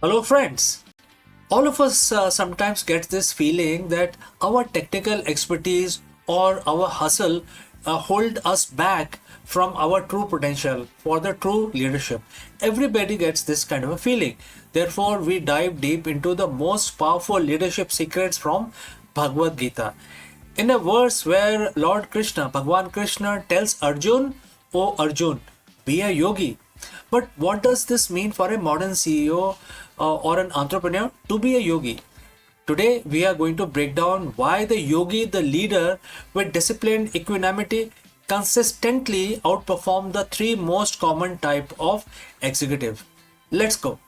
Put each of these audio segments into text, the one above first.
Hello, friends. All of us sometimes get this feeling that our technical expertise or our hustle hold us back from our true potential for the true leadership. Everybody gets this kind of a feeling. Therefore, we dive deep into the most powerful leadership secrets from Bhagavad Gita. In a verse where Lord Krishna, Bhagwan Krishna, tells Arjun, "O Arjun, be a yogi." But what does this mean for a modern CEO or an entrepreneur to be a yogi? Today, we are going to break down why the yogi, the leader with disciplined equanimity, consistently outperform the three most common type of executive. Let's go.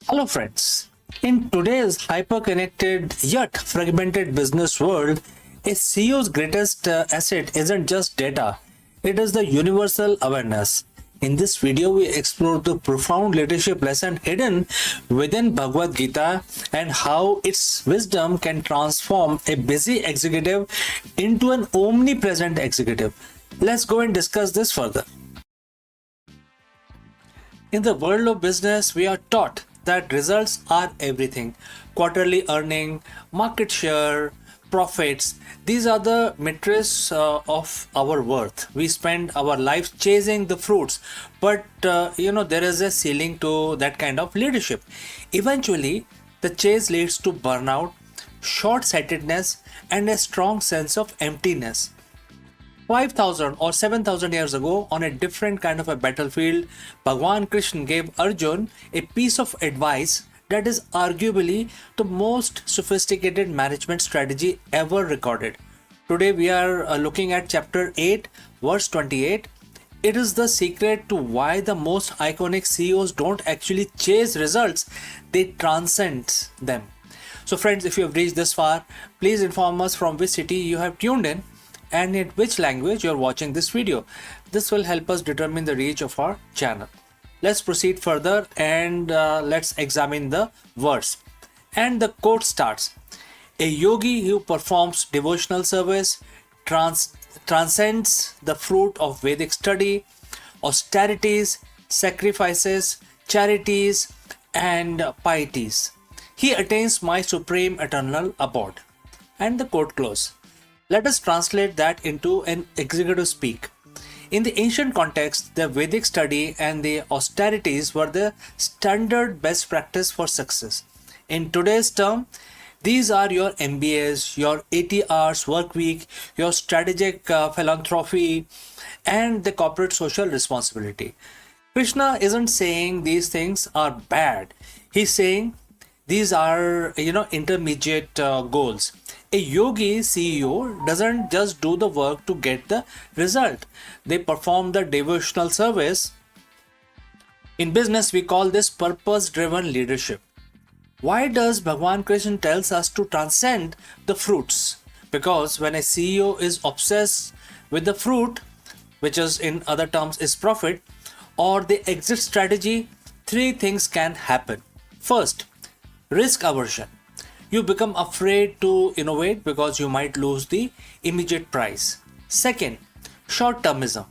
Hello, friends. In today's hyper-connected yet fragmented business world, a CEO's greatest asset isn't just data, it is the universal awareness. In this video, we explore the profound leadership lesson hidden within Bhagavad Gita and how its wisdom can transform a busy executive into an omnipresent executive. Let's go and discuss this further. In the world of business, we are taught that results are everything. Quarterly earning, market share, profits, these are the metrics of our worth. We spend our life chasing the fruits, but there is a ceiling to that kind of leadership. Eventually, the chase leads to burnout, short-sightedness, and a strong sense of emptiness. 5,000 or 7,000 years ago, on a different kind of a battlefield, Bhagwan Krishna gave Arjun a piece of advice that is arguably the most sophisticated management strategy ever recorded. Today, we are looking at chapter 8, verse 28. It is the secret to why the most iconic CEOs don't actually chase results, they transcend them. So, friends, if you have reached this far, please inform us from which city you have tuned in and in which language you're watching this video. This will help us determine the reach of our channel. Let's proceed further and let's examine the verse. And the quote starts, "A yogi who performs devotional service transcends the fruit of Vedic study, austerities, sacrifices, charities, and pieties. He attains my supreme eternal abode." And the quote close. Let us translate that into an executive speak. In the ancient context, the Vedic study and the austerities were the standard best practice for success. In today's term, these are your MBAs, your 80 hours work week, your strategic philanthropy, and the corporate social responsibility. Krishna isn't saying these things are bad. He's saying these are, intermediate goals. A yogi CEO doesn't just do the work to get the result. They perform the devotional service. In business, we call this purpose-driven leadership. Why does Bhagwan Krishna tells us to transcend the fruits? Because when a CEO is obsessed with the fruit, which is in other terms is profit, or the exit strategy, three things can happen. First, risk aversion. You become afraid to innovate because you might lose the immediate prize. Second, short-termism.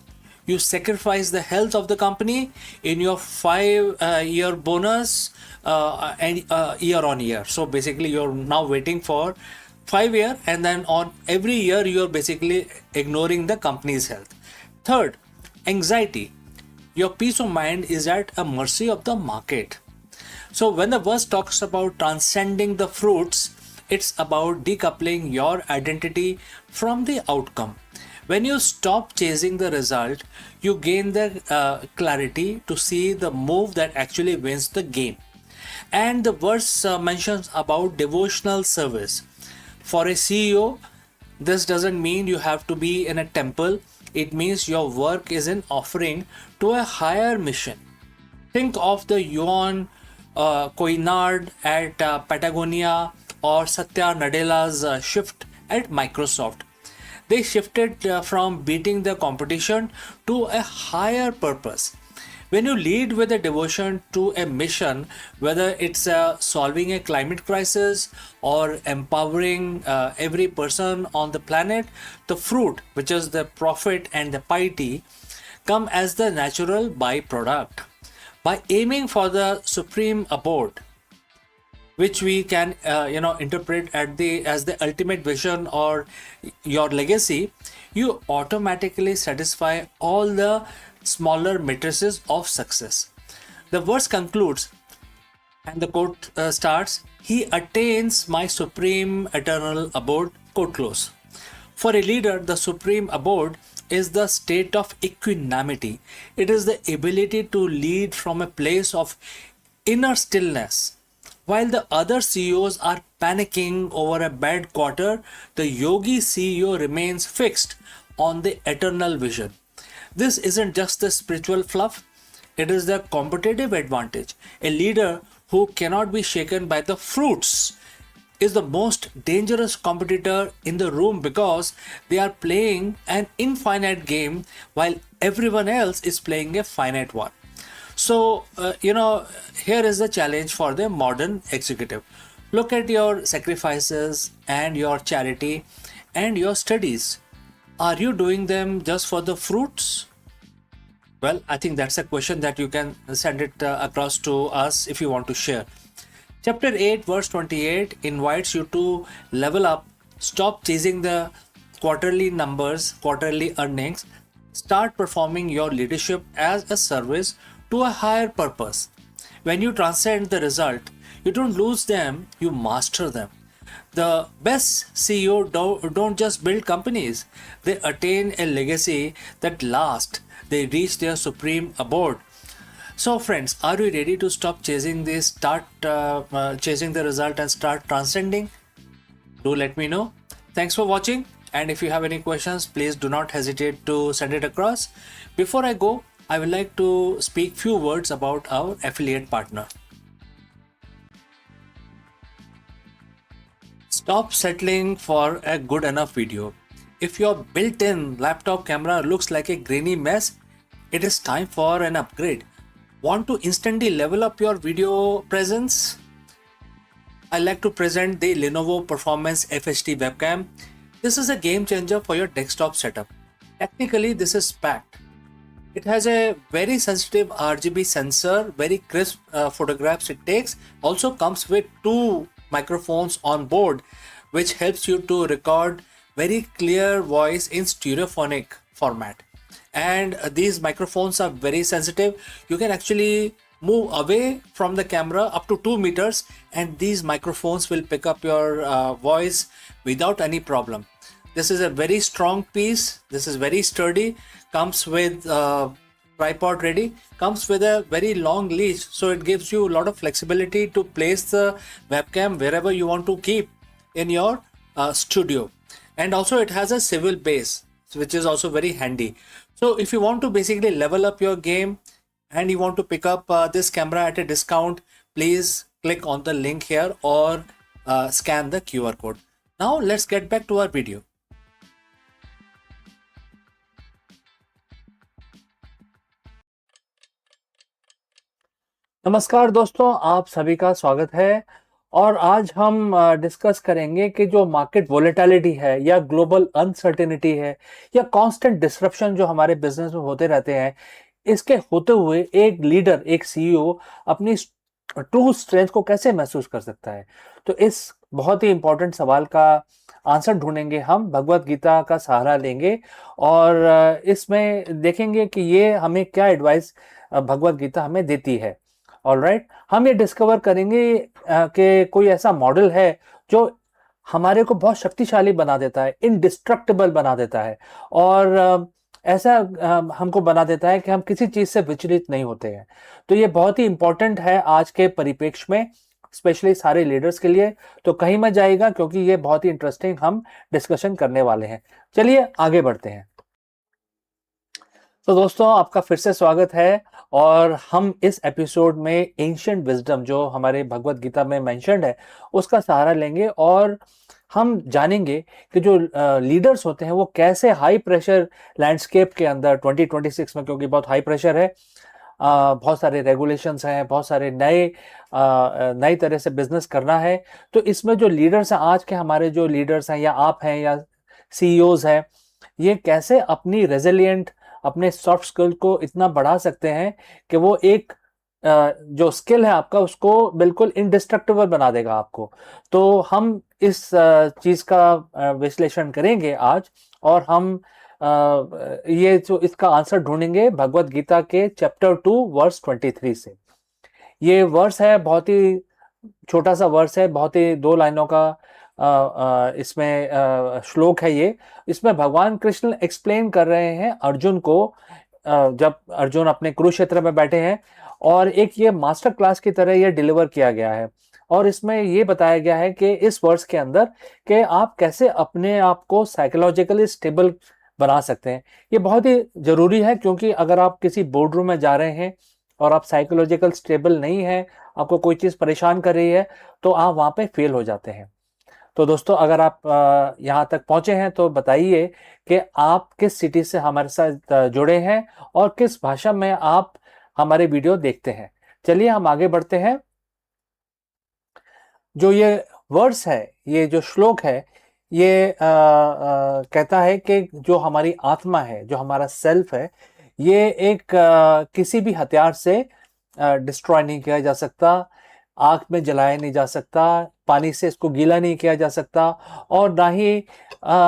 You sacrifice the health of the company in your 5-year bonus and year on year. So basically, you're now waiting for 5 years, and then on every year you're basically ignoring the company's health. Third, anxiety. Your peace of mind is at a mercy of the market. So when the verse talks about transcending the fruits, it's about decoupling your identity from the outcome. When you stop chasing the result, you gain the clarity to see the move that actually wins the game. And the verse mentions about devotional service. For a CEO, this doesn't mean you have to be in a temple. It means your work is an offering to a higher mission. Think of the yuan Koinard at Patagonia, or Satya Nadella's shift at Microsoft. They shifted from beating the competition to a higher purpose. When you lead with a devotion to a mission, whether it's solving a climate crisis or empowering every person on the planet, the fruit, which is the profit and the piety, come as the natural byproduct. By aiming for the supreme abode, which we can interpret as the ultimate vision or your legacy, you automatically satisfy all the smaller matrices of success. The verse concludes, and the quote starts, he attains my supreme eternal abode, quote close. For a leader, the supreme abode is the state of equanimity. It is the ability to lead from a place of inner stillness. While the other CEOs are panicking over a bad quarter, the yogi CEO remains fixed on the eternal vision. This isn't just the spiritual fluff, it is the competitive advantage. A leader who cannot be shaken by the fruits is the most dangerous competitor in the room, because they are playing an infinite game while everyone else is playing a finite one. So, here is the challenge for the modern executive. Look at your sacrifices and your charity and your studies. Are you doing them just for the fruits? Well, I think that's a question that you can send it across to us if you want to share. Chapter 8, verse 28 invites you to level up, stop chasing the quarterly numbers, quarterly earnings, start performing your leadership as a service to a higher purpose. When you transcend the result, you don't lose them, you master them. The best CEO don't just build companies, they attain a legacy that lasts. They reach their supreme abode. So friends, are you ready to stop chasing this, start chasing the result and start transcending? Do let me know. Thanks for watching, and if you have any questions, please do not hesitate to send it across. Before I go, I would like to speak few words about our affiliate partner. Stop settling for a good enough video. If your built-in laptop camera looks like a grainy mess, it is time for an upgrade. Want to instantly level up your video presence? I like to present the Lenovo Performance FHD webcam. This is a game changer for your desktop setup. Technically, this is packed. It has a very sensitive RGB sensor, very crisp photographs it takes. Also comes with 2 microphones on board, which helps you to record very clear voice in stereophonic format. And these microphones are very sensitive. You can actually move away from the camera up to 2 meters, and these microphones will pick up your voice without any problem. This is a very strong piece. This is very sturdy. Comes with tripod ready. Comes with a very long leash, so it gives you a lot of flexibility to place the webcam wherever you want to keep in your studio. And also it has a swivel base, which is also very handy. So if you want to basically level up your game and you want to pick up this camera at a discount, please click on the link here or scan the QR code. Now let's get back to our video. नमस्कार दोस्तों, आप सभी का स्वागत है। और आज हम डिस्कस करेंगे कि जो मार्केट वोलेटिलिटी है या ग्लोबल अनसर्टेनिटी है या कांस्टेंट डिसरप्शन जो हमारे बिजनेस में होते रहते हैं, इसके होते हुए एक लीडर, एक सीईओ अपनी ट्रू स्ट्रेंथ को कैसे महसूस कर सकता है। तो इस बहुत ही इंपॉर्टेंट सवाल का आंसर ढूंढेंगे हम, भगवत गीता का सहारा लेंगे और इसमें देखेंगे कि ये हमें क्या एडवाइस भगवत गीता हमें देती है। ऑलराइट, हम ये डिस्कवर करेंगे कि कोई ऐसा मॉडल है जो हमारे को बहुत शक्तिशाली बना देता है, इनडिस्ट्रक्टिबल बना देता है और ऐसा हमको बना देता है कि हम किसी चीज से विचलित नहीं होते हैं। तो ये बहुत ही इंपॉर्टेंट है आज के परिप्रेक्ष्य में, स्पेशली सारे लीडर्स के लिए। तो कहीं मत जाएगा, क्योंकि ये बहुत ही इंटरेस्टिंग हम डिस्कशन करने वाले हैं। चलिए आगे बढ़ते हैं। तो दोस्तों, आपका फिर से स्वागत है। और हम इस एपिसोड में एंशिएंट विजडम जो हमारे भगवत गीता में मेंशन्ड है उसका सहारा लेंगे और हम जानेंगे कि जो लीडर्स होते हैं वो कैसे हाई प्रेशर लैंडस्केप के अंदर 2026 में, क्योंकि बहुत हाई प्रेशर है, बहुत सारे रेगुलेशंस हैं, बहुत सारे नई तरह से बिजनेस करना है। तो इसमें जो लीडर्स हैं, आज के हमारे जो लीडर्स हैं या आप हैं या सीईओज हैं, ये कैसे अपनी रेजिलिएंट, अपने सॉफ्ट स्किल को इतना बढ़ा सकते हैं कि वो एक जो स्किल है आपका उसको बिल्कुल इंडिस्ट्रक्टिबल बना देगा आपको। तो हम इस चीज का विश्लेषण करेंगे आज। और हम ये जो इसका आंसर ढूंढेंगे भगवत गीता के चैप्टर 2 वर्स 23 से। ये वर्स है, बहुत ही छोटा सा वर्स है, बहुत ही 2 लाइनों का इसमें श्लोक है ये। इसमें भगवान कृष्ण एक्सप्लेन कर रहे हैं अर्जुन को, जब अर्जुन अपने कुरुक्षेत्र में बैठे हैं, और एक ये मास्टर क्लास की तरह ये डिलीवर किया गया है। और इसमें ये बताया गया है कि इस वर्स के अंदर कि आप कैसे अपने आप को साइकोलॉजिकली स्टेबल बना सकते हैं। ये बहुत ही जरूरी है, क्योंकि अगर आप किसी बोर्डरूम में जा रहे हैं और आप साइकोलॉजिकल स्टेबल नहीं है, आपको कोई चीज परेशान कर रही है, तो आप वहां पे फेल हो जाते हैं। तो दोस्तों, अगर आप यहाँ तक पहुंचे हैं तो बताइए कि आप किस सिटी से हमारे साथ जुड़े हैं और किस भाषा में आप हमारे वीडियो देखते हैं। चलिए हम आगे बढ़ते हैं। जो ये वर्ड्स है, ये जो श्लोक है, ये कहता है कि जो हमारी आत्मा है, जो हमारा सेल्फ है, ये एक किसी भी हथियार से डिस्ट्रॉय नहीं किया जा सकता, आग में जलाया नहीं जा सकता, पानी से इसको गीला नहीं किया जा सकता, और ना ही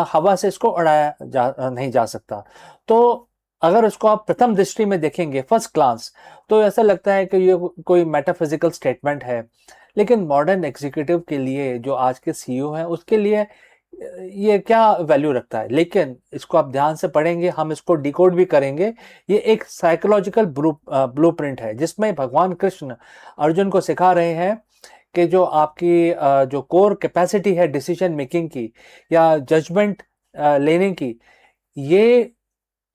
हवा से इसको उड़ाया नहीं जा सकता। तो अगर उसको आप प्रथम दृष्टि में देखेंगे, फर्स्ट ग्लांस, तो ऐसा लगता है कि ये कोई मेटाफिजिकल स्टेटमेंट है। लेकिन मॉडर्न एग्जीक्यूटिव के लिए, जो आज के सीईओ हैं, उसके लिए ये क्या वैल्यू रखता है। लेकिन इसको आप ध्यान से पढ़ेंगे, हम इसको डिकोड भी करेंगे। ये एक साइकोलॉजिकल ब्लूप्रिंट है, जिसमें भगवान कृष्ण अर्जुन को सिखा रहे हैं कि जो आपकी जो कोर कैपेसिटी है डिसीजन मेकिंग की या जजमेंट लेने की, ये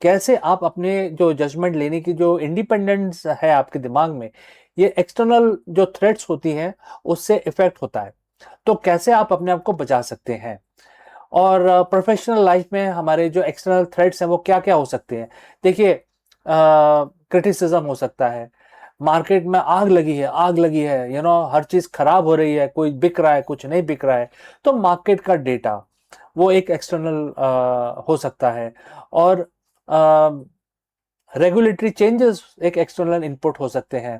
कैसे आप अपने जो जजमेंट लेने की जो इंडिपेंडेंस है आपके दिमाग में, ये एक्सटर्नल जो थ्रेट्स होती हैं उससे इफेक्ट होता है। तो कैसे आप अपने आप को बचा सकते हैं। और प्रोफेशनल लाइफ में हमारे जो एक्सटर्नल थ्रेट्स हैं वो क्या क्या हो सकते हैं। देखिए, क्रिटिसिज्म हो सकता है, मार्केट में आग लगी है, आग लगी है, हर चीज खराब हो रही है, कोई बिक रहा है, कुछ नहीं बिक रहा है, तो मार्केट का डेटा वो एक एक्सटर्नल हो सकता है। और रेगुलेटरी चेंजेस एक एक्सटर्नल इनपुट हो सकते हैं,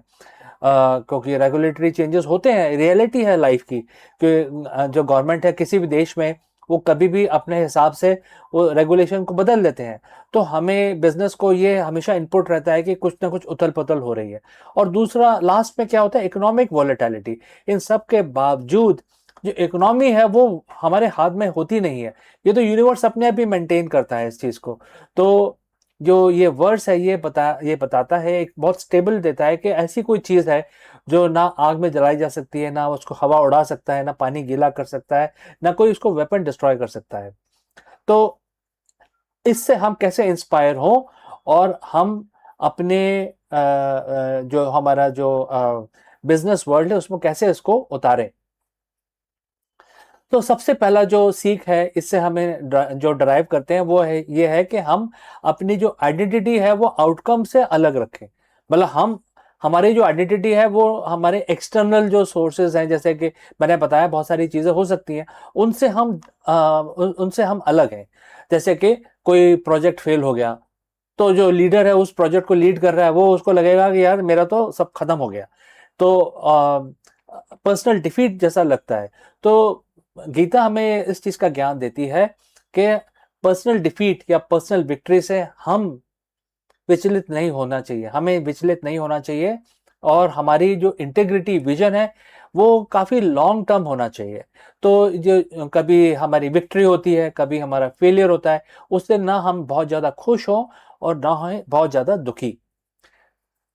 क्योंकि रेगुलेटरी चेंजेस होते हैं, रियलिटी है लाइफ की कि जो गवर्नमेंट है किसी भी देश में, वो कभी भी अपने हिसाब से वो रेगुलेशन को बदल देते हैं। तो हमें बिजनेस को ये हमेशा इनपुट रहता है कि कुछ ना कुछ उथल पुथल हो रही है। और दूसरा लास्ट में क्या होता है, इकोनॉमिक वॉलेटिलिटी। इन सब के बावजूद जो इकोनॉमी है वो हमारे हाथ में होती नहीं है, ये तो यूनिवर्स अपने आप ही मेंटेन करता है इस चीज को। तो जो ये वर्ड्स है, ये बताता है, एक बहुत स्टेबल देता है कि ऐसी कोई चीज है जो ना आग में जलाई जा सकती है, ना उसको हवा उड़ा सकता है, ना पानी गीला कर सकता है, ना कोई उसको वेपन डिस्ट्रॉय कर सकता है। तो इससे हम कैसे इंस्पायर हो और हम अपने जो हमारा जो बिजनेस वर्ल्ड है उसमें कैसे इसको उतारें। तो सबसे पहला जो सीख है, इससे हमें जो ड्राइव करते हैं वो है, ये है कि हम अपनी जो आइडेंटिटी है वो आउटकम से अलग रखें। मतलब हम, हमारी जो आइडेंटिटी है वो हमारे एक्सटर्नल जो सोर्सेज हैं, जैसे कि मैंने बताया बहुत सारी चीजें हो सकती हैं, उनसे हम अलग हैं। जैसे कि कोई प्रोजेक्ट फेल हो गया, तो जो लीडर है उस प्रोजेक्ट को लीड कर रहा है, वो उसको लगेगा कि यार मेरा तो सब खत्म हो गया, तो पर्सनल डिफीट जैसा लगता है। तो गीता हमें इस चीज का ज्ञान देती है कि पर्सनल डिफीट या पर्सनल विक्ट्री से हम विचलित नहीं होना चाहिए, हमें विचलित नहीं होना चाहिए। और हमारी जो इंटेग्रिटी विजन है वो काफी लॉन्ग टर्म होना चाहिए। तो जो कभी हमारी विक्ट्री होती है, कभी हमारा फेलियर होता है, उससे ना हम बहुत ज्यादा खुश हो और ना हो बहुत ज्यादा दुखी।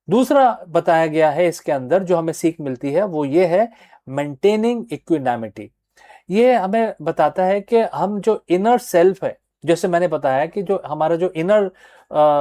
दूसरा बताया गया है इसके अंदर, जो हमें सीख मिलती है वो ये है, मेंटेनिंग इक्विनामिटी। ये हमें बताता है कि हम जो इनर सेल्फ है, जैसे मैंने बताया कि जो हमारा जो इनर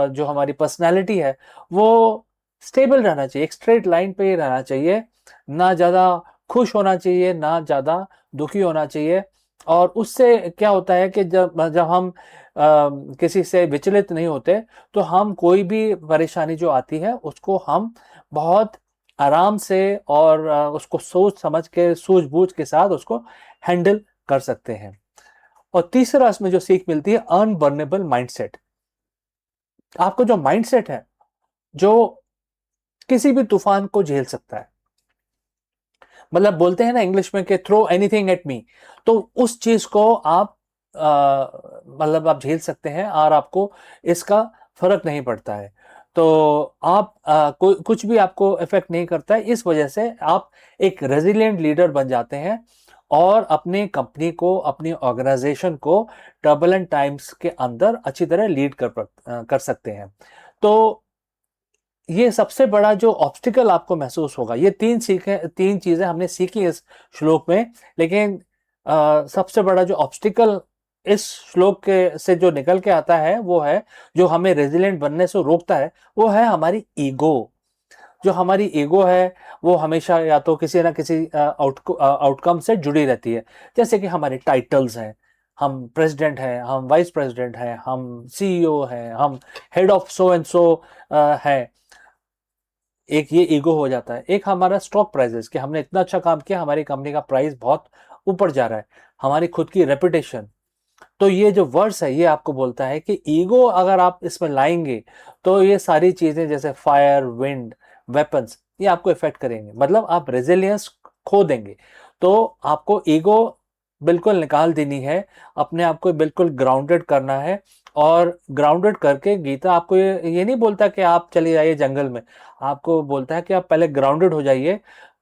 जो हमारी पर्सनैलिटी है वो स्टेबल रहना चाहिए, एक स्ट्रेट लाइन पे ही रहना चाहिए, ना ज़्यादा खुश होना चाहिए, ना ज़्यादा दुखी होना चाहिए। और उससे क्या होता है कि जब जब हम किसी से विचलित नहीं होते, तो हम कोई भी परेशानी जो आती है उसको हम बहुत आराम से और उसको सोच समझ के, सूझबूझ के साथ उसको हैंडल कर सकते हैं। और तीसरा इसमें जो सीख मिलती है, अनबर्नेबल माइंडसेट। आपको जो माइंडसेट है जो किसी भी तूफान को झेल सकता है, मतलब बोलते हैं ना इंग्लिश में कि थ्रो एनीथिंग एट मी, तो उस चीज को आप मतलब आप झेल सकते हैं और आपको इसका फर्क नहीं पड़ता है। तो आप कुछ भी आपको इफेक्ट नहीं करता है। इस वजह से आप एक रेजिलिएंट लीडर बन जाते हैं और अपनी कंपनी को, अपनी ऑर्गेनाइजेशन को टर्बुलेंट टाइम्स के अंदर अच्छी तरह लीड कर सकते हैं। तो ये सबसे बड़ा जो ऑब्स्टिकल आपको महसूस होगा, ये तीन चीजें हमने सीखी इस श्लोक में, लेकिन सबसे बड़ा जो ऑब्स्टिकल इस श्लोक के से जो निकल के आता है वो है, जो हमें रेजिलिएंट बनने से रोकता है, वो है हमारी ईगो। जो हमारी ईगो है वो हमेशा या तो किसी ना किसी आउटकम से जुड़ी रहती है। जैसे कि हमारे टाइटल्स हैं, हम प्रेसिडेंट हैं, हम वाइस प्रेसिडेंट हैं, हम सीईओ हैं, हम head of so and so है। एक ये ईगो हो जाता है। एक हमारा स्टॉक प्राइसेस, कि हमने इतना अच्छा काम किया, हमारी कंपनी का प्राइस बहुत ऊपर जा रहा है, हमारी खुद की रेपुटेशन। तो ये जो वर्ड्स है ये आपको बोलता है कि ईगो अगर आप इसमें लाएंगे तो ये सारी चीजें जैसे फायर, विंड, वेपन्स, ये आपको इफेक्ट करेंगे, मतलब आप रेजिलियंस खो देंगे। तो आपको ईगो बिल्कुल निकाल देनी है, अपने आप को बिल्कुल ग्राउंडेड करना है। और ग्राउंडेड करके गीता आपको ये नहीं बोलता कि आप चले जाइए जंगल में, आपको बोलता है कि आप पहले ग्राउंडेड हो जाइए,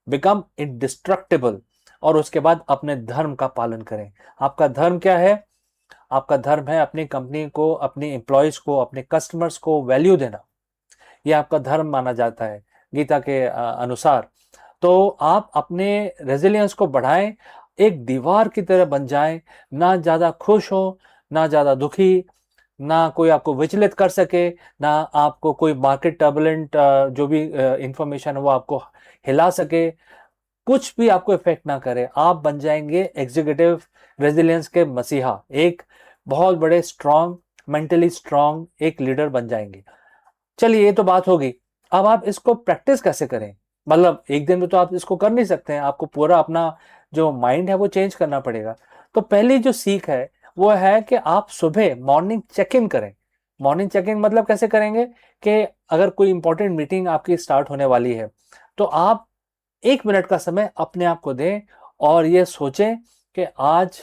बिकम इंडिस्ट्रक्टिबल, और उसके बाद अपने धर्म का पालन करें। आपका धर्म क्या है? आपका धर्म है अपनी कंपनी को, अपनी एम्प्लॉयज को, अपने कस्टमर्स को वैल्यू देना। यह आपका धर्म माना जाता है गीता के अनुसार। तो आप अपने रेजिलियंस को बढ़ाएं, एक दीवार की तरह बन जाएं, ना ज्यादा खुश हो, ना ज्यादा दुखी, ना कोई आपको विचलित कर सके, ना आपको कोई मार्केट टर्बुलेंट जो भी इंफॉर्मेशन है वो आपको हिला सके, कुछ भी आपको इफेक्ट ना करे। आप बन जाएंगे एग्जीक्यूटिव रेजिलियंस के मसीहा, एक बहुत बड़े स्ट्रांग, मेंटली स्ट्रांग एक लीडर बन जाएंगे। चलिए ये तो बात होगी। अब आप इसको प्रैक्टिस कैसे करें? मतलब एक दिन में तो आप इसको कर नहीं सकते हैं, आपको पूरा अपना जो माइंड है वो चेंज करना पड़ेगा। तो पहली जो सीख है वो है कि आप सुबह मॉर्निंग चेक इन करें। मॉर्निंग चेक इन मतलब कैसे करेंगे कि अगर कोई इंपॉर्टेंट मीटिंग आपकी स्टार्ट होने वाली है तो आप 1 मिनट का समय अपने आप को दें और ये सोचें कि आज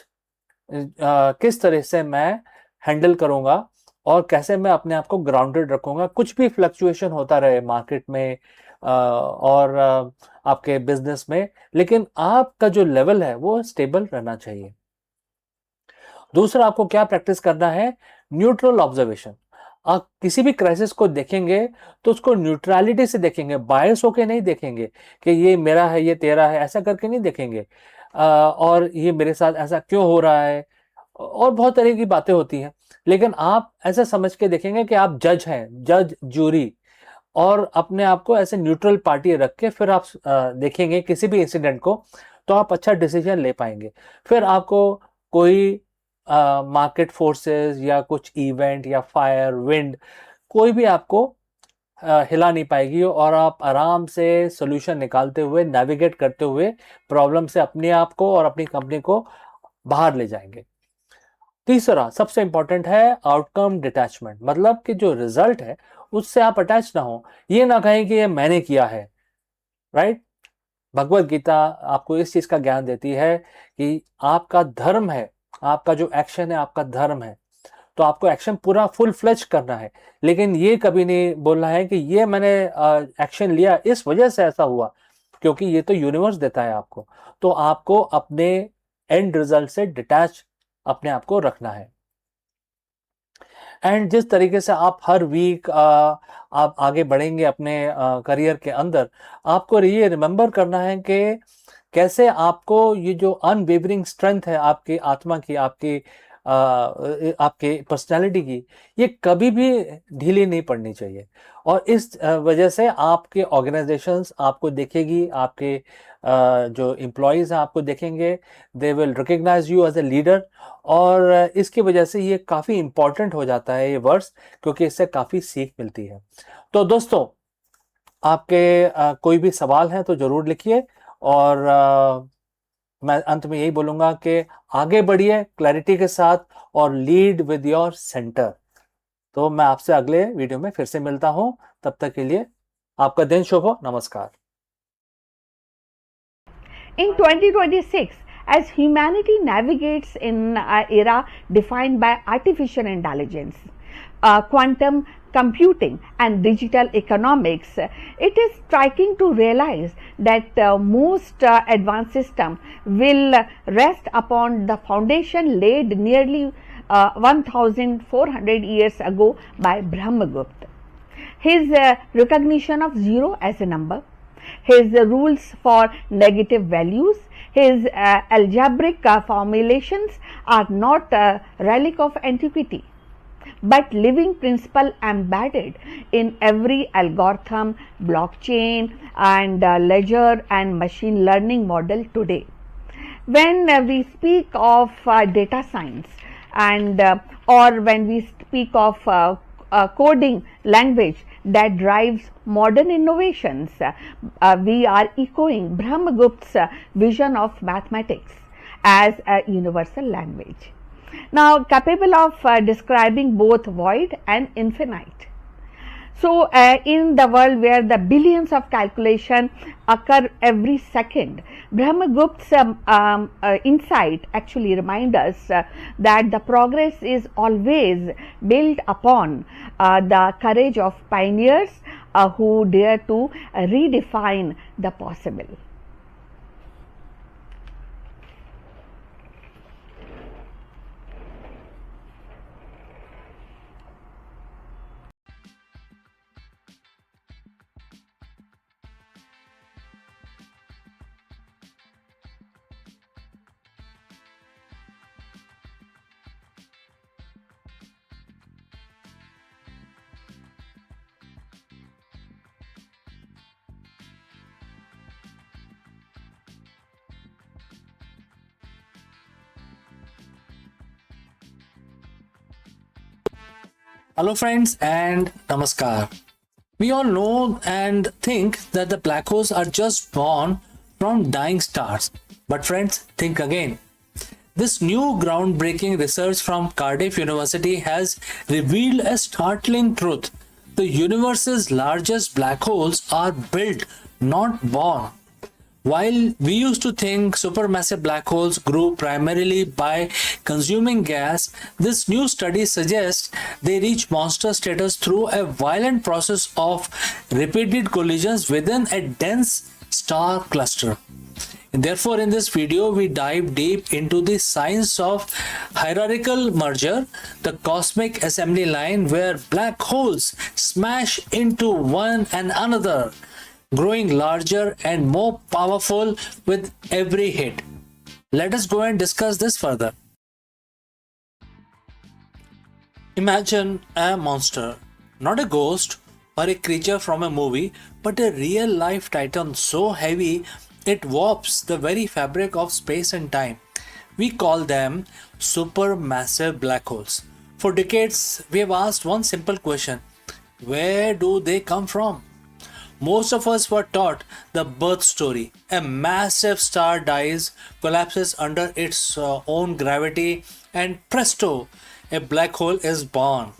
किस तरह से मैं हैंडल करूंगा और कैसे मैं अपने आप को ग्राउंडेड रखूंगा, कुछ भी फ्लक्चुएशन होता रहे मार्केट में और आपके बिजनेस में, लेकिन आपका जो लेवल है वो स्टेबल रहना चाहिए। दूसरा, आपको क्या प्रैक्टिस करना है? Neutral observation. आप किसी भी क्राइसिस को देखेंगे तो उसको न्यूट्रलिटी से देखेंगे, बायस होके नहीं देखेंगे कि ये मेरा है, ये तेरा है, ऐसा करके नहीं देखेंगे। और ये मेरे साथ ऐसा क्यों हो रहा है, और बहुत तरह की बातें होती हैं। लेकिन आप ऐसा समझ के देखेंगे कि आप जज हैं, जज जूरी, और अपने आप को ऐसे न्यूट्रल पार्टी रख के फिर आप देखेंगे किसी भी इंसिडेंट को, तो आप अच्छा डिसीजन ले पाएंगे। फिर आपको कोई मार्केट फोर्सेस या कुछ इवेंट या फायर, विंड, कोई भी आपको हिला नहीं पाएगी, और आप आराम से सोल्यूशन निकालते हुए, नेविगेट करते हुए प्रॉब्लम से अपने आप को और अपनी कंपनी को बाहर ले जाएंगे। तीसरा सबसे इंपॉर्टेंट है आउटकम डिटैचमेंट, मतलब कि जो रिजल्ट है उससे आप अटैच ना हो। ये ना कहें कि ये मैंने किया है, राइट? भगवत गीता आपको इस चीज का ज्ञान देती है कि आपका धर्म है, आपका जो एक्शन है आपका धर्म है, तो आपको एक्शन पूरा फुल फ्लेज करना है। लेकिन ये कभी नहीं बोलना है कि ये मैंने एक्शन लिया इस वजह से ऐसा हुआ, क्योंकि ये तो यूनिवर्स देता है आपको। तो आपको अपने एंड रिजल्ट से डिटैच अपने आप को रखना है। एंड जिस तरीके से आप हर वीक आप आगे बढ़ेंगे अपने करियर के अंदर, आपको ये रिमेंबर करना है कि कैसे आपको ये जो अनवेवरिंग स्ट्रेंथ है आपकी आत्मा की, आपकी आपके पर्सनालिटी की, ये कभी भी ढीली नहीं पड़नी चाहिए। और इस वजह से आपके ऑर्गेनाइजेशंस आपको देखेगी, आपके जो एम्प्लॉयज़ हैं आपको देखेंगे, they will recognise you as a leader. और इसकी वजह से ये काफ़ी इम्पॉर्टेंट हो जाता है ये वर्ड्स, क्योंकि इससे काफ़ी सीख मिलती है। तो दोस्तों, आपके कोई भी सवाल हैं तो ज़रूर लिखिए। और मैं अंत में यही बोलूँगा कि आगे बढ़िए क्लैरिटी के साथ और लीड विद योर सेंटर। तो मैं आपसे अगले वीडियो में फिर से मिलता हूँ। तब तक के लिए आपका दिन शुभ हो। नमस्कार। In 2026, as humanity navigates in an era defined by artificial intelligence, quantum computing, and digital economics, it is striking to realize that most advanced systems will rest upon the foundation laid nearly 1400 years ago by Brahmagupta. His recognition of zero as a number, his rules for negative values, his algebraic formulations are not a relic of antiquity, but living principle embedded in every algorithm, blockchain, and ledger and machine learning model today. When we speak of data science and or when we speak of coding language that drives modern innovations, we are echoing Brahmagupta's vision of mathematics as a universal language, now capable of describing both void and infinite. So, in the world where the billions of calculations occur every second, Brahmagupta's insight actually reminds us that the progress is always built upon the courage of pioneers who dare to redefine the possible. Hello friends and namaskar. We all know and think that the black holes are just born from dying stars. But friends, think again. This new groundbreaking research from Cardiff University has revealed a startling truth. The universe's largest black holes are built, not born. While we used to think supermassive black holes grew primarily by consuming gas, this new study suggests they reach monster status through a violent process of repeated collisions within a dense star cluster. And therefore, in this video, we dive deep into the science of hierarchical merger, the cosmic assembly line where black holes smash into one and another, growing larger and more powerful with every hit. Let us go and discuss this further. Imagine a monster, not a ghost or a creature from a movie, but a real life titan so heavy it warps the very fabric of space and time. We call them supermassive black holes. For decades, we have asked one simple question: where do they come from? Most of us were taught the birth story. A massive star dies, collapses under its own gravity, and presto, a black hole is born.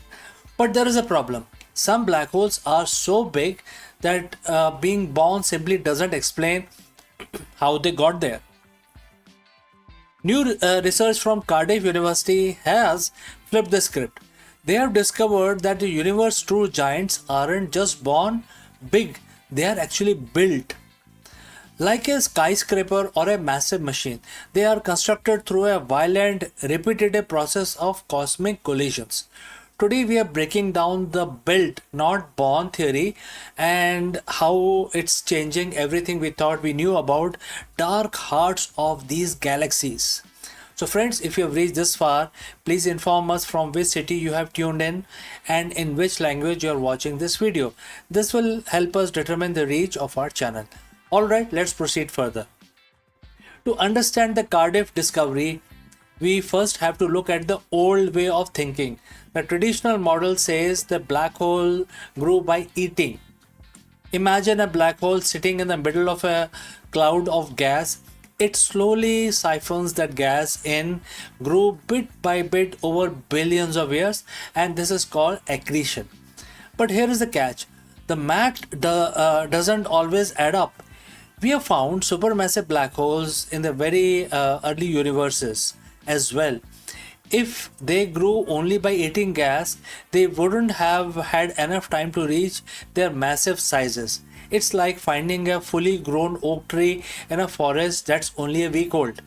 But there is a problem. Some black holes are so big that being born simply doesn't explain how they got there. New research from Cardiff University has flipped the script. They have discovered that the universe's true giants aren't just born big, they are actually built. Like a skyscraper or a massive machine, they are constructed through a violent, repetitive process of cosmic collisions. Today, we are breaking down the built, not born theory and how it's changing everything we thought we knew about dark hearts of these galaxies. So friends, if you have reached this far, please inform us from which city you have tuned in and in which language you are watching this video. This will help us determine the reach of our channel. Alright, let's proceed further. To understand the Cardiff discovery, we first have to look at the old way of thinking. The traditional model says the black hole grew by eating. Imagine a black hole sitting in the middle of a cloud of gas. It slowly siphons that gas in, grew bit by bit over billions of years, and this is called accretion. But here is the catch. The math doesn't always add up. We have found supermassive black holes in the very early universes as well. If they grew only by eating gas, they wouldn't have had enough time to reach their massive sizes. It's like finding a fully grown oak tree in a forest that's only a week old.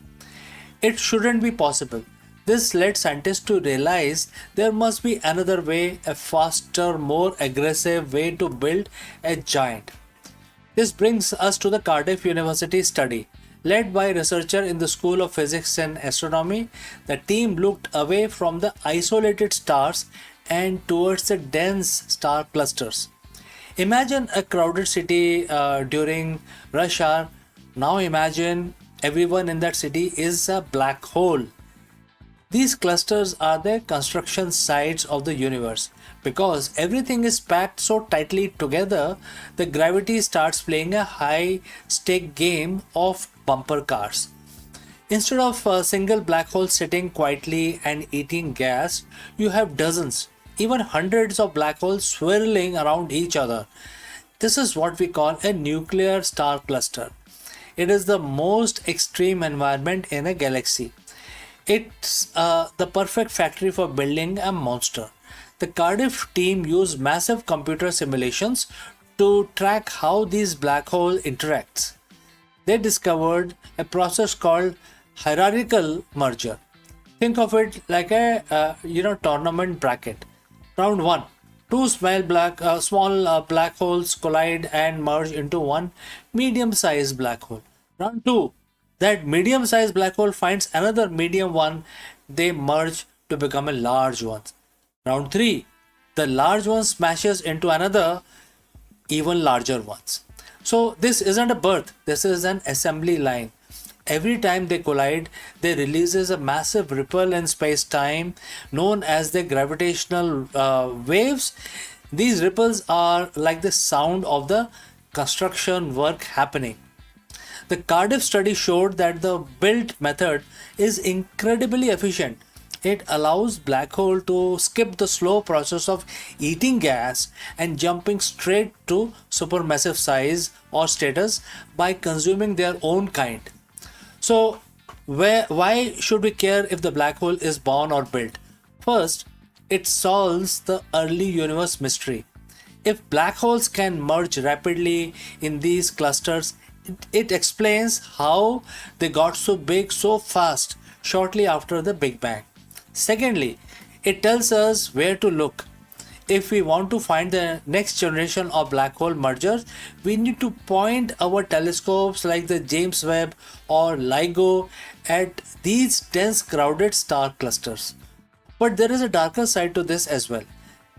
It shouldn't be possible. This led scientists to realize there must be another way, a faster, more aggressive way to build a giant. This brings us to the Cardiff University study. Led by a researcher in the School of Physics and Astronomy, the team looked away from the isolated stars and towards the dense star clusters. Imagine a crowded city during rush hour. Now imagine everyone in that city is a black hole. These clusters are the construction sites of the universe. Because everything is packed so tightly together, the gravity starts playing a high stake game of bumper cars. Instead of a single black hole sitting quietly and eating gas, you have dozens, even hundreds of black holes swirling around each other. This is what we call a nuclear star cluster. It is the most extreme environment in a galaxy. It's the perfect factory for building a monster. The Cardiff team used massive computer simulations to track how these black hole interacts. They discovered a process called hierarchical merger. Think of it like a tournament bracket. Round 1. Two small black holes collide and merge into one medium-sized black hole. Round 2. That medium-sized black hole finds another medium one. They merge to become a large one. Round 3. The large one smashes into another even larger ones. So this isn't a birth. This is an assembly line. Every time they collide, they releases a massive ripple in space-time known as the gravitational waves. These ripples are like the sound of the construction work happening. The Cardiff study showed that the built method is incredibly efficient. It allows black hole to skip the slow process of eating gas and jumping straight to supermassive size or status by consuming their own kind. So, why should we care if the black hole is born or built? First, it solves the early universe mystery. If black holes can merge rapidly in these clusters, it explains how they got so big so fast shortly after the Big Bang. Secondly, it tells us where to look. If we want to find the next generation of black hole mergers, we need to point our telescopes like the James Webb or LIGO at these dense crowded star clusters. But there is a darker side to this as well.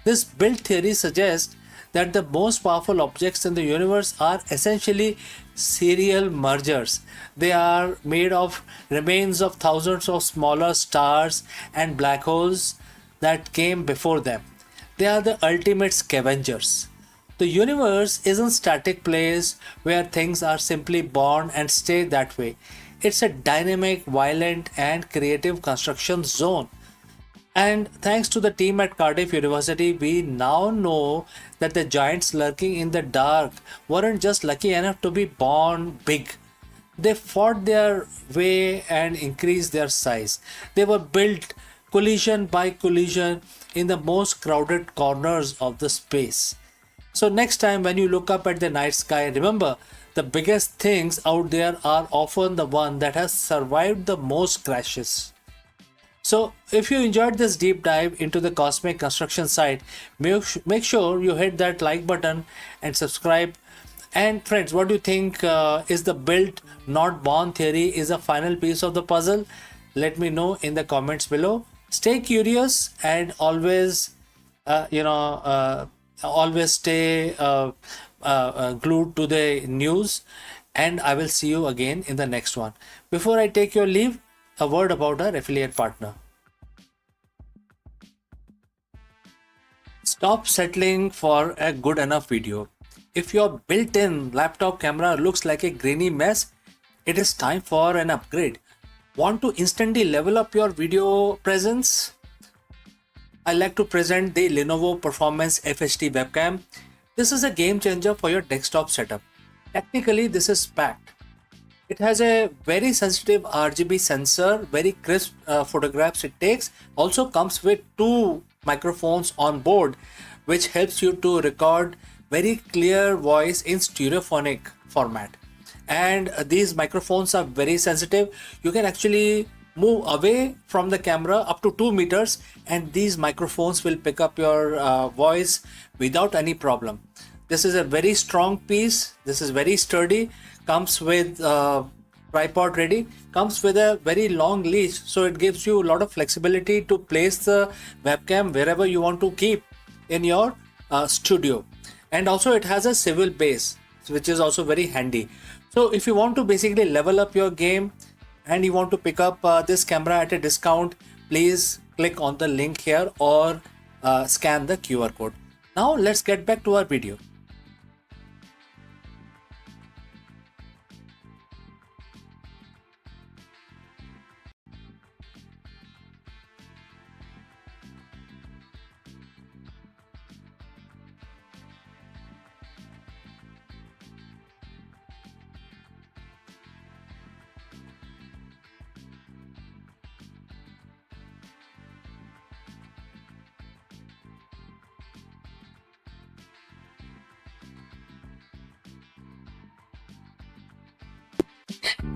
This build theory suggests that the most powerful objects in the universe are essentially serial mergers. They are made of remains of thousands of smaller stars and black holes that came before them. They are the ultimate scavengers. The universe isn't a static place where things are simply born and stay that way. It's a dynamic, violent, and creative construction zone. And thanks to the team at Cardiff University, we now know that the giants lurking in the dark weren't just lucky enough to be born big. They fought their way and increased their size. They were built collision by collision in the most crowded corners of the space. So next time when you look up at the night sky, remember the biggest things out there are often the one that has survived the most crashes. So if you enjoyed this deep dive into the cosmic construction site, make sure you hit that like button and subscribe. And friends, what do you think is the built not born theory is a final piece of the puzzle? let me know in the comments below. Stay curious and always, always stay glued to the news. And I will see you again in the next one. Before I take your leave, a word about our affiliate partner. Stop settling for a good enough video. If your built-in laptop camera looks like a grainy mess, it is time for an upgrade. Want to instantly level up your video presence? I like to present the Lenovo Performance FHD webcam. This is a game changer for your desktop setup. Technically, this is packed. It has a very sensitive RGB sensor, very crisp photographs it takes. Also comes with 2 microphones on board, which helps you to record very clear voice in stereophonic format. And these microphones are very sensitive. You can actually move away from the camera up to 2 meters and these microphones will pick up your voice without any problem. This is a very strong piece. This is very sturdy. Comes with tripod ready. Comes with a very long leash, so it gives you a lot of flexibility to place the webcam wherever you want to keep in your studio. And also it has a swivel base, which is also very handy. So if you want to basically level up your game and you want to pick up this camera at a discount, please click on the link here or scan the QR code. Now let's get back to our video.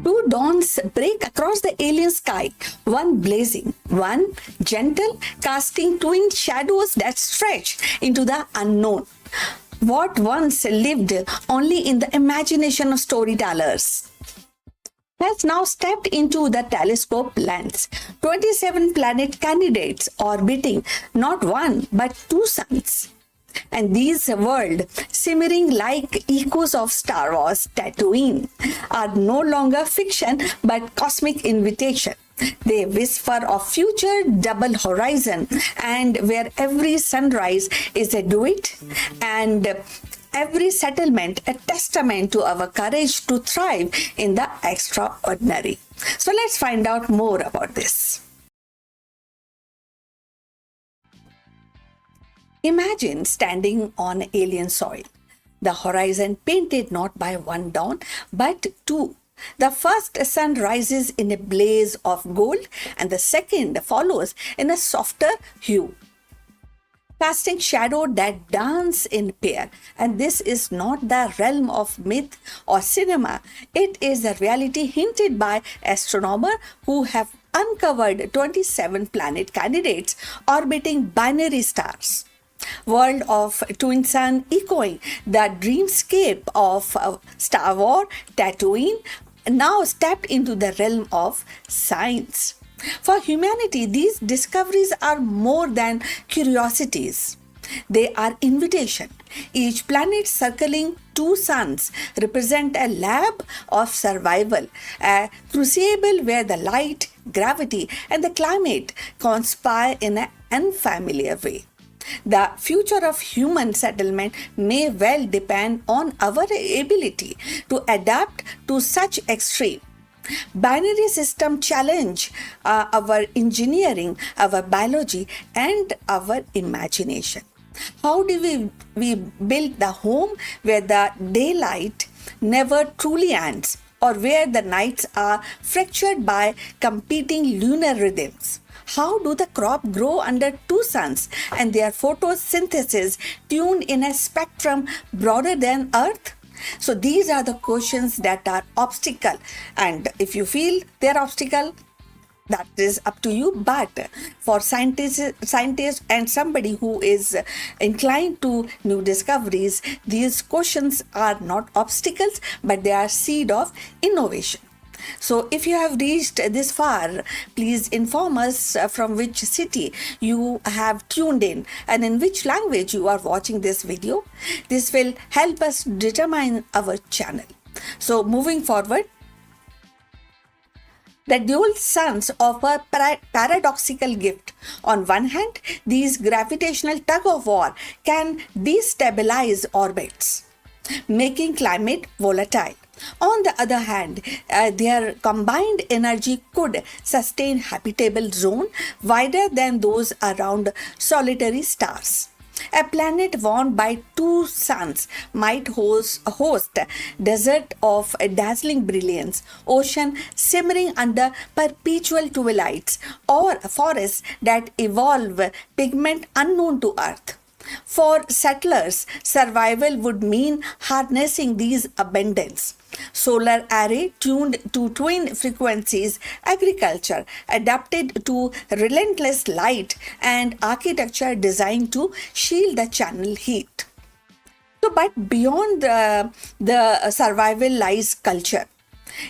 Two dawns break across the alien sky, one blazing, one gentle, casting twin shadows that stretch into the unknown. What once lived only in the imagination of storytellers has now stepped into the telescope lens. 27 planet candidates orbiting not one but 2 suns. And these worlds, simmering like echoes of Star Wars Tatooine, are no longer fiction but cosmic invitation. They whisper of future double horizon, and where every sunrise is a duet, and every settlement a testament to our courage to thrive in the extraordinary. So let's find out more about this. Imagine standing on alien soil, the horizon painted not by one dawn, but 2. The first sun rises in a blaze of gold, and the second follows in a softer hue, casting shadow that dance in pair. And this is not the realm of myth or cinema. It is a reality hinted by astronomers who have uncovered 27 planet candidates orbiting binary stars. World of twin sun echoing the dreamscape of Star Wars Tatooine now stepped into the realm of science. For humanity, these discoveries are more than curiosities. They are invitation. Each planet circling 2 suns represent a lab of survival, a crucible where the light, gravity, and the climate conspire in an unfamiliar way. The future of human settlement may well depend on our ability to adapt to such extreme. Binary system challenge our engineering, our biology, and our imagination. How do we build the home where the daylight never truly ends, or where the nights are fractured by competing lunar rhythms? How do the crop grow under 2 suns and their photosynthesis tuned in a spectrum broader than Earth? So these are the questions that are obstacle, and if you feel they're obstacle, that is up to you. But for scientists and somebody who is inclined to new discoveries, these questions are not obstacles, but they are seed of innovation. So, if you have reached this far, please inform us from which city you have tuned in and in which language you are watching this video. This will help us determine our channel. So, moving forward, the dual suns offer paradoxical gift. On one hand, these gravitational tug of war can destabilize orbits, making climate volatile. On the other hand, their combined energy could sustain habitable zone wider than those around solitary stars. A planet warmed by two suns might host desert of dazzling brilliance, ocean simmering under perpetual twilights, or forests that evolve pigment unknown to Earth. For settlers, survival would mean harnessing these abundance. Solar array tuned to twin frequencies, agriculture adapted to relentless light, and architecture designed to shield the channel heat. So, but beyond the survival lies culture.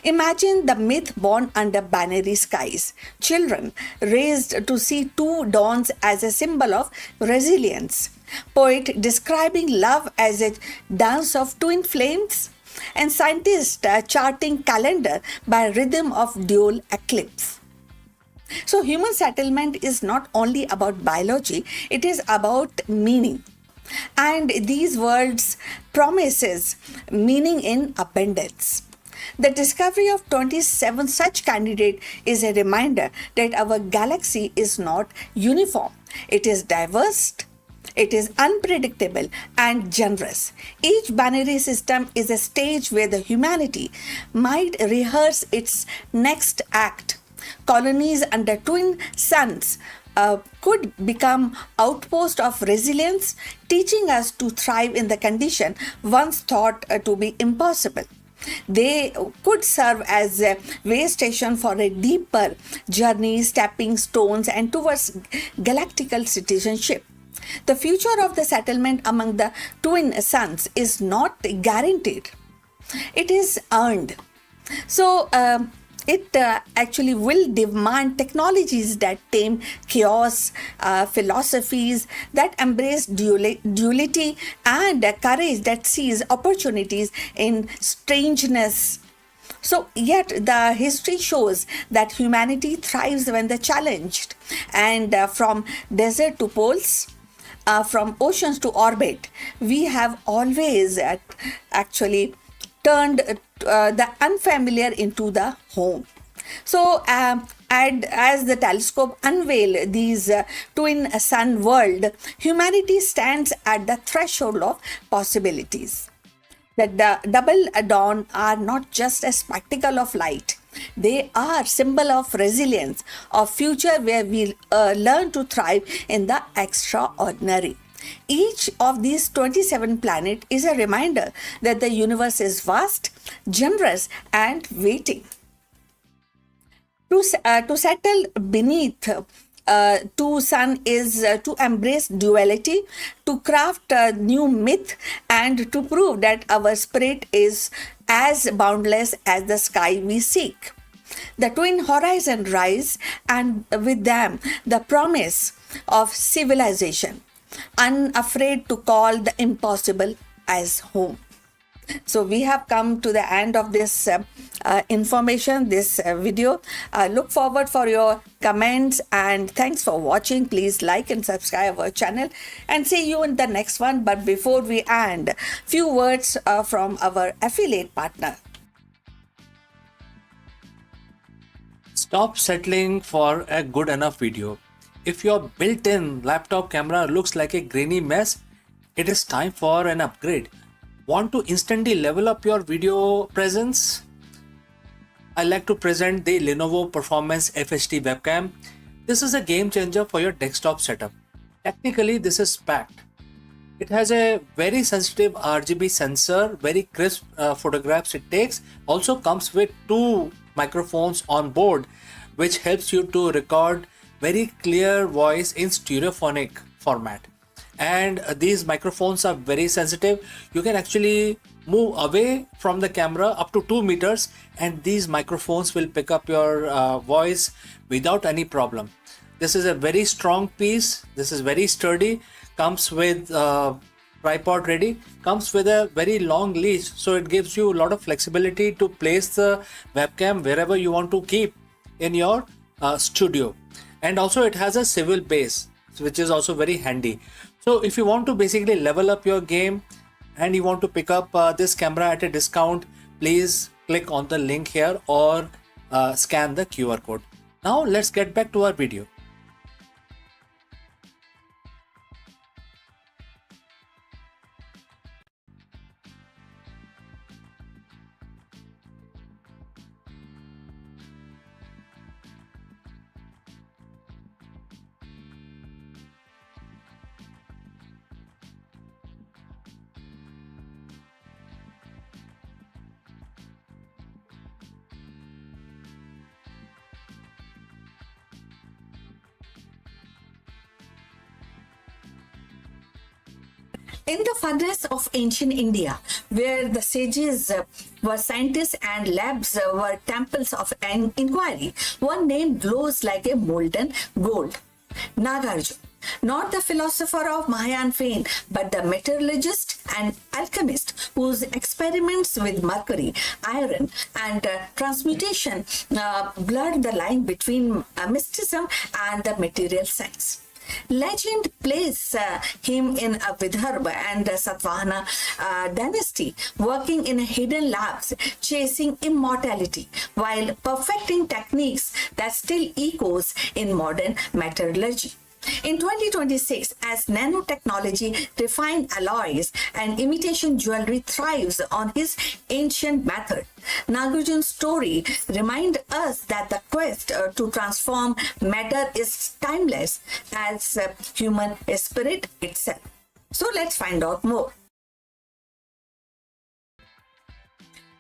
Imagine the myth born under binary skies. Children raised to see two dawns as a symbol of resilience. Poet describing love as a dance of twin flames. And scientists charting calendar by rhythm of dual eclipse. So human settlement is not only about biology, it is about meaning. And these words promises meaning in abundance. The discovery of 27 such candidates is a reminder that our galaxy is not uniform. It is diverse, it is unpredictable and generous. Each binary system is a stage where the humanity might rehearse its next act. Colonies under twin suns could become outposts of resilience, teaching us to thrive in the condition once thought to be impossible. They could serve as a way station for a deeper journey, stepping stones and towards galactical citizenship. The future of the settlement among the twin suns is not guaranteed. It is earned. So, it actually will demand technologies that tame chaos, philosophies that embrace duality, and courage that sees opportunities in strangeness. So, yet the history shows that humanity thrives when they're challenged, and from desert to poles, from oceans to orbit, we have always actually turned the unfamiliar into the home. So, and as the telescope unveil these twin sun world, humanity stands at the threshold of possibilities. The double dawn are not just a spectacle of light. They are symbol of resilience, of future where we learn to thrive in the extraordinary. Each of these 27 planets is a reminder that the universe is vast, generous, and waiting. To settle beneath two sun is to embrace duality, to craft a new myth, and to prove that our spirit is as boundless as the sky we seek. The twin horizon rise, and with them the promise of civilization, unafraid to call the impossible as home. So we have come to the end of this information, this video. Look forward for your comments, and thanks for watching. Please like and subscribe our channel, and see you in the next one. But before we end, few words from our affiliate partner. Stop settling for a good enough video. If your built-in laptop camera looks like a grainy mess, it is time for an upgrade. Want to instantly level up your video presence? I like to present the Lenovo Performance FHD webcam. This is a game changer for your desktop setup. Technically, this is packed. It has a very sensitive RGB sensor, very crisp photographs it takes. Also comes with two microphones on board, which helps you to record very clear voice in stereophonic format. And these microphones are very sensitive. You can actually move away from the camera up to 2 meters, and these microphones will pick up your voice without any problem. This is a very strong piece. This is very sturdy. Comes with tripod ready. Comes with a very long leash, so it gives you a lot of flexibility to place the webcam wherever you want to keep in your studio. And also it has a swivel base, which is also very handy. So if you want to basically level up your game and you want to pick up this camera at a discount, please click on the link here or scan the QR code. Now let's get back to our video. In the furnace of ancient India, where the sages were scientists and labs were temples of an inquiry, one name glows like a molten gold: Nagarjuna. Not the philosopher of Mahayan fame, but the metallurgist and alchemist whose experiments with mercury, iron, and transmutation blurred the line between mysticism and the material science. Legend places him in a Vidarbha and Satvahana dynasty, working in hidden labs, chasing immortality, while perfecting techniques that still echoes in modern metallurgy. In 2026, as nanotechnology, refined alloys, and imitation jewelry thrives on his ancient method, Nagarjuna's story reminds us that the quest to transform matter is timeless as human spirit itself. So let's find out more.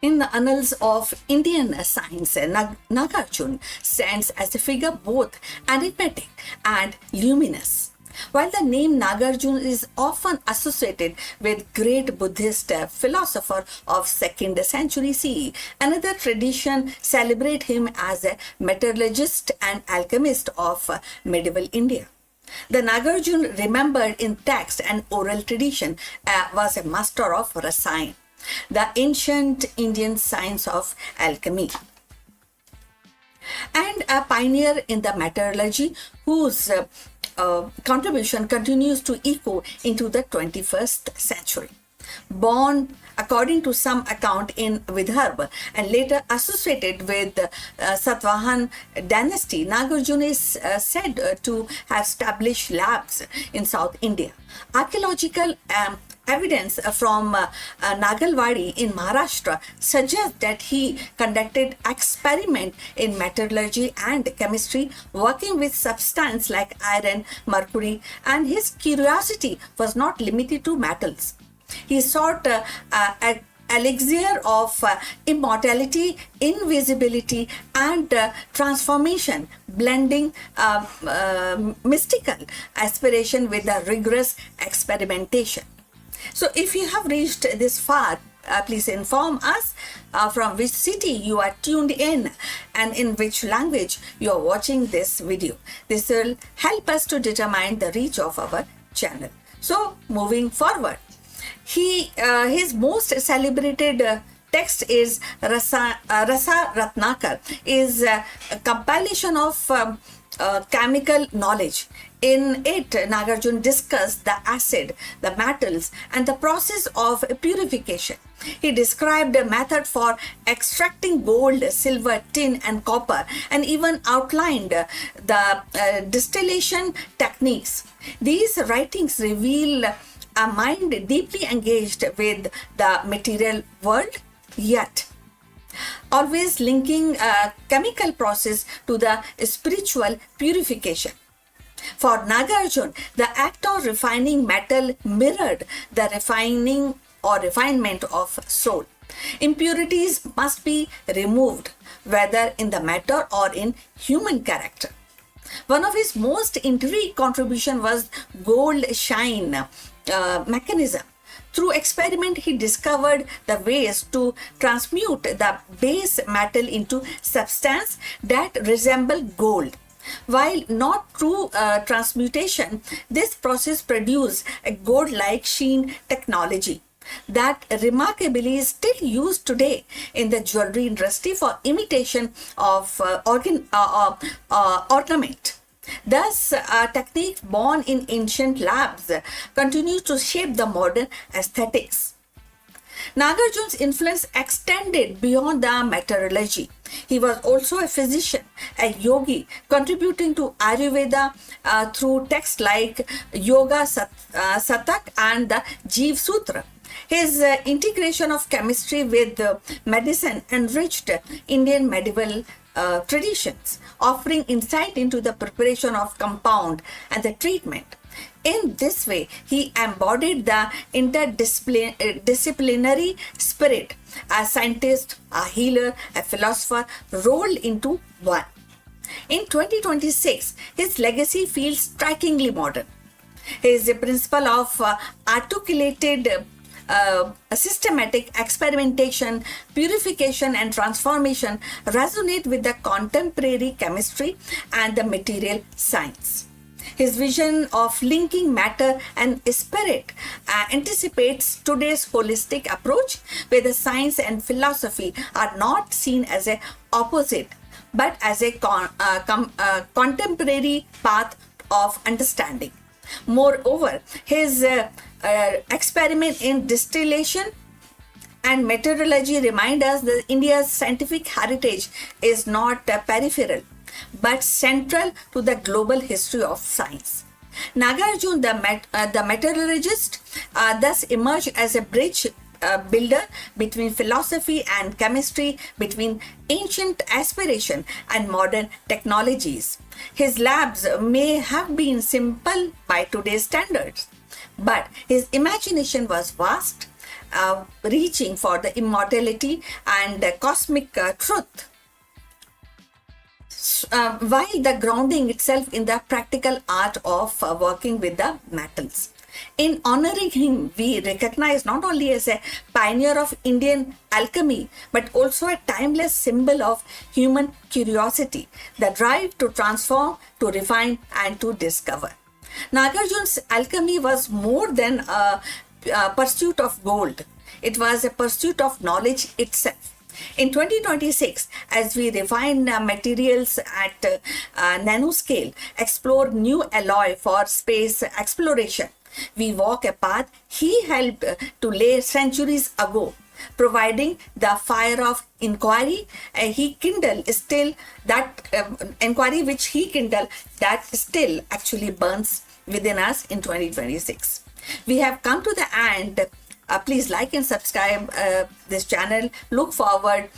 In the annals of Indian science, Nagarjuna stands as a figure both enigmatic and luminous. While the name Nagarjuna is often associated with great Buddhist philosopher of 2nd century CE, another tradition celebrates him as a metallurgist and alchemist of medieval India. The Nagarjuna, remembered in text and oral tradition, was a master of rasayan, the ancient Indian science of alchemy, and a pioneer in the metallurgy whose contribution continues to echo into the 21st century. Born, according to some account, in Vidarbha and later associated with Satvahan dynasty, Nagarjuna is said to have established labs in South India. Archaeological evidence from Nagalwadi in Maharashtra suggests that he conducted experiment in metallurgy and chemistry, working with substances like iron, mercury, and his curiosity was not limited to metals. He sought an elixir of immortality, invisibility, and transformation, blending mystical aspiration with a rigorous experimentation. So if you have reached this far, please inform us from which city you are tuned in and in which language you are watching this video. This will help us to determine the reach of our channel. So moving forward, his most celebrated text is Rasa Ratnakar, is a compilation of chemical knowledge. In it, Nagarjuna discussed the acid, the metals, and the process of purification. He described a method for extracting gold, silver, tin, and copper, and even outlined the distillation techniques. These writings reveal a mind deeply engaged with the material world, yet always linking a chemical process to the spiritual purification. For Nagarjuna, the act of refining metal mirrored the refining or refinement of soul. Impurities must be removed, whether in the matter or in human character. One of his most intriguing contribution was gold shine mechanism. Through experiment, he discovered the ways to transmute the base metal into substance that resemble gold. While not true transmutation, this process produced a gold-like sheen technology that remarkably is still used today in the jewelry industry for imitation of ornament. Thus, a technique born in ancient labs continues to shape the modern aesthetics. Nagarjuna's influence extended beyond the metallurgy. He was also a physician, a yogi, contributing to Ayurveda through texts like Satak and the Jeev Sutra. His integration of chemistry with medicine enriched Indian medieval traditions, offering insight into the preparation of compound and the treatment. In this way, he embodied the interdisciplinary spirit, a scientist, a healer, a philosopher, rolled into one. In 2026, his legacy feels strikingly modern. His principle of articulated systematic experimentation, purification, and transformation resonate with the contemporary chemistry and the material science. His vision of linking matter and spirit anticipates today's holistic approach, where the science and philosophy are not seen as an opposite but as a contemporary path of understanding. Moreover, his experiment in distillation and metallurgy remind us that India's scientific heritage is not peripheral but central to the global history of science. Nagarjuna, the metallurgist, thus emerged as a bridge builder between philosophy and chemistry, between ancient aspiration and modern technologies. His labs may have been simple by today's standards, but his imagination was vast, reaching for the immortality and cosmic truth, while the grounding itself in the practical art of working with the metals. In honoring him, we recognize not only as a pioneer of Indian alchemy, but also a timeless symbol of human curiosity, the drive to transform, to refine, and to discover. Nagarjuna's alchemy was more than a pursuit of gold. It was a pursuit of knowledge itself. In 2026, as we refine materials at nanoscale, explore new alloy for space exploration, we walk a path he helped to lay centuries ago, providing the fire of inquiry he kindled still that inquiry which he kindled that still actually burns within us in 2026. We have come to the end. Please like and subscribe this channel. Look forward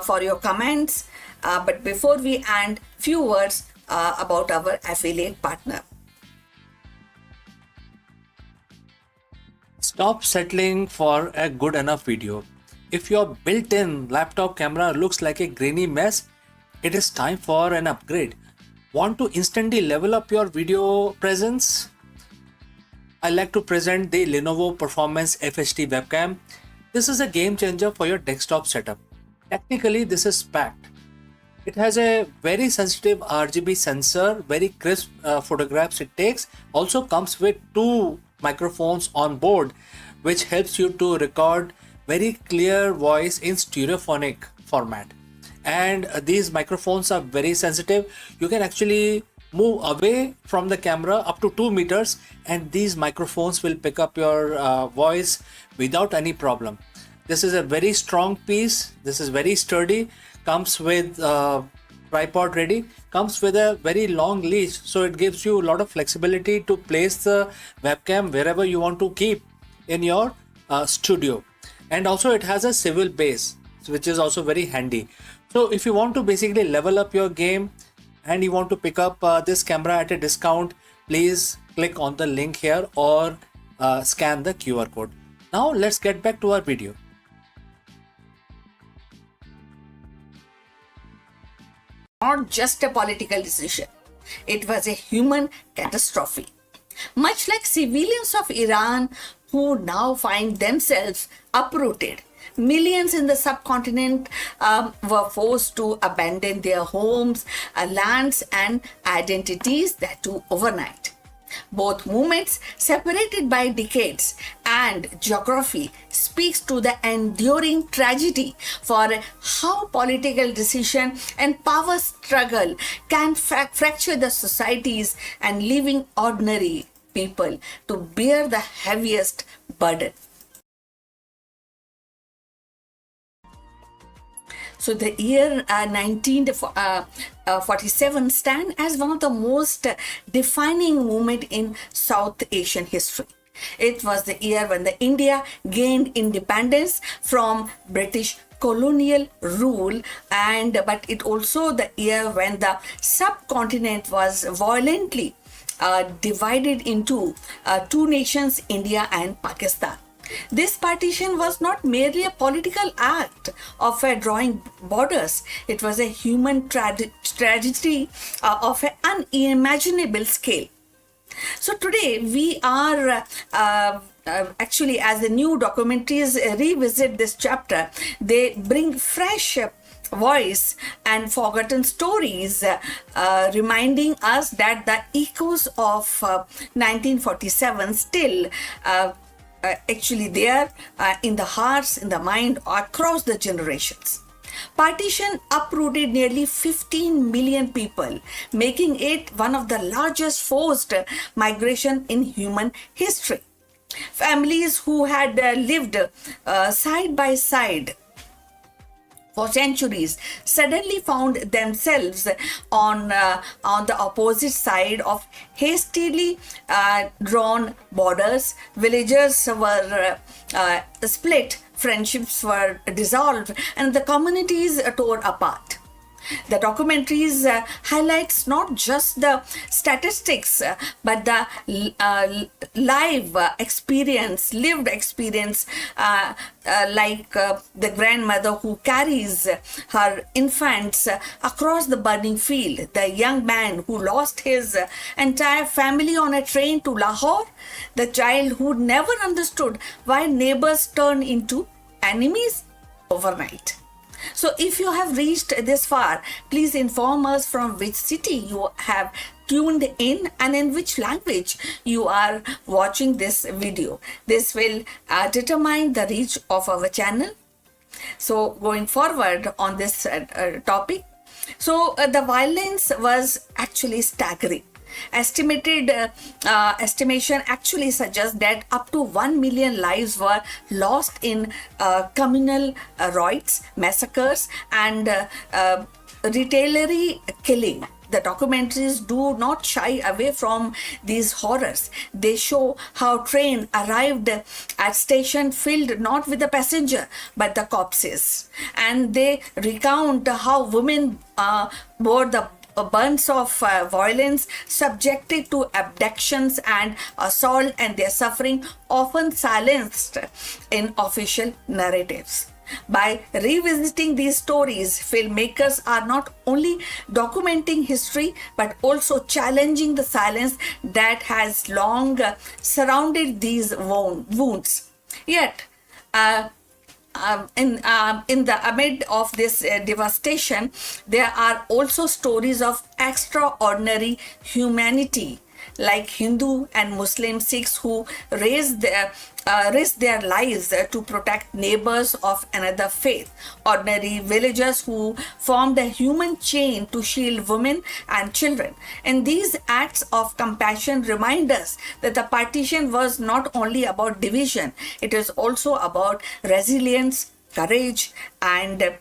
for your comments. But before we end, few words about our affiliate partner. Stop settling for a good enough video. If your built-in laptop camera looks like a grainy mess, it is time for an upgrade. Want to instantly level up your video presence? I like to present the Lenovo Performance FHD webcam. This is a game changer for your desktop setup. Technically, this is packed. It has a very sensitive RGB sensor, very crisp photographs it takes. Also comes with 2 microphones on board, which helps you to record very clear voice in stereophonic format. And these microphones are very sensitive. You can actually move away from the camera up to 2 meters and these microphones will pick up your voice without any problem. This is a very strong piece. This is very sturdy. Comes with tripod ready. Comes with a very long leash, so it gives you a lot of flexibility to place the webcam wherever you want to keep in your studio. And also it has a swivel base, which is also very handy. So if you want to basically level up your game and you want to pick up this camera at a discount, please click on the link here or scan the QR code. Now let's get back to our video. Not just a political decision, it was a human catastrophe. Much like civilians of Iran who now find themselves uprooted. Millions in the subcontinent were forced to abandon their homes, lands, and identities, that too overnight. Both movements, separated by decades and geography, speaks to the enduring tragedy for how political decision and power struggle can fracture the societies and leaving ordinary people to bear the heaviest burden. So the year 1947 stand as one of the most defining moment in South Asian history. It was the year when the India gained independence from British colonial rule, but it also the year when the subcontinent was violently divided into two nations, India and Pakistan. This partition was not merely a political act of drawing borders. It was a human tragedy of an unimaginable scale. So today we are actually, as the new documentaries revisit this chapter, they bring fresh voice and forgotten stories, reminding us that the echoes of 1947 still actually there in the hearts, in the mind, across the generations. Partition uprooted nearly 15 million people, making it one of the largest forced migration in human history. Families who had lived side by side for centuries suddenly found themselves on the opposite side of hastily drawn borders. Villages were split, friendships were dissolved, and the communities tore apart. The documentaries highlights not just the statistics, but the lived experience, like the grandmother who carries her infants across the burning field, the young man who lost his entire family on a train to Lahore, the child who never understood why neighbors turn into enemies overnight. So if you have reached this far, please inform us from which city you have tuned in and in which language you are watching this video. This will determine the reach of our channel. So going forward on this topic, so the violence was actually staggering. Estimation actually suggests that up to 1 million lives were lost in communal riots, massacres, and retaliatory killing. The documentaries do not shy away from these horrors. They show how train arrived at station filled not with the passenger but the corpses, and they recount how women bore the bunch of violence, subjected to abductions and assault, and their suffering often silenced in official narratives. By revisiting these stories, filmmakers are not only documenting history but also challenging the silence that has long surrounded these wounds. Yet, in the amid of this devastation, there are also stories of extraordinary humanity, like Hindu and Muslim Sikhs who risked their lives to protect neighbors of another faith, ordinary villagers who formed a human chain to shield women and children. And these acts of compassion remind us that the partition was not only about division, it is also about resilience, courage, and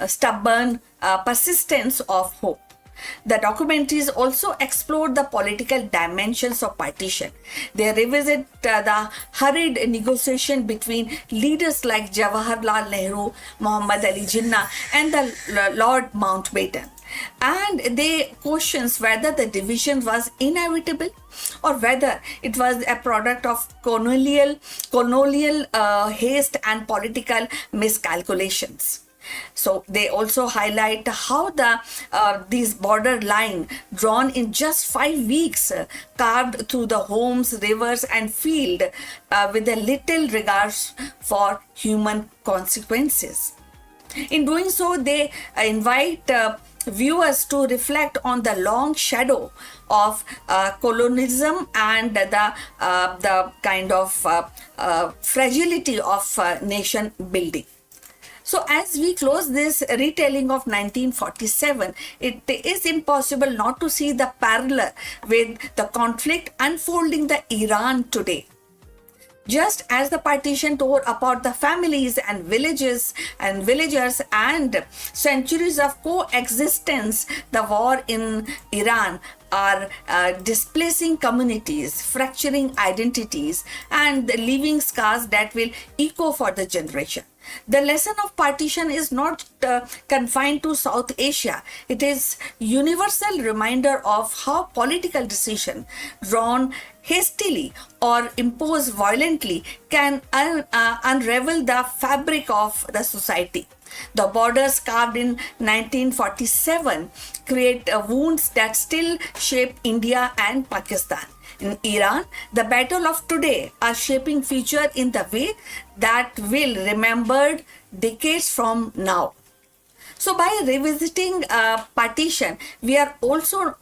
stubborn persistence of hope. The documentaries also explore the political dimensions of partition. They revisit the hurried negotiation between leaders like Jawaharlal Nehru, Muhammad Ali Jinnah, and the Lord Mountbatten. And they questions whether the division was inevitable or whether it was a product of colonial haste and political miscalculations. So they also highlight how these border line drawn in just 5 weeks, carved through the homes, rivers, and field, with a little regard for human consequences. In doing so, they invite viewers to reflect on the long shadow of colonialism and the kind of fragility of nation building. So as we close this retelling of 1947, it is impossible not to see the parallel with the conflict unfolding in Iran today. Just as the partition tore apart the families and villages and villagers and centuries of coexistence, the war in Iran are displacing communities, fracturing identities, and leaving scars that will echo for the generation. The lesson of partition is not confined to South Asia. It is universal reminder of how political decision drawn hastily or imposed violently can unravel the fabric of the society. The borders carved in 1947 create wounds that still shape India and Pakistan. In Iran, the battle of today are shaping future in the way that will remembered decades from now. So by revisiting partition, we are also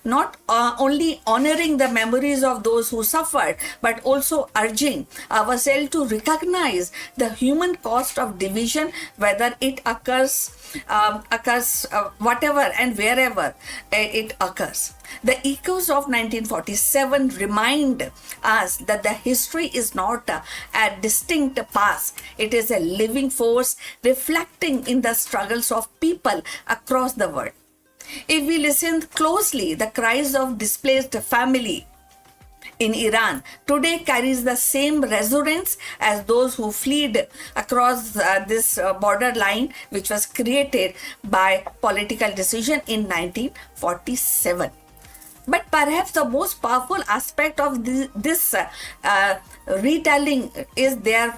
not only honoring the memories of those who suffered, but also urging ourselves to recognize the human cost of division, whether it occurs whatever and wherever it occurs. The echoes of 1947 remind us that the history is not a distinct past. It is a living force reflecting in the struggles of people across the world. If we listen closely, the cries of displaced family in Iran today carries the same resonance as those who fled across this border line, which was created by political decision in 1947. But perhaps the most powerful aspect of this retelling is their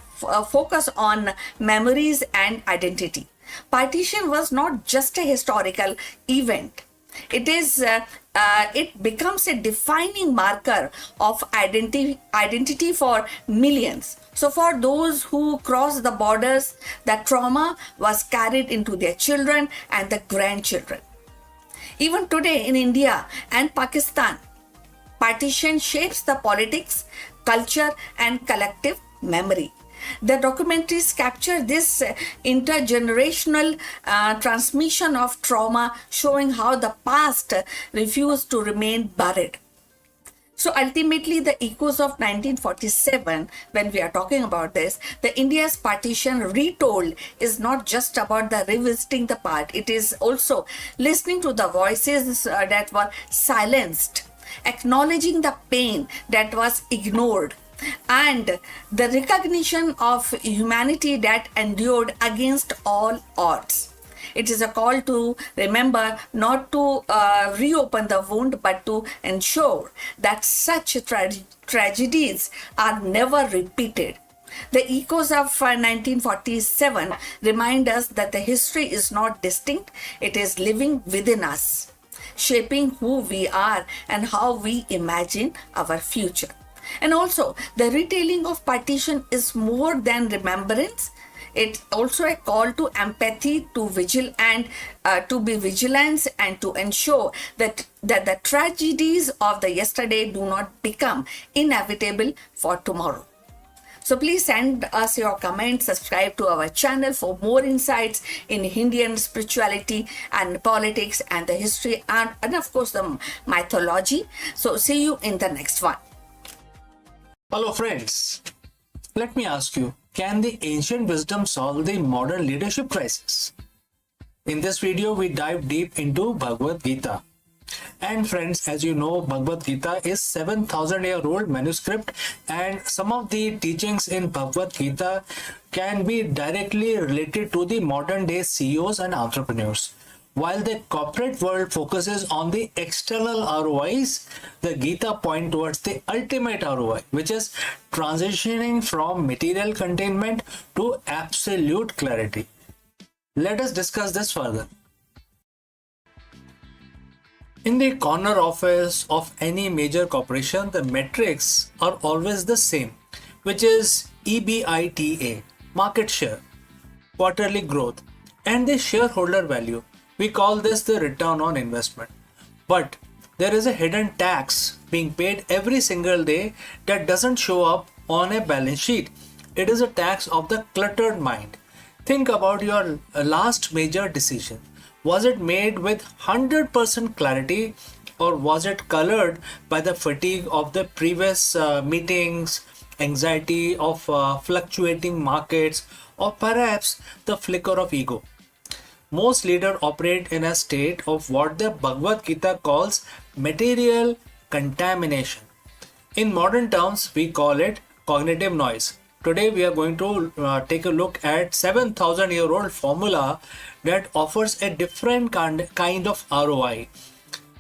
focus on memories and identity. Partition was not just a historical event. It becomes a defining marker of identity for millions. So for those who cross the borders, the trauma was carried into their children and the grandchildren. Even today in India and Pakistan, partition shapes the politics, culture, and collective memory. The documentaries capture this intergenerational transmission of trauma, showing how the past refused to remain buried. So ultimately, the echoes of 1947, when we are talking about this, the India's partition retold is not just about the revisiting the part. It is also listening to the voices that were silenced, acknowledging the pain that was ignored, and the recognition of humanity that endured against all odds. It is a call to remember, not to reopen the wound, but to ensure that such tragedies are never repeated. The echoes of 1947 remind us that the history is not distinct, it is living within us, shaping who we are and how we imagine our future. And also, the retelling of partition is more than remembrance. It's also a call to empathy, to be vigilant, and to ensure that the tragedies of the yesterday do not become inevitable for tomorrow. So please send us your comments, subscribe to our channel for more insights in Indian spirituality and politics and the history and of course the mythology. So see you in the next one. Hello friends, let me ask you, can the ancient wisdom solve the modern leadership crisis? In this video, we dive deep into Bhagavad Gita. And friends, as you know, Bhagavad Gita is 7,000-year-old manuscript, and some of the teachings in Bhagavad Gita can be directly related to the modern day CEOs and entrepreneurs. While the corporate world focuses on the external ROIs, the Gita point towards the ultimate ROI, which is transitioning from material containment to absolute clarity. Let us discuss this further. In the corner office of any major corporation, the metrics are always the same, which is EBITDA, market share, quarterly growth, and the shareholder value. We call this the return on investment. But there is a hidden tax being paid every single day that doesn't show up on a balance sheet. It is a tax of the cluttered mind. Think about your last major decision. Was it made with 100% clarity, or was it colored by the fatigue of the previous meetings, anxiety of fluctuating markets, or perhaps the flicker of ego? Most leaders operate in a state of what the Bhagavad Gita calls material contamination. In modern terms, we call it cognitive noise. Today, we are going to take a look at 7,000-year-old formula that offers a different kind of ROI.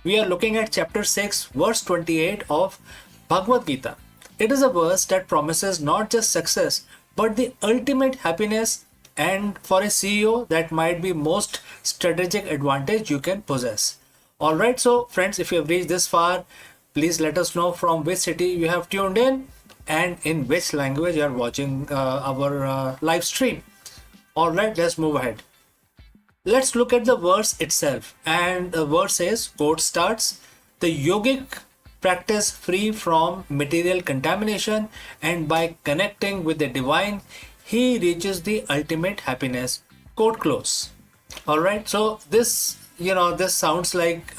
We are looking at chapter 6, verse 28 of Bhagavad Gita. It is a verse that promises not just success, but the ultimate happiness, and for a CEO, that might be most strategic advantage you can possess. Alright, so friends, if you have reached this far, please let us know from which city you have tuned in and in which language you are watching our live stream. Alright, let's move ahead. Let's look at the verse itself. And the verse says, quote starts, the yogic practice free from material contamination, and by connecting with the divine, he reaches the ultimate happiness. Quote close. Alright, so this, this sounds like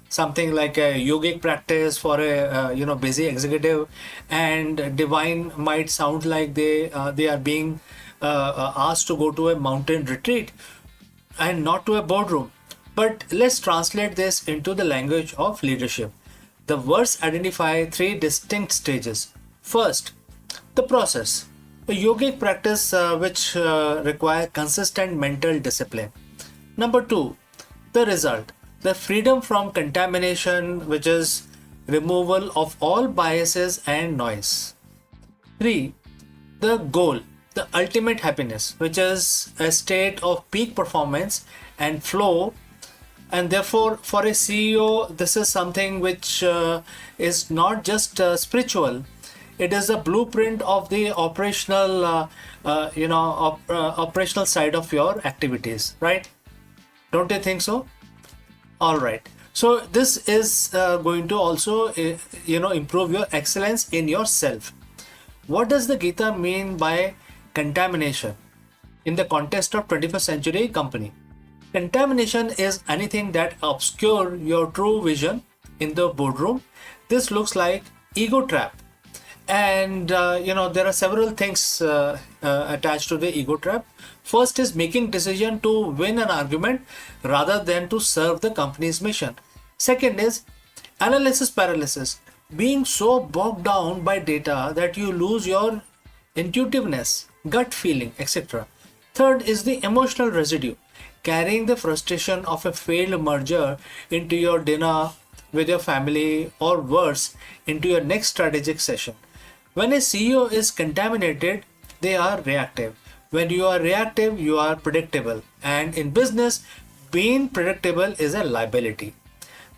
something like a yogic practice for a busy executive, and divine might sound like they are being asked to go to a mountain retreat and not to a boardroom. But let's translate this into the language of leadership. The verse identifies three distinct stages. First, the process, a yogic practice which requires consistent mental discipline. Number two, the result, the freedom from contamination, which is removal of all biases and noise. 3. The goal, the ultimate happiness, which is a state of peak performance and flow. And therefore, for a CEO, this is something which is not just spiritual. It is a blueprint of the operational, operational side of your activities, right? Don't you think so? All right. So this is going to also, improve your excellence in yourself. What does the Gita mean by contamination in the context of 21st century company? Contamination is anything that obscure your true vision in the boardroom. This looks like ego trap. And there are several things attached to the ego trap. First is making decision to win an argument rather than to serve the company's mission. Second is analysis paralysis, being so bogged down by data that you lose your intuitiveness, gut feeling, etc. Third is the emotional residue, carrying the frustration of a failed merger into your dinner with your family, or worse, into your next strategic session. When a CEO is contaminated, they are reactive. When you are reactive, you are predictable. And in business, being predictable is a liability.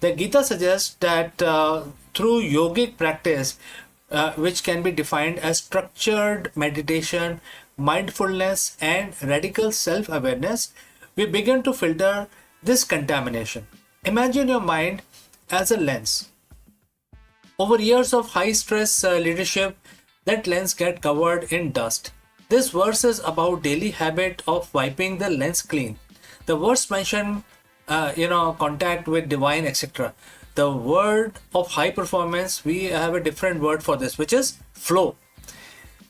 The Gita suggests that through yogic practice, which can be defined as structured meditation, mindfulness, and radical self-awareness, we begin to filter this contamination. Imagine your mind as a lens. Over years of high-stress leadership, that lens gets covered in dust. This verse is about daily habit of wiping the lens clean. The verse mentioned, contact with divine, etc. The word of high performance, we have a different word for this, which is flow.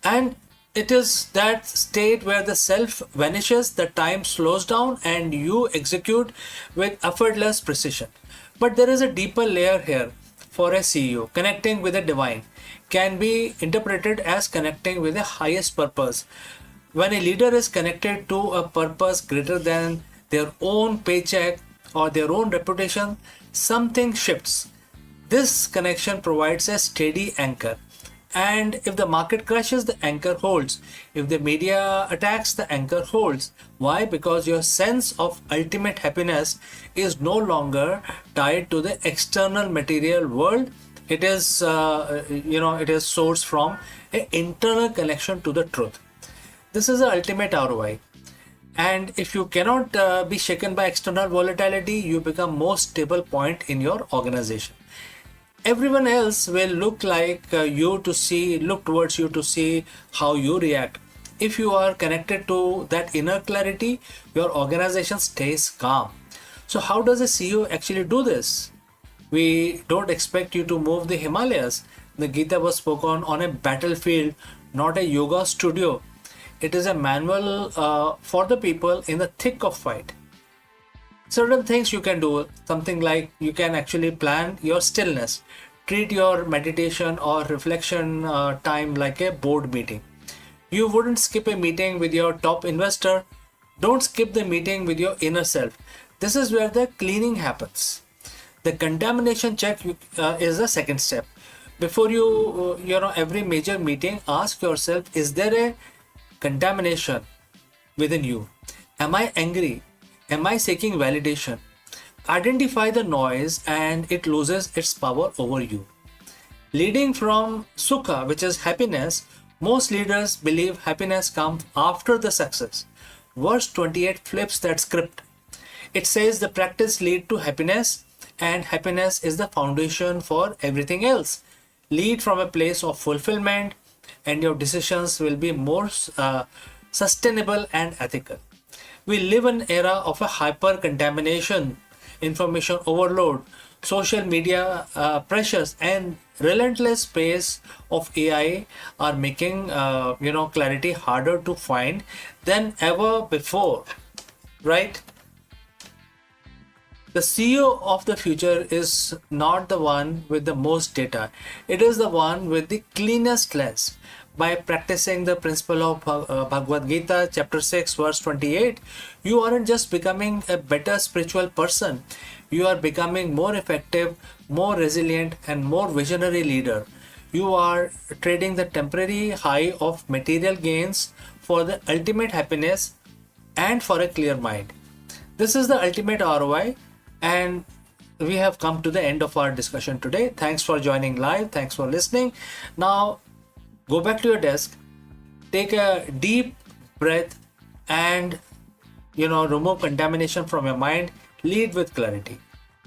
And it is that state where the self vanishes, the time slows down, and you execute with effortless precision. But there is a deeper layer here. For a CEO, connecting with the divine can be interpreted as connecting with the highest purpose. When a leader is connected to a purpose greater than their own paycheck or their own reputation, something shifts. This connection provides a steady anchor. And if the market crashes, the anchor holds. If the media attacks, the anchor holds. Why? Because your sense of ultimate happiness is no longer tied to the external material world. It is, it is sourced from an internal connection to the truth. This is the ultimate ROI. And if you cannot be shaken by external volatility, you become most stable point in your organization. Everyone else will look towards you to see how you react. If you are connected to that inner clarity, your organization stays calm. So how does a CEO actually do this? We don't expect you to move the Himalayas. The Gita was spoken on a battlefield, not a yoga studio. It is a manual for the people in the thick of fight. Certain things you can do, something like you can actually plan your stillness. Treat your meditation or reflection time like a board meeting. You wouldn't skip a meeting with your top investor. Don't skip the meeting with your inner self. This is where the cleaning happens. The contamination check is the second step. Before every major meeting, ask yourself, is there a contamination within you? Am I angry? Am I seeking validation? Identify the noise and it loses its power over you. Leading from sukha, which is happiness, most leaders believe happiness comes after the success. Verse 28 flips that script. It says the practice lead to happiness, and happiness is the foundation for everything else. Lead from a place of fulfillment, and your decisions will be more sustainable and ethical. We live in an era of a hyper contamination, information overload, social media pressures, and relentless pace of AI are making clarity harder to find than ever before, right? The CEO of the future is not the one with the most data. It is the one with the cleanest lens. By practicing the principle of Bhagavad Gita, chapter 6, verse 28, you aren't just becoming a better spiritual person. You are becoming more effective, more resilient, and more visionary leader. You are trading the temporary high of material gains for the ultimate happiness and for a clear mind. This is the ultimate ROI, and we have come to the end of our discussion today. Thanks for joining live. Thanks for listening. Now, go back to your desk, take a deep breath, and remove contamination from your mind. Lead with clarity.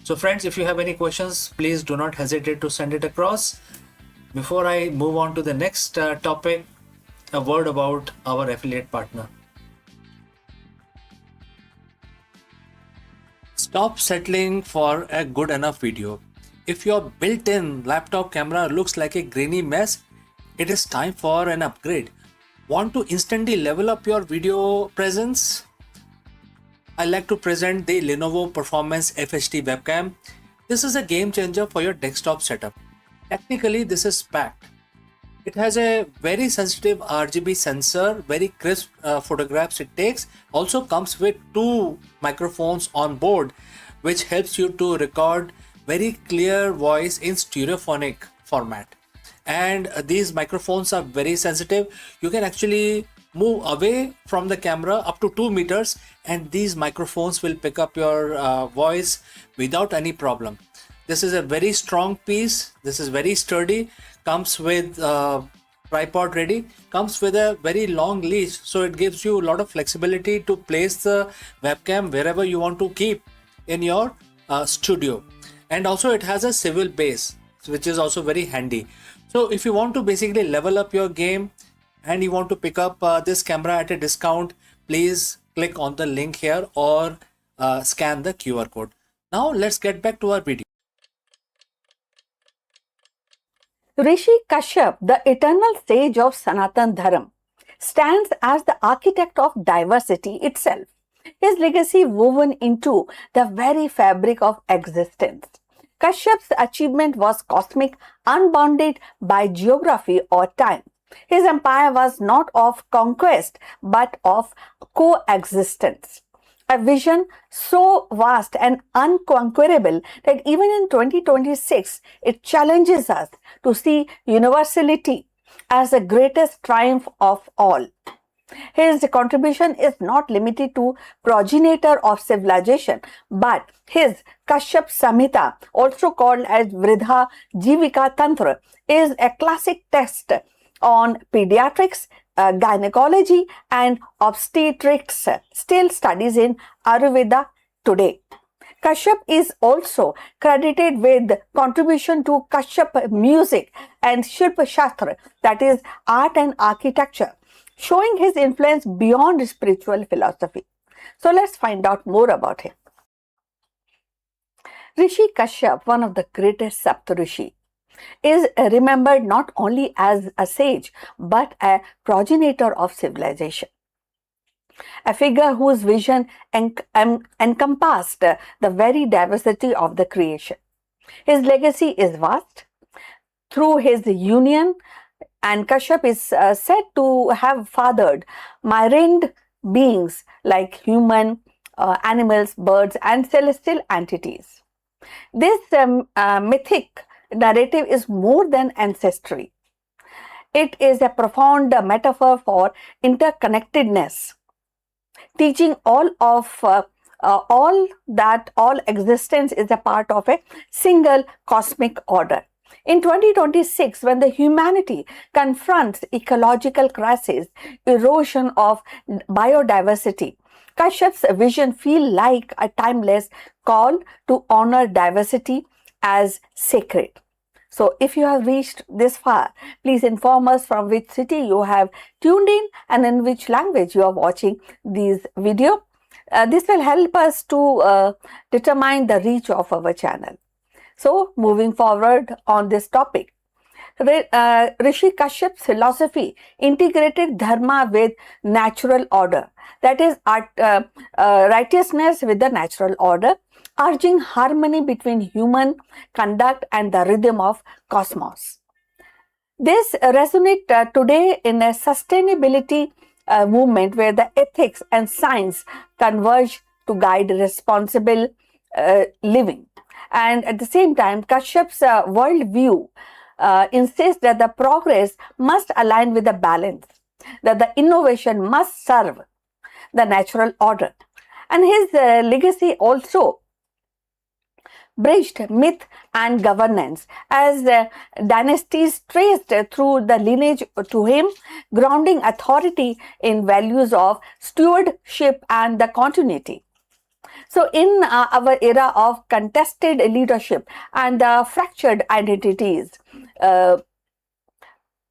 So friends, if you have any questions, please do not hesitate to send it across. Before I move on to the next topic, a word about our affiliate partner. Stop settling for a good enough video. If your built-in laptop camera looks like a grainy mess, it is time for an upgrade. Want to instantly level up your video presence? I like to present the Lenovo Performance FHD webcam. This is a game changer for your desktop setup. Technically, this is packed. It has a very sensitive RGB sensor, very crisp photographs it takes. Also comes with 2 microphones on board, which helps you to record very clear voice in stereophonic format. And these microphones are very sensitive. You can actually move away from the camera up to 2 meters, and these microphones will pick up your voice without any problem. This is a very strong piece. This is very sturdy. Comes with tripod ready. Comes with a very long leash, so it gives you a lot of flexibility to place the webcam wherever you want to keep in your studio. And also it has a swivel base, which is also very handy. So if you want to basically level up your game and you want to pick up this camera at a discount, please click on the link here or scan the QR code. Now let's get back to our video. Rishi Kashyap, the eternal sage of Sanatan Dharma, stands as the architect of diversity itself. His legacy woven into the very fabric of existence. Kashyap's achievement was cosmic, unbounded by geography or time. His empire was not of conquest but of coexistence. A vision so vast and unconquerable that even in 2026, it challenges us to see universality as the greatest triumph of all. His contribution is not limited to progenitor of civilization, but his Kashyap Samhita, also called as Vridha Jivika Tantra, is a classic text on pediatrics, gynecology and obstetrics, still studies in Ayurveda today. Kashyap is also credited with contribution to Kashyap music and Shilpa Shastra, that is art and architecture, showing his influence beyond spiritual philosophy. So let's find out more about him. Rishi Kashyap, one of the greatest Saptarishi, is remembered not only as a sage but a progenitor of civilization, a figure whose vision encompassed the very diversity of the creation. His legacy is vast. Through his union, and Kashyap is said to have fathered myriad beings like human, animals, birds and celestial entities. This mythic narrative is more than ancestry. It is a profound metaphor for interconnectedness, teaching all that all existence is a part of a single cosmic order. In 2026, when the humanity confronts ecological crisis, erosion of biodiversity, Kashyap's vision feels like a timeless call to honor diversity as sacred. So if you have reached this far, please inform us from which city you have tuned in and in which language you are watching this video. This will help us to determine the reach of our channel. So moving forward on this topic, Rishi Kashyap's philosophy integrated dharma with natural order, that is righteousness with the natural order, urging harmony between human conduct and the rhythm of cosmos. This resonates today in a sustainability movement where the ethics and science converge to guide responsible living. And at the same time, Kashyap's worldview insists that the progress must align with the balance, that the innovation must serve the natural order. And his legacy also bridged myth and governance as dynasties traced through the lineage to him, grounding authority in values of stewardship and the continuity. So in our era of contested leadership and fractured identities, the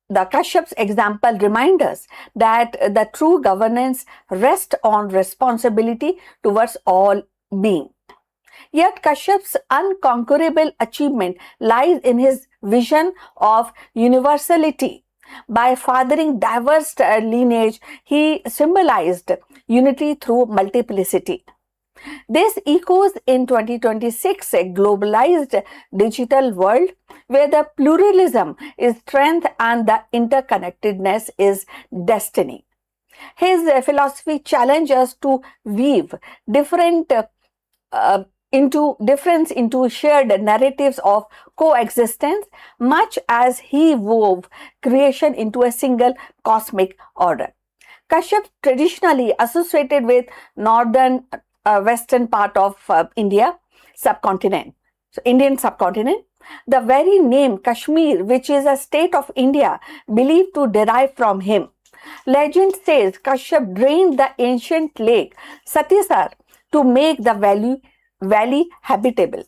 Kashyap's example reminds us that the true governance rests on responsibility towards all being. Yet Kashyap's unconquerable achievement lies in his vision of universality. By fathering diverse lineage, he symbolized unity through multiplicity. This echoes in 2026, a globalized digital world where the pluralism is strength and the interconnectedness is destiny. His philosophy challenges us to weave difference into shared narratives of coexistence, much as he wove creation into a single cosmic order. Kashyap, traditionally associated with northern western part of Indian subcontinent, the very name Kashmir, which is a state of India, believed to derive from him. Legend says Kashyap drained the ancient lake Satisar to make the valley habitable,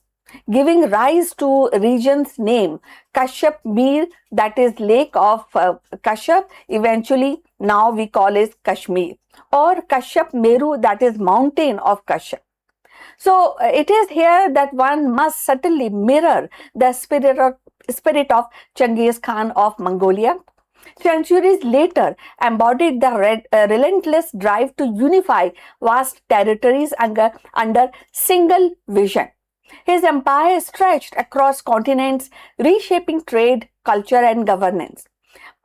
giving rise to region's name Kashyap Mir, that is lake of Kashyap, eventually now we call it Kashmir, or Kashyap Meru, that is mountain of Kashyap. So it is here that one must certainly mirror the spirit of Genghis Khan of Mongolia. Centuries later, embodied the relentless drive to unify vast territories under single vision. His empire stretched across continents, reshaping trade, culture, and governance.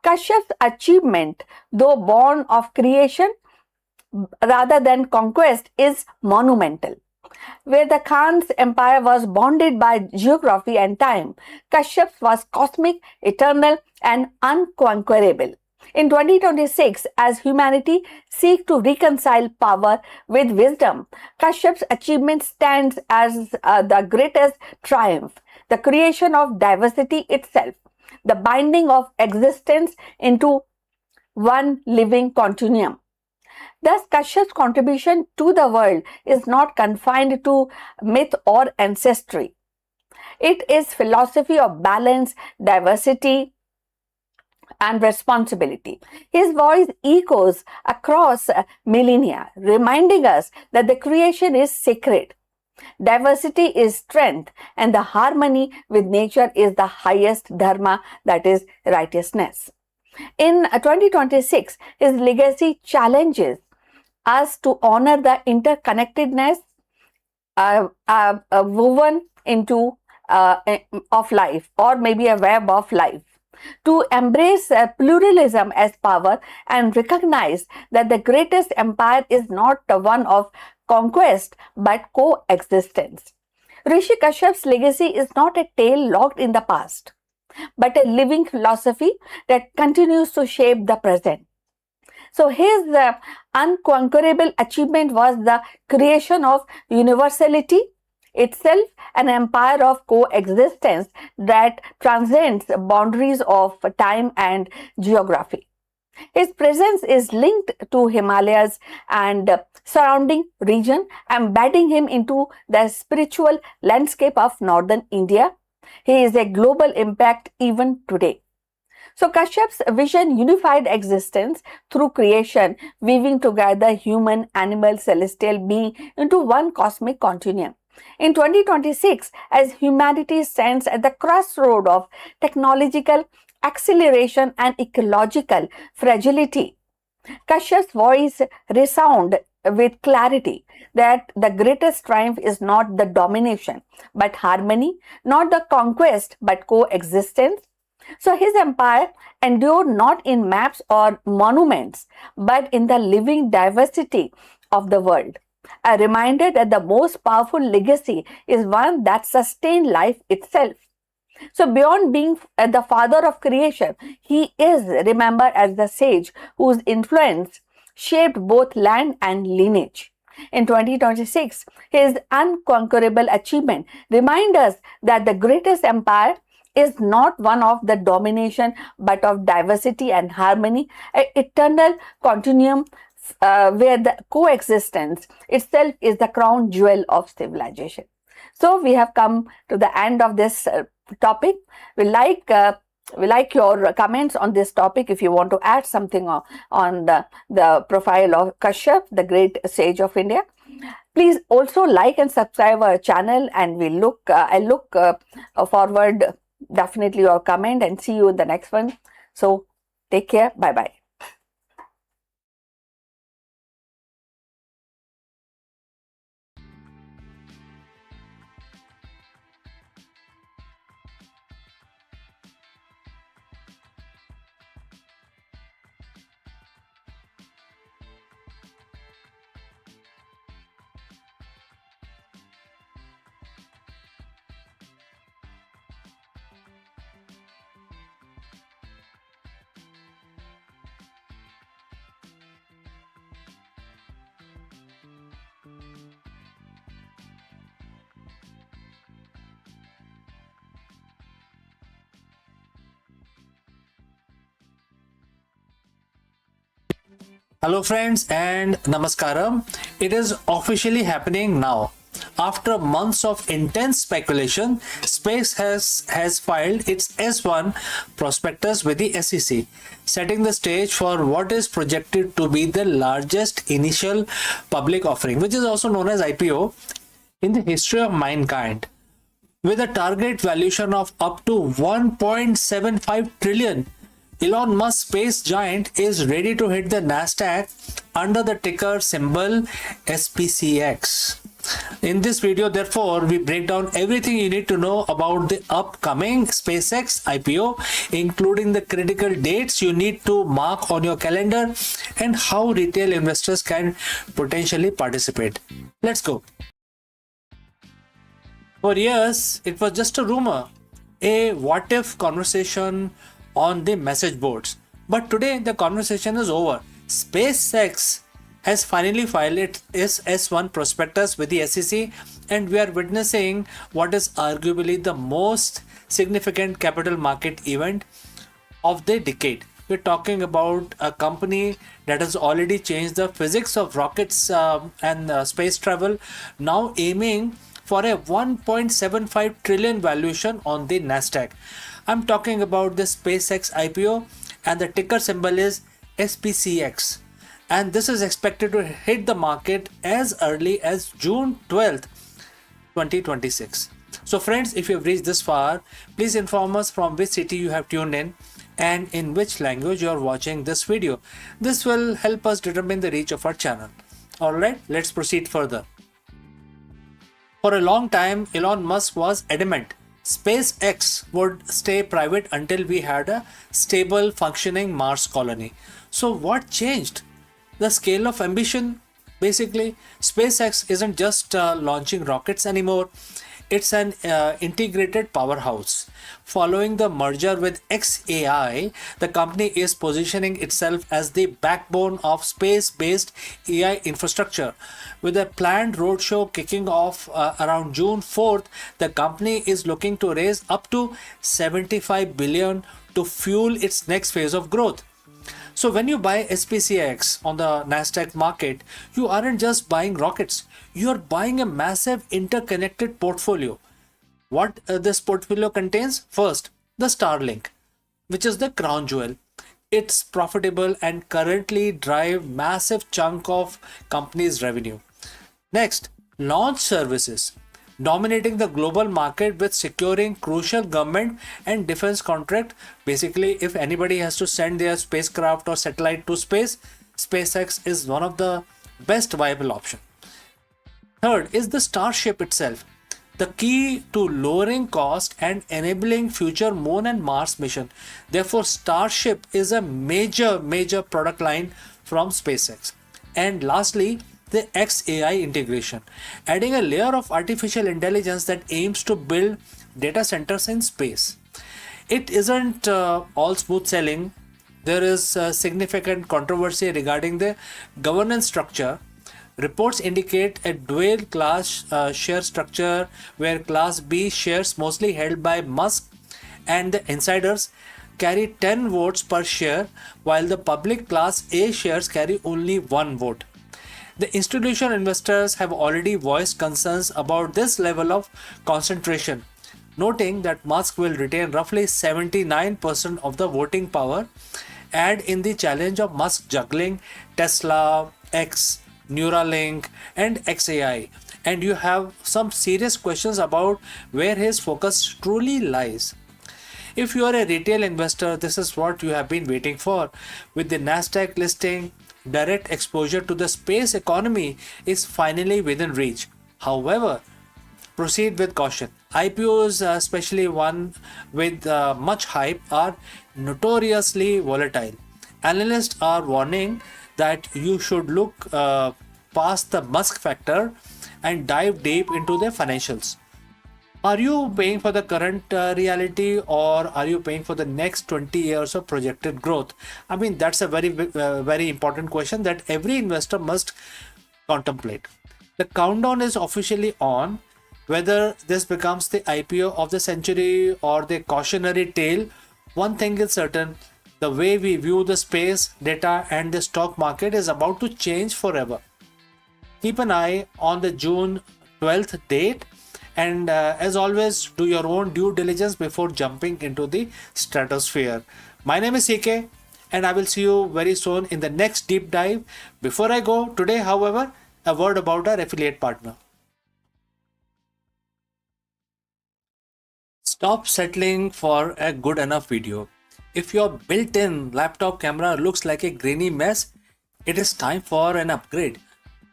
Kashyap's achievement, though born of creation rather than conquest, is monumental. Where the Khan's empire was bounded by geography and time, Kashyap's was cosmic, eternal, and unconquerable. In 2026, as humanity seeks to reconcile power with wisdom, Kashyap's achievement stands as the greatest triumph, the creation of diversity itself, the binding of existence into one living continuum. Thus, Kashyap's contribution to the world is not confined to myth or ancestry. It is philosophy of balance, diversity, and responsibility. His voice echoes across millennia, reminding us that the creation is sacred. Diversity is strength, and the harmony with nature is the highest dharma, that is righteousness. In 2026, his legacy challenges us to honor the interconnectedness woven into of life, or maybe a web of life, to embrace pluralism as power and recognize that the greatest empire is not the one of conquest but coexistence. Rishi Kashyap's legacy is not a tale locked in the past, but a living philosophy that continues to shape the present. So his unconquerable achievement was the creation of universality itself, an empire of coexistence that transcends boundaries of time and geography. His presence is linked to Himalayas and surrounding region, embedding him into the spiritual landscape of northern India. He is a global impact even today. So Kashyap's vision unified existence through creation, weaving together human, animal, celestial being into one cosmic continuum. In 2026, as humanity stands at the crossroad of technological acceleration and ecological fragility, Kashyap's voice resounds with clarity that the greatest triumph is not the domination but harmony, not the conquest but coexistence. So his empire endured not in maps or monuments but in the living diversity of the world. A reminder that the most powerful legacy is one that sustains life itself. So beyond being the father of creation, he is remembered as the sage whose influence shaped both land and lineage. In 2026, his unconquerable achievement reminds us that the greatest empire is not one of the domination but of diversity and harmony, an eternal continuum where the coexistence itself is the crown jewel of civilization. So we have come to the end of this topic. We like your comments on this topic. If you want to add something on the profile of Kashyap, the great sage of India, please also like and subscribe our channel, and I look forward definitely your comment, and see you in the next one. So take care. Bye bye. Hello friends and namaskaram. It is officially happening now. After months of intense speculation, Space has filed its S1 prospectus with the SEC, setting the stage for what is projected to be the largest initial public offering, which is also known as IPO, in the history of mankind. With a target valuation of up to 1.75 trillion, Elon Musk's space giant is ready to hit the Nasdaq under the ticker symbol SPCX. In this video, therefore, we break down everything you need to know about the upcoming SpaceX IPO, including the critical dates you need to mark on your calendar and how retail investors can potentially participate. Let's go. For years, it was just a rumor, a what if conversation on the message boards. But today, the conversation is over. SpaceX has finally filed its S1 prospectus with the SEC, and we are witnessing what is arguably the most significant capital market event of the decade. We're talking about a company that has already changed the physics of rockets and space travel, now aiming for a 1.75 trillion valuation on the Nasdaq. I'm talking about the SpaceX IPO, and the ticker symbol is SPCX. And this is expected to hit the market as early as June 12th, 2026. So friends, if you've reached this far, please inform us from which city you have tuned in and in which language you are watching this video. This will help us determine the reach of our channel. Alright, let's proceed further. For a long time, Elon Musk was adamant SpaceX would stay private until we had a stable, functioning Mars colony. So what changed? The scale of ambition. Basically, SpaceX isn't just launching rockets anymore. It's an integrated powerhouse. Following the merger with xAI, the company is positioning itself as the backbone of space-based AI infrastructure. With a planned roadshow kicking off around June 4th, the company is looking to raise up to 75 billion to fuel its next phase of growth. So when you buy SPCX on the Nasdaq market, you aren't just buying rockets, you're buying a massive interconnected portfolio. What this portfolio contains? First, the Starlink, which is the crown jewel. It's profitable and currently drive massive chunk of company's revenue. Next, launch services, dominating the global market with securing crucial government and defense contract. Basically, if anybody has to send their spacecraft or satellite to space, SpaceX is one of the best viable option. Third is the Starship itself, the key to lowering cost and enabling future Moon and Mars mission. Therefore, Starship is a major product line from SpaceX. And lastly, the xAI integration, adding a layer of artificial intelligence that aims to build data centers in space. It isn't all smooth sailing. There is significant controversy regarding the governance structure. Reports indicate a dual class share structure where Class B shares, mostly held by Musk and the insiders, carry 10 votes per share, while the public Class A shares carry only 1 vote. The institutional investors have already voiced concerns about this level of concentration, noting that Musk will retain roughly 79% of the voting power. Add in the challenge of Musk juggling Tesla, X, Neuralink, and xAI, and you have some serious questions about where his focus truly lies. If you are a retail investor, this is what you have been waiting for. With the Nasdaq listing, direct exposure to the space economy is finally within reach. However, proceed with caution. IPOs, especially one with much hype, are notoriously volatile. Analysts are warning that you should look past the Musk factor and dive deep into the financials. Are you paying for the current reality, or are you paying for the next 20 years of projected growth? I mean, that's a very important question that every investor must contemplate. The countdown is officially on. Whether this becomes the IPO of the century or the cautionary tale, one thing is certain: the way we view the space, data, and the stock market is about to change forever. Keep an eye on the June 12th date. And as always, do your own due diligence before jumping into the stratosphere. My name is CK, and I will see you very soon in the next deep dive. Before I go today, however, a word about our affiliate partner. Stop settling for a good enough video. If your built-in laptop camera looks like a grainy mess, it is time for an upgrade.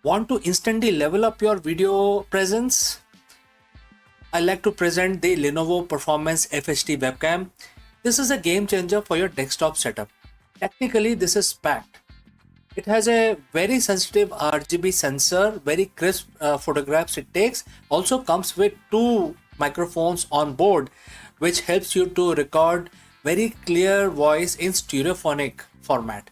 Want to instantly level up your video presence? I like to present the Lenovo Performance FHD webcam. This is a game changer for your desktop setup. Technically, this is packed. It has a very sensitive RGB sensor, very crisp photographs it takes. Also comes with 2 microphones on board, which helps you to record very clear voice in stereophonic format.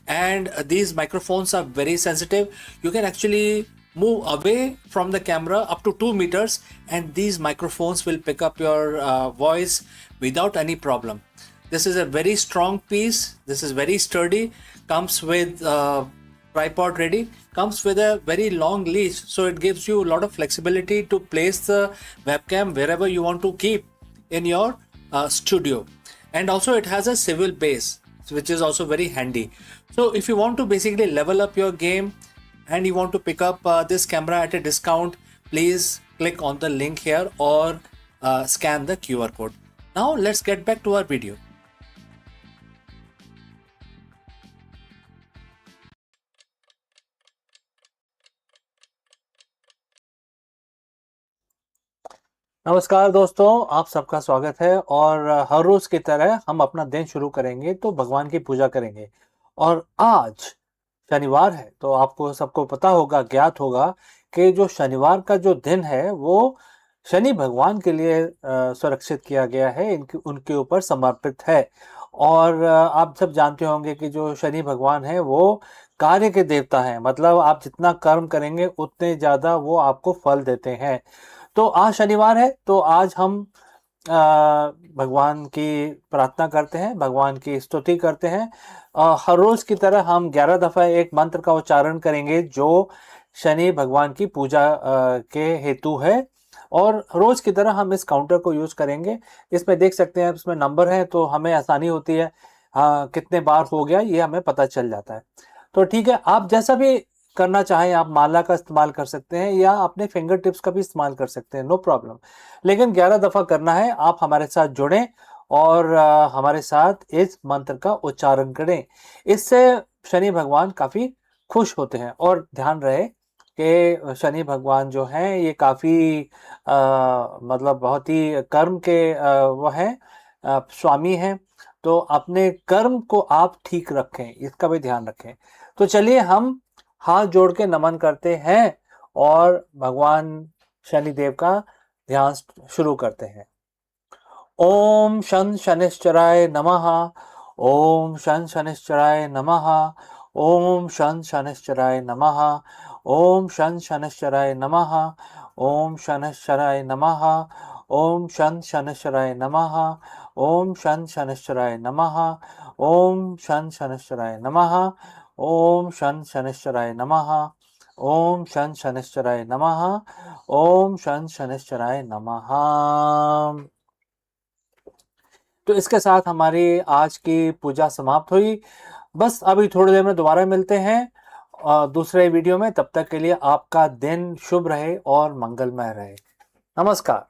And these microphones are very sensitive. You can actually move away from the camera up to 2 meters, and these microphones will pick up your voice without any problem. This is a very strong piece. This is very sturdy. Comes with tripod ready. Comes with a very long leash, so it gives you a lot of flexibility to place the webcam wherever you want to keep in your studio. And also it has a swivel base, which is also very handy. So if you want to basically level up your game and you want to pick up this camera at a discount, please click on the link here or scan the QR code. Now let's get back to our video. नमस्कार दोस्तों, आप सबका स्वागत है। और हर रोज की तरह हम अपना दिन शुरू करेंगे तो भगवान की पूजा करेंगे। और आज शनिवार है, तो आपको सबको पता होगा, ज्ञात होगा कि जो शनिवार का जो दिन है वो शनि भगवान के लिए सुरक्षित किया गया है, उनके ऊपर समर्पित है। और आप सब जानते होंगे कि जो शनि भगवान है वो कार्य के देवता हैं, मतलब आप जितना कर्म करेंगे उतने ज्यादा वो आपको फल देते हैं। तो आज शनिवार है, तो आज हम भगवान की प्रार्थना करते हैं, भगवान की स्तुति करते हैं। हर रोज की तरह हम 11 दफा एक मंत्र का उच्चारण करेंगे जो शनि भगवान की पूजा के हेतु है। और रोज की तरह हम इस काउंटर को यूज करेंगे। इसमें देख सकते हैं, इसमें नंबर है, तो हमें आसानी होती है कितने बार हो गया ये हमें पता चल जाता है। तो ठीक है, आप जैसा भी करना चाहें, आप माला का इस्तेमाल कर सकते हैं या अपने फिंगर टिप्स का भी इस्तेमाल कर सकते हैं, नो प्रॉब्लम। लेकिन 11 दफा करना है। आप हमारे साथ जुड़ें और हमारे साथ इस मंत्र का उच्चारण करें। इससे शनि भगवान काफी खुश होते हैं। और ध्यान रहे कि शनि भगवान जो हैं ये काफी मतलब बहुत ही कर्म के वो हैं, स्वामी हैं। तो अपने कर्म को आप ठीक रखें, इसका भी ध्यान रखें। तो चलिए हम हाथ जोड़ के नमन करते हैं और भगवान शनिदेव का ध्यान शुरू करते हैं। ओम शन शनिश्चराय नमः। ओम शन शनिश्चराय नमः। ओम शन शनिश्चराय नमः। ओम शन शनिश्चराय नमः। ओम शनिश्चराय नमः। ओम शन शनिश्चराय नमः। ओम शन शनिश्चराय नमः। ओम शन शनिश्चराय नमः। ओम शन शनिश्चराय नमः। ओम शन शनिश्चराय नमः। ओम शन शनिश्चराय नमः। तो इसके साथ हमारी आज की पूजा समाप्त हुई। बस अभी थोड़ी देर में दोबारा मिलते हैं दूसरे वीडियो में। तब तक के लिए आपका दिन शुभ रहे और मंगलमय रहे। नमस्कार।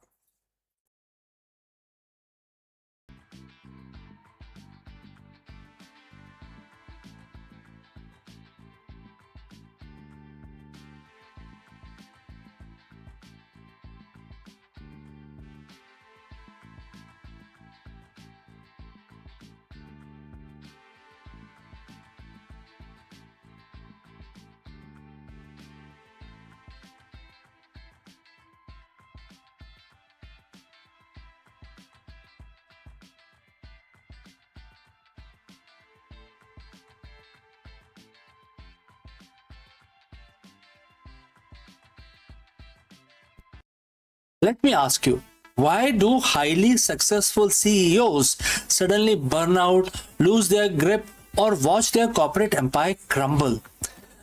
Let me ask you, why do highly successful CEOs suddenly burn out, lose their grip, or watch their corporate empire crumble?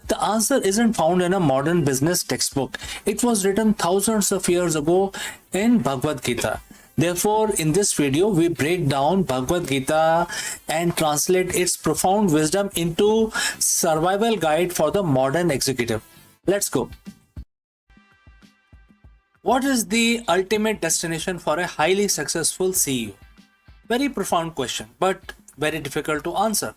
The answer isn't found in a modern business textbook. It was written thousands of years ago in Bhagavad Gita. Therefore, in this video, we break down Bhagavad Gita and translate its profound wisdom into survival guide for the modern executive. Let's go. What is the ultimate destination for a highly successful CEO? Very profound question, but very difficult to answer.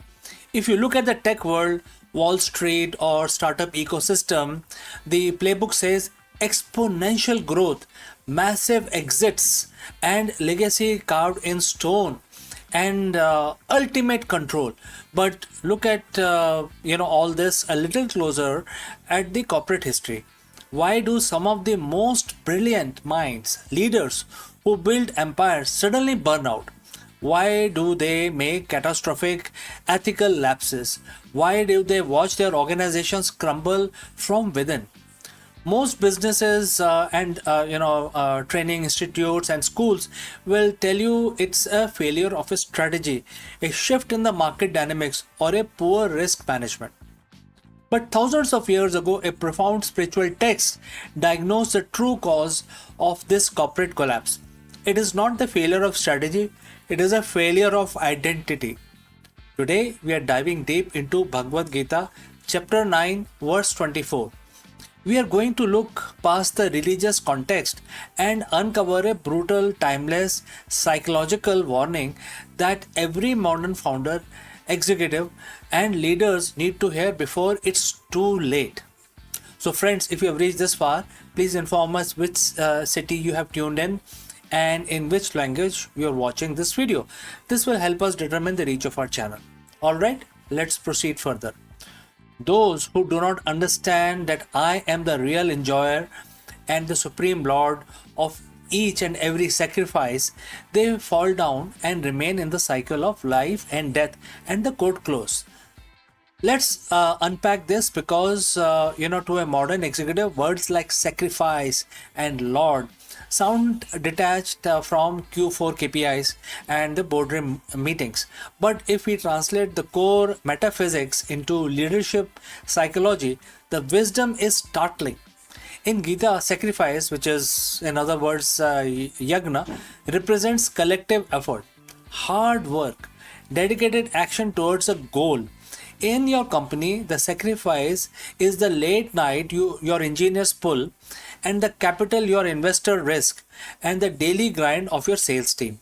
If you look at the tech world, Wall Street or startup ecosystem, the playbook says exponential growth, massive exits, and legacy carved in stone, and ultimate control. But look at all this a little closer at the corporate history. Why do some of the most brilliant minds, leaders who build empires, suddenly burn out? Why do they make catastrophic ethical lapses? Why do they watch their organizations crumble from within? Most businesses and training institutes and schools will tell you it's a failure of a strategy, a shift in the market dynamics, or a poor risk management. But thousands of years ago, a profound spiritual text diagnosed the true cause of this corporate collapse. It is not the failure of strategy, it is a failure of identity. Today, we are diving deep into Bhagavad Gita, chapter 9, verse 24. We are going to look past the religious context and uncover a brutal, timeless, psychological warning that every modern founder, executive, and leaders need to hear before it's too late. So, friends, if you have reached this far, please inform us which city you have tuned in and in which language you are watching this video. This will help us determine the reach of our channel. Alright, let's proceed further. Those who do not understand that I am the real enjoyer and the supreme lord of each and every sacrifice, they fall down and remain in the cycle of life and death. And the quote close. Let's unpack this because, to a modern executive, words like sacrifice and lord sound detached from Q4 KPIs and the boardroom meetings. But if we translate the core metaphysics into leadership psychology, the wisdom is startling. In Gita, sacrifice, which is in other words yagna, represents collective effort, hard work, dedicated action towards a goal. In your company, the sacrifice is the late night your engineers pull, and the capital your investor risk, and the daily grind of your sales team.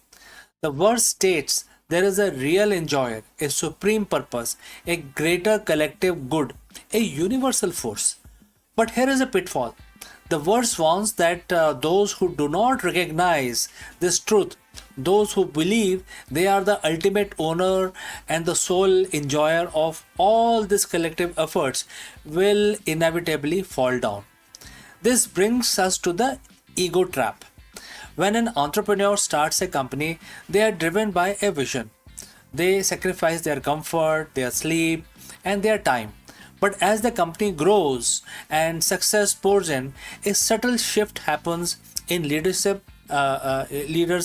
The verse states there is a real enjoyer, a supreme purpose, a greater collective good, a universal force. But here is a pitfall. The verse warns that those who do not recognize this truth, those who believe they are the ultimate owner and the sole enjoyer of all these collective efforts, will inevitably fall down. This brings us to the ego trap. When an entrepreneur starts a company, they are driven by a vision. They sacrifice their comfort, their sleep, and their time. But as the company grows and success pours in, a subtle shift happens in leaders'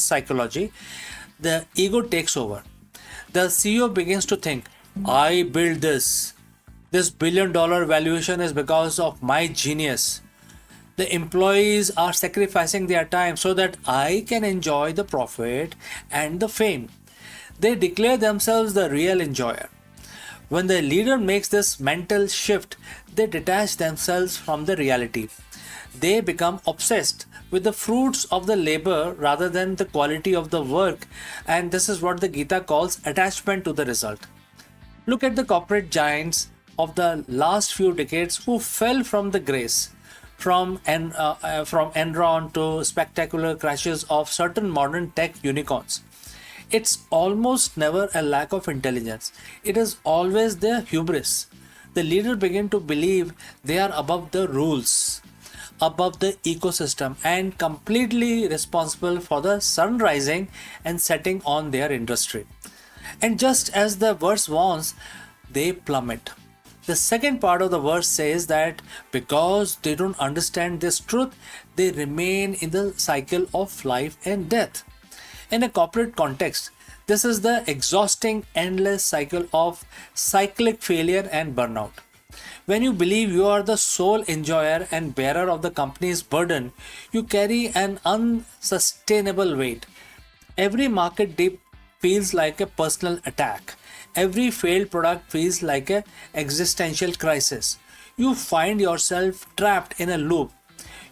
psychology. The ego takes over. The CEO begins to think, I built this. This $1 billion valuation is because of my genius. The employees are sacrificing their time so that I can enjoy the profit and the fame. They declare themselves the real enjoyer. When the leader makes this mental shift, they detach themselves from the reality. They become obsessed with the fruits of the labor rather than the quality of the work, and this is what the Gita calls attachment to the result. Look at the corporate giants of the last few decades who fell from the grace. From Enron to spectacular crashes of certain modern tech unicorns. It's almost never a lack of intelligence. It is always their hubris. The leader begin to believe they are above the rules, above the ecosystem, and completely responsible for the sun rising and setting on their industry. And just as the verse warns, they plummet. The second part of the verse says that because they don't understand this truth, they remain in the cycle of life and death. In a corporate context, this is the exhausting, endless cycle of cyclic failure and burnout. When you believe you are the sole enjoyer and bearer of the company's burden, you carry an unsustainable weight. Every market dip feels like a personal attack. Every failed product feels like an existential crisis. You find yourself trapped in a loop.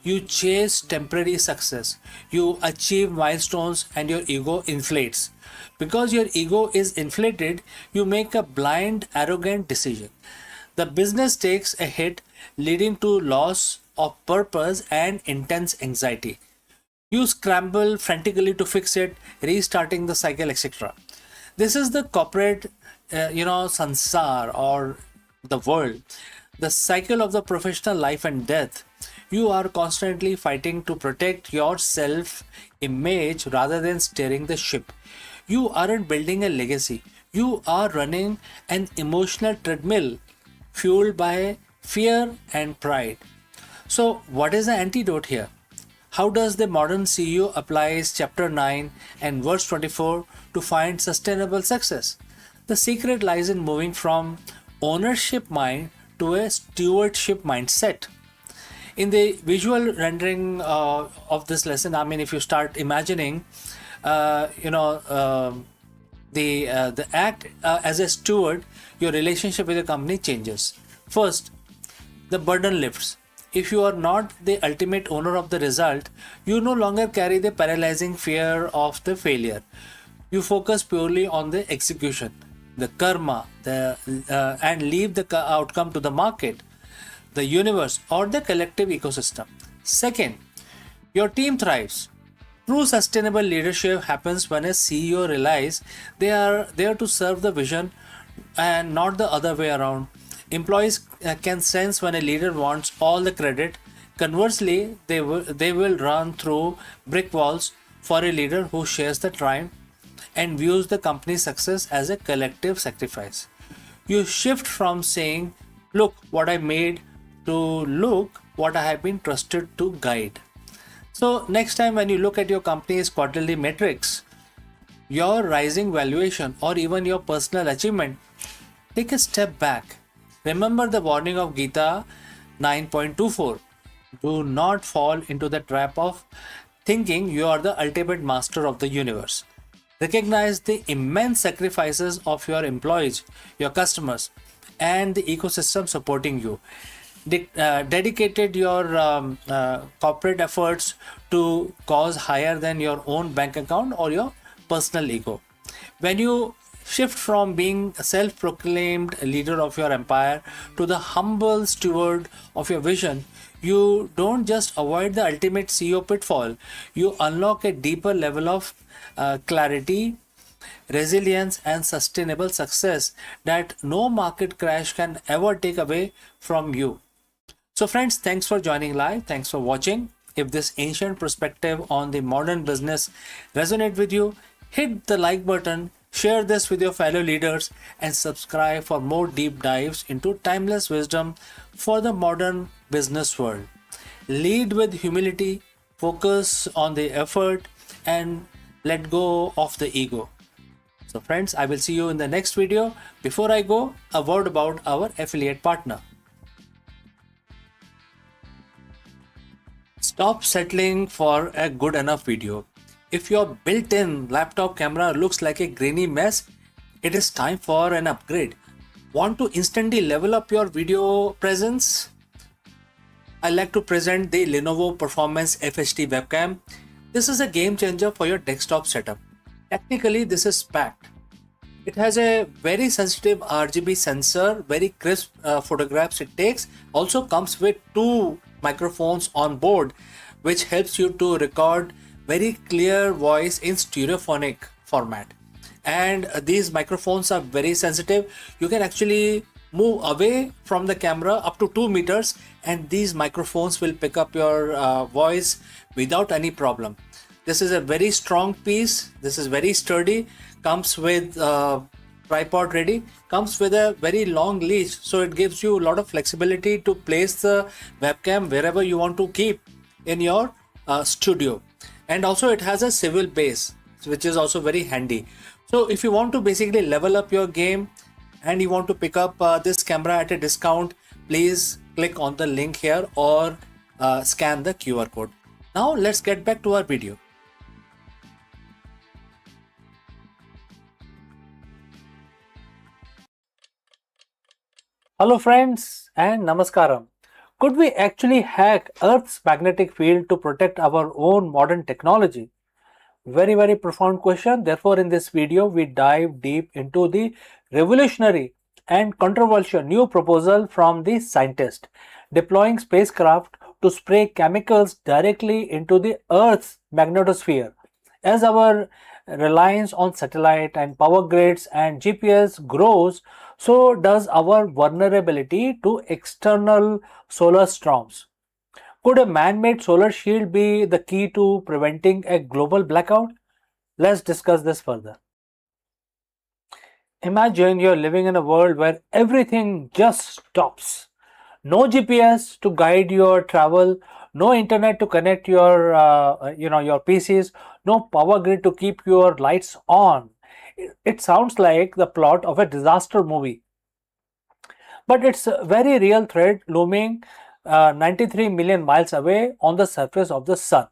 You chase temporary success. You achieve milestones and your ego inflates. Because your ego is inflated, you make a blind, arrogant decision. The business takes a hit, leading to loss of purpose and intense anxiety. You scramble frantically to fix it, restarting the cycle, etc. This is the corporate, sansar or the world, the cycle of the professional life and death. You are constantly fighting to protect your self image rather than steering the ship. You aren't building a legacy, you are running an emotional treadmill fueled by fear and pride. So, what is the antidote here? How does the modern CEO applies chapter 9 and verse 24 to find sustainable success? The secret lies in moving from ownership mind to a stewardship mindset. In the visual rendering of this lesson, I mean, if you start imagining, uh, you know, the act as a steward, your relationship with the company changes. First, the burden lifts. If you are not the ultimate owner of the result, you no longer carry the paralyzing fear of the failure. You focus purely on the execution, the karma, and leave the outcome to the market, the universe, or the collective ecosystem. Second, your team thrives. True sustainable leadership happens when a CEO realizes they are there to serve the vision and not the other way around. Employees can sense when a leader wants all the credit. Conversely, they will run through brick walls for a leader who shares the triumph and views the company's success as a collective sacrifice. You shift from saying, "Look what I made," to "Look what I have been trusted to guide." So, next time when you look at your company's quarterly metrics, your rising valuation, or even your personal achievement, take a step back. Remember the warning of Gita 9.24. Do not fall into the trap of thinking you are the ultimate master of the universe. Recognize the immense sacrifices of your employees, your customers, and the ecosystem supporting you. Dedicated your corporate efforts to cause higher than your own bank account or your personal ego. When you shift from being a self-proclaimed leader of your empire to the humble steward of your vision, you don't just avoid the ultimate CEO pitfall, you unlock a deeper level of clarity, resilience, and sustainable success that no market crash can ever take away from you. So, friends, thanks for joining live. Thanks for watching. If this ancient perspective on the modern business resonate with you, hit the like button, share this with your fellow leaders, and subscribe for more deep dives into timeless wisdom for the modern business world. Lead with humility, focus on the effort, and let go of the ego. So, friends, I will see you in the next video. Before I go, a word about our affiliate partner. Stop settling for a good enough video. If your built-in laptop camera looks like a grainy mess, it is time for an upgrade. Want to instantly level up your video presence? I like to present the Lenovo Performance FHD webcam. This is a game changer for your desktop setup. Technically, this is packed. It has a very sensitive RGB sensor, very crisp photographs it takes. Also comes with two microphones on board, which helps you to record very clear voice in stereophonic format. And these microphones are very sensitive. You can actually move away from the camera up to 2 meters, and these microphones will pick up your voice without any problem. This is a very strong piece. This is very sturdy. Comes with tripod ready. Comes with a very long leash, so it gives you a lot of flexibility to place the webcam wherever you want to keep in your studio. And also it has a swivel base, which is also very handy. So if you want to basically level up your game and you want to pick up this camera at a discount, please click on the link here or scan the QR code. Now let's get back to our video. Hello friends and namaskaram. Could we actually hack Earth's magnetic field to protect our own modern technology? Very profound question. Therefore, in this video, we dive deep into the revolutionary and controversial new proposal from the scientist deploying spacecraft to spray chemicals directly into the Earth's magnetosphere. As our reliance on satellite and power grids and GPS grows, so does our vulnerability to external solar storms. Could a man-made solar shield be the key to preventing a global blackout? Let's discuss this further. Imagine you're living in a world where everything just stops. No GPS to guide your travel, no internet to connect your PCs, no power grid to keep your lights on. It sounds like the plot of a disaster movie, but it's a very real threat looming 93 million miles away on the surface of the sun.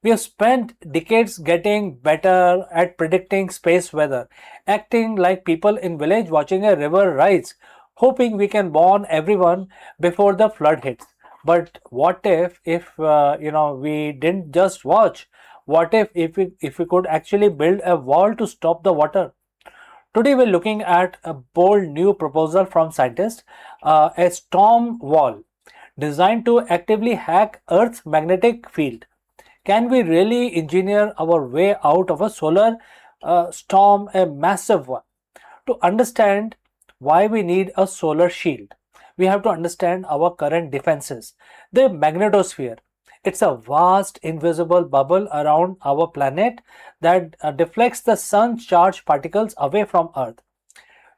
We have spent decades getting better at predicting space weather, acting like people in village watching a river rise, hoping we can warn everyone before the flood hits. But what if we didn't just watch? What if we could actually build a wall to stop the water? Today we're looking at a bold new proposal from scientists, a storm wall designed to actively hack Earth's magnetic field. Can we really engineer our way out of a solar storm, a massive one? To understand why we need a solar shield, we have to understand our current defenses. The magnetosphere. It's a vast invisible bubble around our planet that deflects the sun's charged particles away from Earth.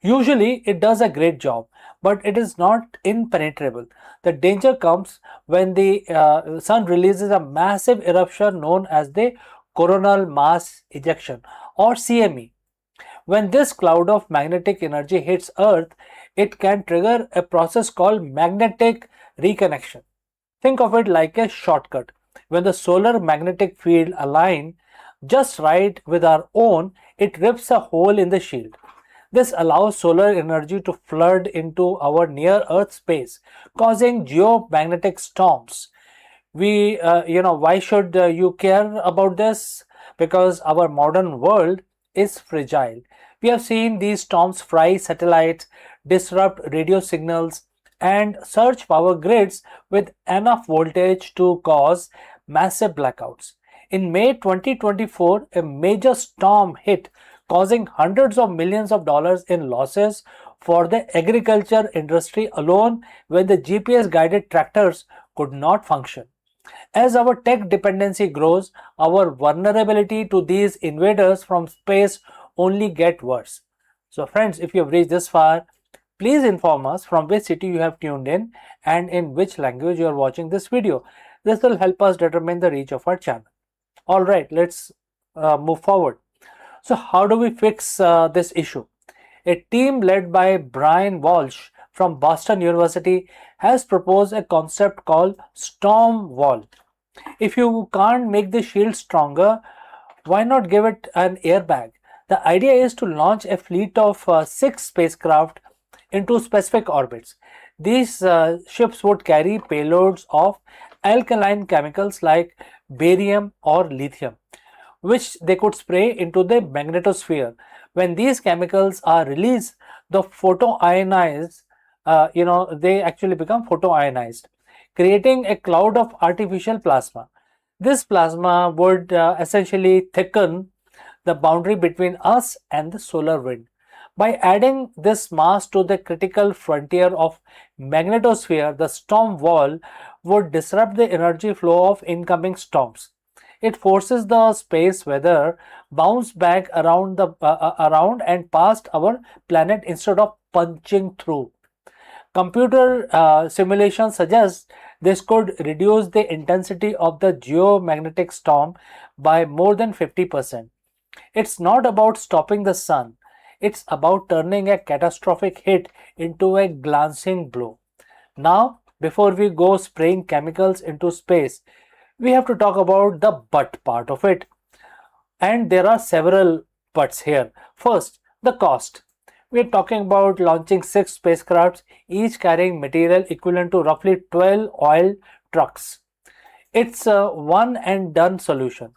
Usually, it does a great job, but it is not impenetrable. The danger comes when the sun releases a massive eruption known as the coronal mass ejection, or CME. When this cloud of magnetic energy hits Earth, it can trigger a process called magnetic reconnection. Think of it like a shortcut. When the solar magnetic field aligns just right with our own, it rips a hole in the shield. This allows solar energy to flood into our near Earth space, causing geomagnetic storms. Why should you care about this? Because our modern world is fragile. We have seen these storms fry satellites, disrupt radio signals, and surge power grids with enough voltage to cause massive blackouts. In May 2024, a major storm hit, causing hundreds of millions of dollars in losses for the agriculture industry alone when the GPS guided tractors could not function. As our tech dependency grows, our vulnerability to these invaders from space only get worse. So friends, if you have reached this far, please inform us from which city you have tuned in and in which language you are watching this video. This will help us determine the reach of our channel. Alright, let's move forward. So how do we fix this issue? A team led by Brian Walsh from Boston University has proposed a concept called storm wall. If you can't make the shield stronger, why not give it an airbag? The idea is to launch a fleet of 6 spacecraft into specific orbits. These ships would carry payloads of alkaline chemicals like barium or lithium, which they could spray into the magnetosphere. When these chemicals are released, the they actually become photoionized, creating a cloud of artificial plasma. This plasma would essentially thicken the boundary between us and the solar wind. By adding this mass to the critical frontier of magnetosphere, the storm wall would disrupt the energy flow of incoming storms. It forces the space weather bounce back around and past our planet instead of punching through. Computer simulation suggests this could reduce the intensity of the geomagnetic storm by more than 50%. It's not about stopping the sun, it's about turning a catastrophic hit into a glancing blow. Now, before we go spraying chemicals into space, we have to talk about the but part of it. And there are several buts here. First, the cost. We are talking about launching 6 spacecrafts, each carrying material equivalent to roughly 12 oil trucks. It's a one and done solution.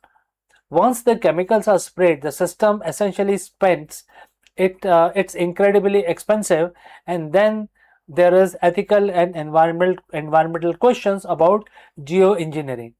Once the chemicals are sprayed, the system essentially spends it. It's incredibly expensive, and then there is ethical and environmental questions about geoengineering.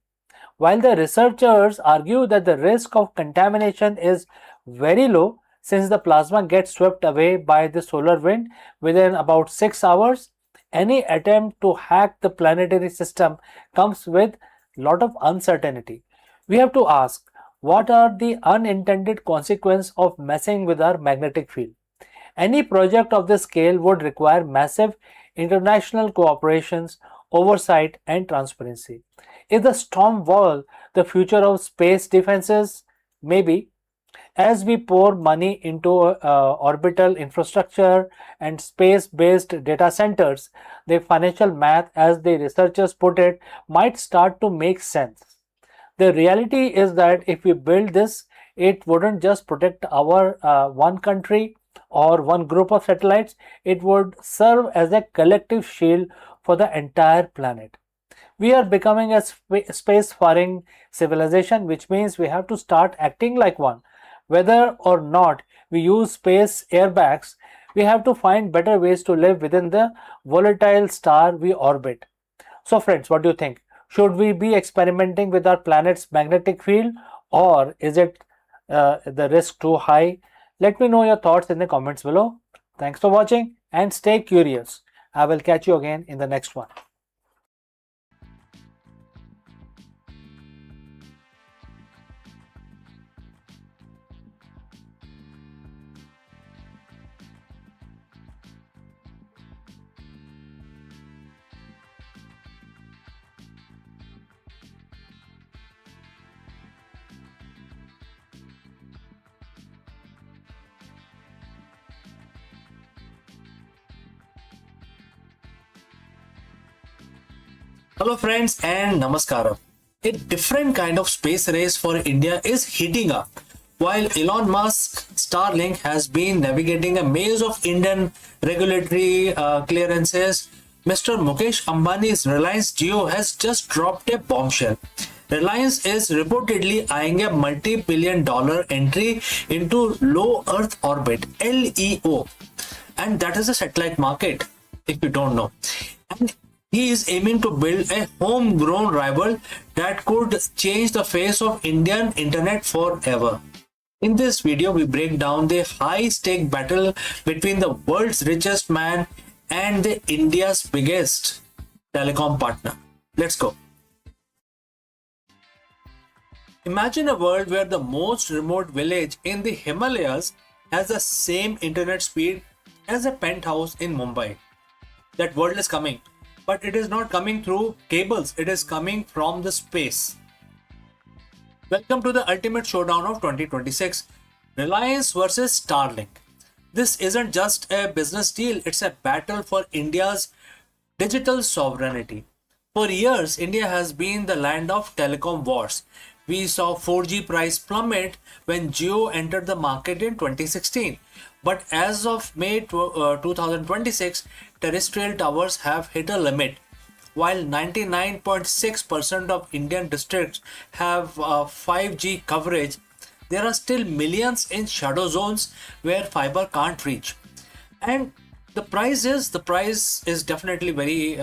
While the researchers argue that the risk of contamination is very low since the plasma gets swept away by the solar wind within about 6 hours, Any attempt to hack the planetary system comes with a lot of uncertainty. We have to ask, what are the unintended consequences of messing with our magnetic field? Any project of this scale would require massive international cooperations, oversight, and transparency. Is the storm wall the future of space defenses? Maybe. As we pour money into orbital infrastructure and space-based data centers, the financial math, as the researchers put it, might start to make sense. The reality is that if we build this, it wouldn't just protect our one country or one group of satellites, it would serve as a collective shield for the entire planet. We are becoming a space-faring civilization, which means we have to start acting like one. Whether or not we use space airbags, we have to find better ways to live within the volatile star we orbit. So friends, what do you think? Should we be experimenting with our planet's magnetic field, or is it the risk too high? Let me know your thoughts in the comments below. Thanks for watching and stay curious. I will catch you again in the next one. Hello friends and namaskaram. A different kind of space race for India is heating up. While Elon Musk Starlink has been navigating a maze of Indian regulatory clearances, Mr. Mukesh Ambani's Reliance Jio has just dropped a bombshell. Reliance is reportedly eyeing a multi-billion dollar entry into low Earth orbit (LEO), and that is a satellite market, if you don't know. And he is aiming to build a homegrown rival that could change the face of Indian internet forever. In this video, we break down the high-stake battle between the world's richest man and the India's biggest telecom partner. Let's go. Imagine a world where the most remote village in the Himalayas has the same internet speed as a penthouse in Mumbai. That world is coming. But it is not coming through cables, it is coming from the space. Welcome to the ultimate showdown of 2026, Reliance versus Starlink. This isn't just a business deal, it's a battle for India's digital sovereignty. For years, India has been the land of telecom wars. We saw 4G price plummet when Jio entered the market in 2016. But as of May 2026, terrestrial towers have hit a limit. While 99.6% of Indian districts have 5G coverage, there are still millions in shadow zones where fiber can't reach. And the price is definitely very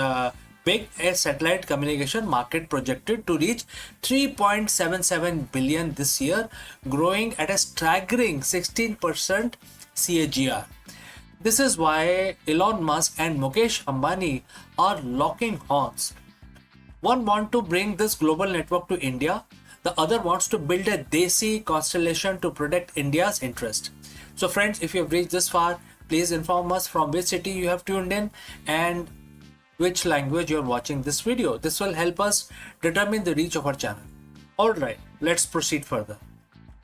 big. A satellite communication market projected to reach 3.77 billion this year, growing at a staggering 16% CAGR. This is why Elon Musk and Mukesh Ambani are locking horns. One wants to bring this global network to India. The other wants to build a Desi constellation to protect India's interest. So friends, if you have reached this far, please inform us from which city you have tuned in and which language you are watching this video. This will help us determine the reach of our channel. Alright, let's proceed further.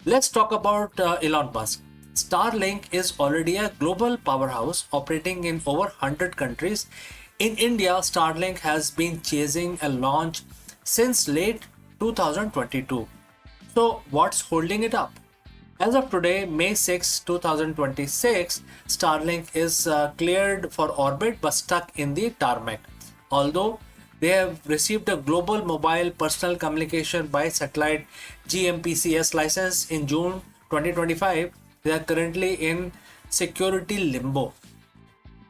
Let's talk about Elon Musk. Starlink is already a global powerhouse operating in over 100 countries. In India, Starlink has been chasing a launch since late 2022. So what's holding it up? As of today, May 6, 2026, Starlink is cleared for orbit but stuck in the tarmac. Although they have received a global mobile personal communication by satellite GMPCS license in June 2025, they are currently in security limbo.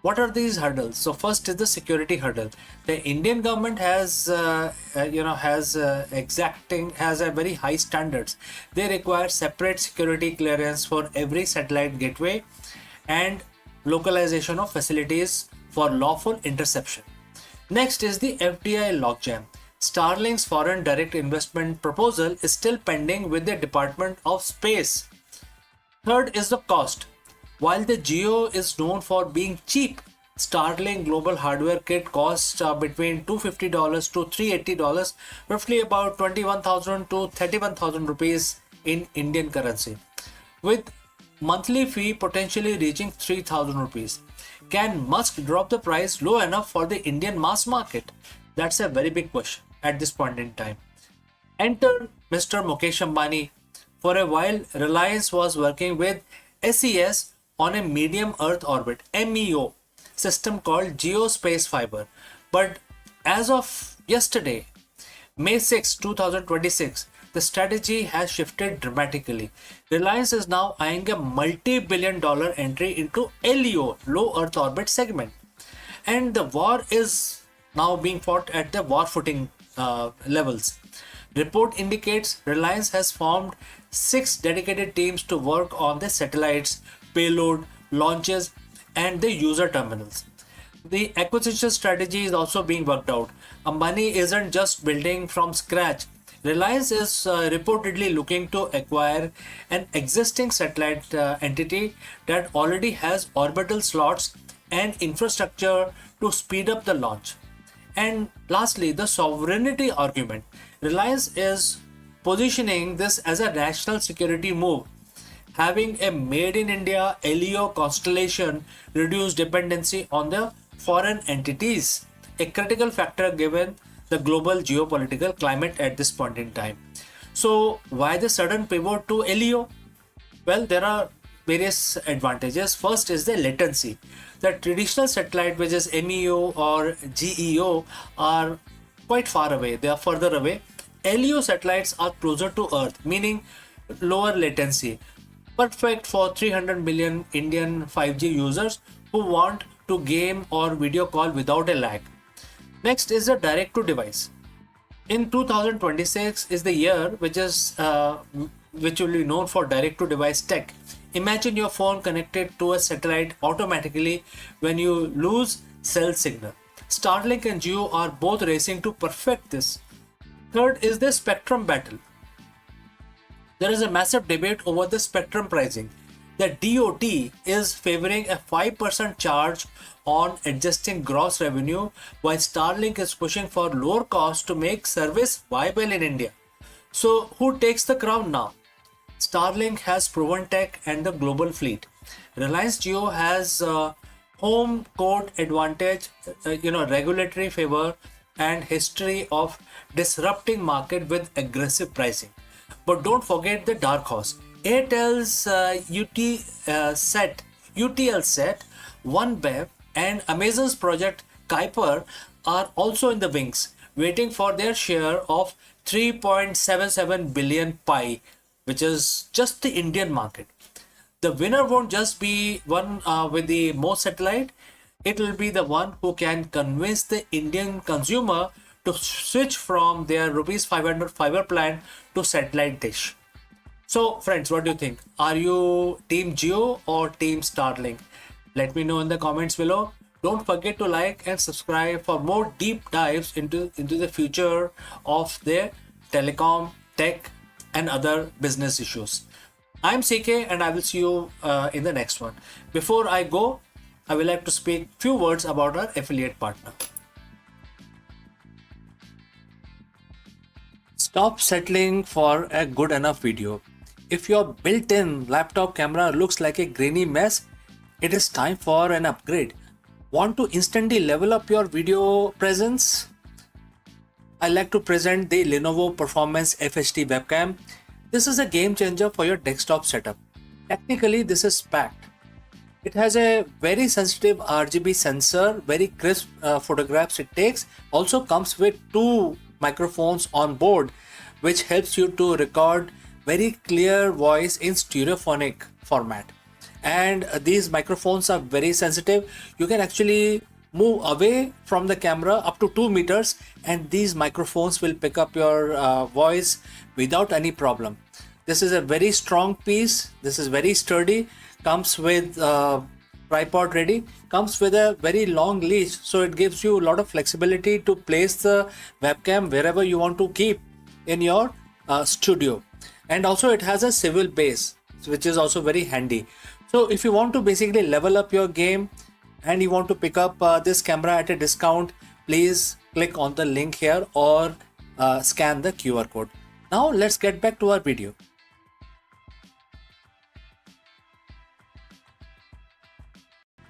What are these hurdles? So first is the security hurdle. The Indian government has a very high standards. They require separate security clearance for every satellite gateway and localization of facilities for lawful interception. Next is the FDI logjam. Starlink's foreign direct investment proposal is still pending with the Department of Space. Third is the cost. While the Geo is known for being cheap, Starlink global hardware kit costs between $250 to $380, roughly about 21,000 to 31,000 rupees in Indian currency, with monthly fee potentially reaching 3,000 rupees. Can Musk drop the price low enough for the Indian mass market? That's a very big question at this point in time. Enter Mr. Mukesh Ambani. For a while, Reliance was working with SES on a medium Earth orbit (MEO) system called Geospace Fiber. But as of yesterday, May 6, 2026, the strategy has shifted dramatically. Reliance is now eyeing a multi-billion-dollar entry into LEO, low Earth orbit segment. And the war is now being fought at the war footing levels. Report indicates Reliance has formed 6 dedicated teams to work on the satellites, payload, launches, and the user terminals. The acquisition strategy is also being worked out. Ambani isn't just building from scratch. Reliance is reportedly looking to acquire an existing satellite entity that already has orbital slots and infrastructure to speed up the launch. And lastly, the sovereignty argument. Reliance is positioning this as a national security move. Having a made in India LEO constellation reduce dependency on the foreign entities, a critical factor given the global geopolitical climate at this point in time. So why the sudden pivot to LEO? Well, there are various advantages. First is the latency. The traditional satellite, which is MEO or GEO, are quite far away. They are further away. LEO satellites are closer to Earth, meaning lower latency. Perfect for 300 million Indian 5G users who want to game or video call without a lag. Next is the direct to device. In 2026 is the year which will be known for direct to device tech. Imagine your phone connected to a satellite automatically when you lose cell signal. Starlink and Geo are both racing to perfect this. Third is the spectrum battle. There is a massive debate over the spectrum pricing. The DOT is favoring a 5% charge on adjusting gross revenue, while Starlink is pushing for lower costs to make service viable in India. So who takes the crown now? Starlink has proven tech and the global fleet. Reliance Jio has home court advantage, regulatory favor and history of disrupting market with aggressive pricing. But don't forget the dark horse. Airtel's UTL set, OneWeb and Amazon's project Kuiper are also in the wings, waiting for their share of 3.77 billion pie, which is just the Indian market. The winner won't just be one with the most satellite. It will be the one who can convince the Indian consumer to switch from their rupees 500 fiber plan to satellite dish. So friends, what do you think? Are you team Geo or team Starlink? Let me know in the comments below. Don't forget to like and subscribe for more deep dives into the future of the telecom, tech and other business issues. I'm CK and I will see you in the next one. Before I go, I will like to speak few words about our affiliate partner. Stop settling for a good enough video. If your built-in laptop camera looks like a grainy mess, it is time for an upgrade. Want to instantly level up your video presence? I like to present the Lenovo Performance FHD webcam. This is a game changer for your desktop setup. Technically, this is packed. It has a very sensitive RGB sensor, very crisp photographs it takes. Also comes with 2 microphones on board, which helps you to record very clear voice in stereophonic format. And these microphones are very sensitive. You can actually move away from the camera up to 2 meters and these microphones will pick up your voice without any problem. This is a very strong piece. This is very sturdy. Comes with tripod ready. Comes with a very long leash, so it gives you a lot of flexibility to place the webcam wherever you want to keep in your studio. And also it has a swivel base, which is also very handy. So if you want to basically level up your game and you want to pick up this camera at a discount, please click on the link here or scan the QR code. Now let's get back to our video.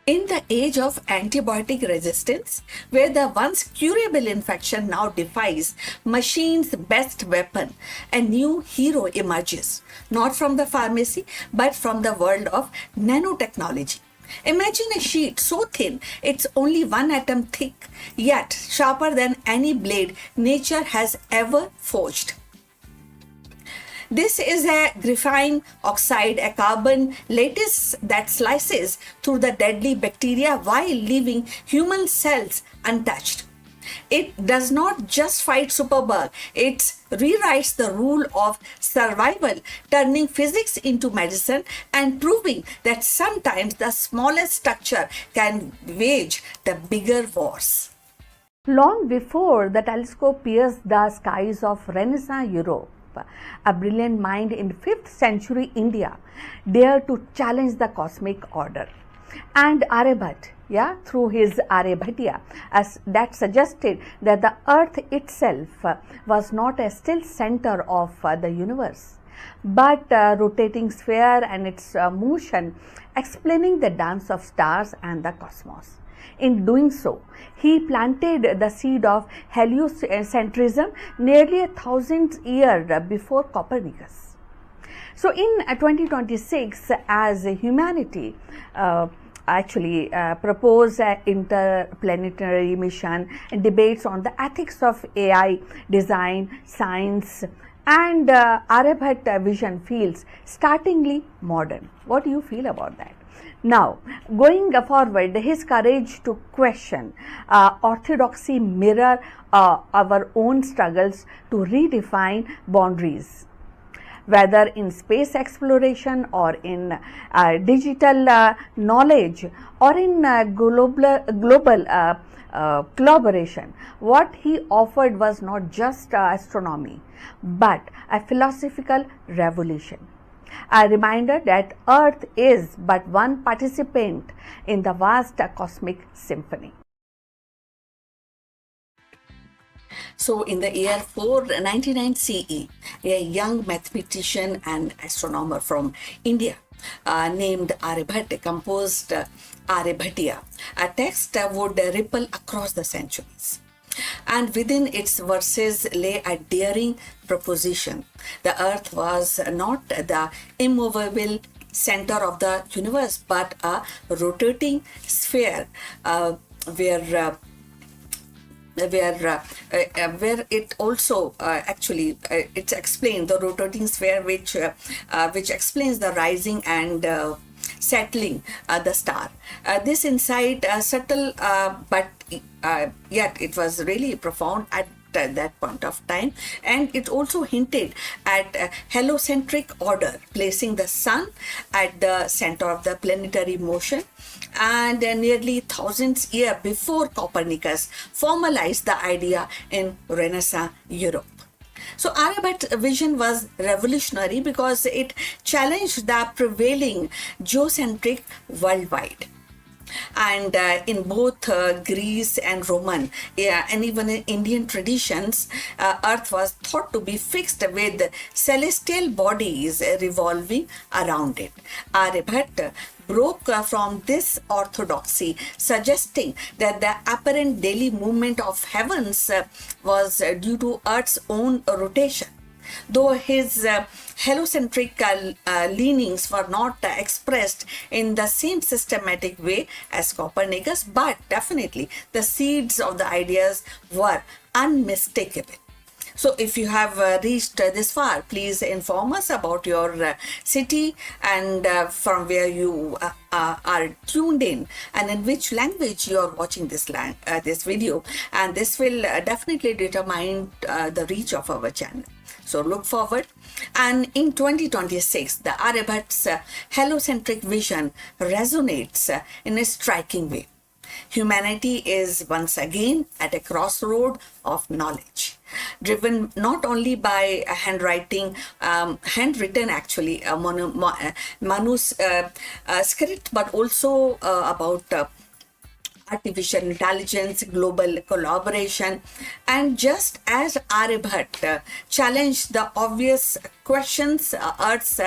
In the age of antibiotic resistance, where the once curable infection now defies machine's best weapon, a new hero emerges, not from the pharmacy, but from the world of nanotechnology. Imagine a sheet so thin it's only 1 atom thick, yet sharper than any blade nature has ever forged. This is a graphene oxide, a carbon lattice that slices through the deadly bacteria while leaving human cells untouched. It does not just fight superbug, it rewrites the rule of survival, turning physics into medicine and proving that sometimes the smallest structure can wage the bigger wars. Long before the telescope pierced the skies of Renaissance Europe, a brilliant mind in 5th century India dared to challenge the cosmic order. And Aryabhat, through his Aryabhatiya, that suggested that the earth itself was not a still center of the universe, but a rotating sphere and its motion explaining the dance of stars and the cosmos. In doing so, he planted the seed of heliocentrism nearly 1,000 years before Copernicus. So in 2026, as humanity propose an interplanetary mission and debates on the ethics of AI, design, science, and Aryabhat vision feels startlingly modern. What do you feel about that? Now, going forward, his courage to question orthodoxy mirror our own struggles to redefine boundaries, whether in space exploration or in digital knowledge or in global collaboration. What he offered was not just astronomy, but a philosophical revolution. A reminder that Earth is but one participant in the vast cosmic symphony. So, in the year 499 CE, a young mathematician and astronomer from India named Aryabhat composed Aryabhatiya, a text that would ripple across the centuries. And within its verses lay a daring proposition. The earth was not the immovable center of the universe, but a rotating sphere where it also it's explained the rotating sphere which explains the rising and settling the star. This insight subtle but yet it was really profound at that point of time, and it also hinted at a heliocentric order, placing the sun at the center of the planetary motion, and nearly thousands years before Copernicus formalized the idea in Renaissance Europe. So Aryabhat's vision was revolutionary because it challenged the prevailing geocentric worldwide. And in both Greece and Roman and even in Indian traditions, Earth was thought to be fixed with celestial bodies revolving around it. Aryabhat broke from this orthodoxy, suggesting that the apparent daily movement of heavens was due to Earth's own rotation. Though his heliocentric leanings were not expressed in the same systematic way as Copernicus, but definitely the seeds of the ideas were unmistakable. So if you have reached this far, please inform us about your city and from where you are tuned in, and in which language you are watching this video, and this will definitely determine the reach of our channel. So look forward. And in 2026, the Aryabhat's heliocentric vision resonates in a striking way. Humanity is once again at a crossroad of knowledge, driven not only by a handwritten actually, manuscript, but also about artificial intelligence, global collaboration. And just as Aryabhat challenged the obvious questions, Earth's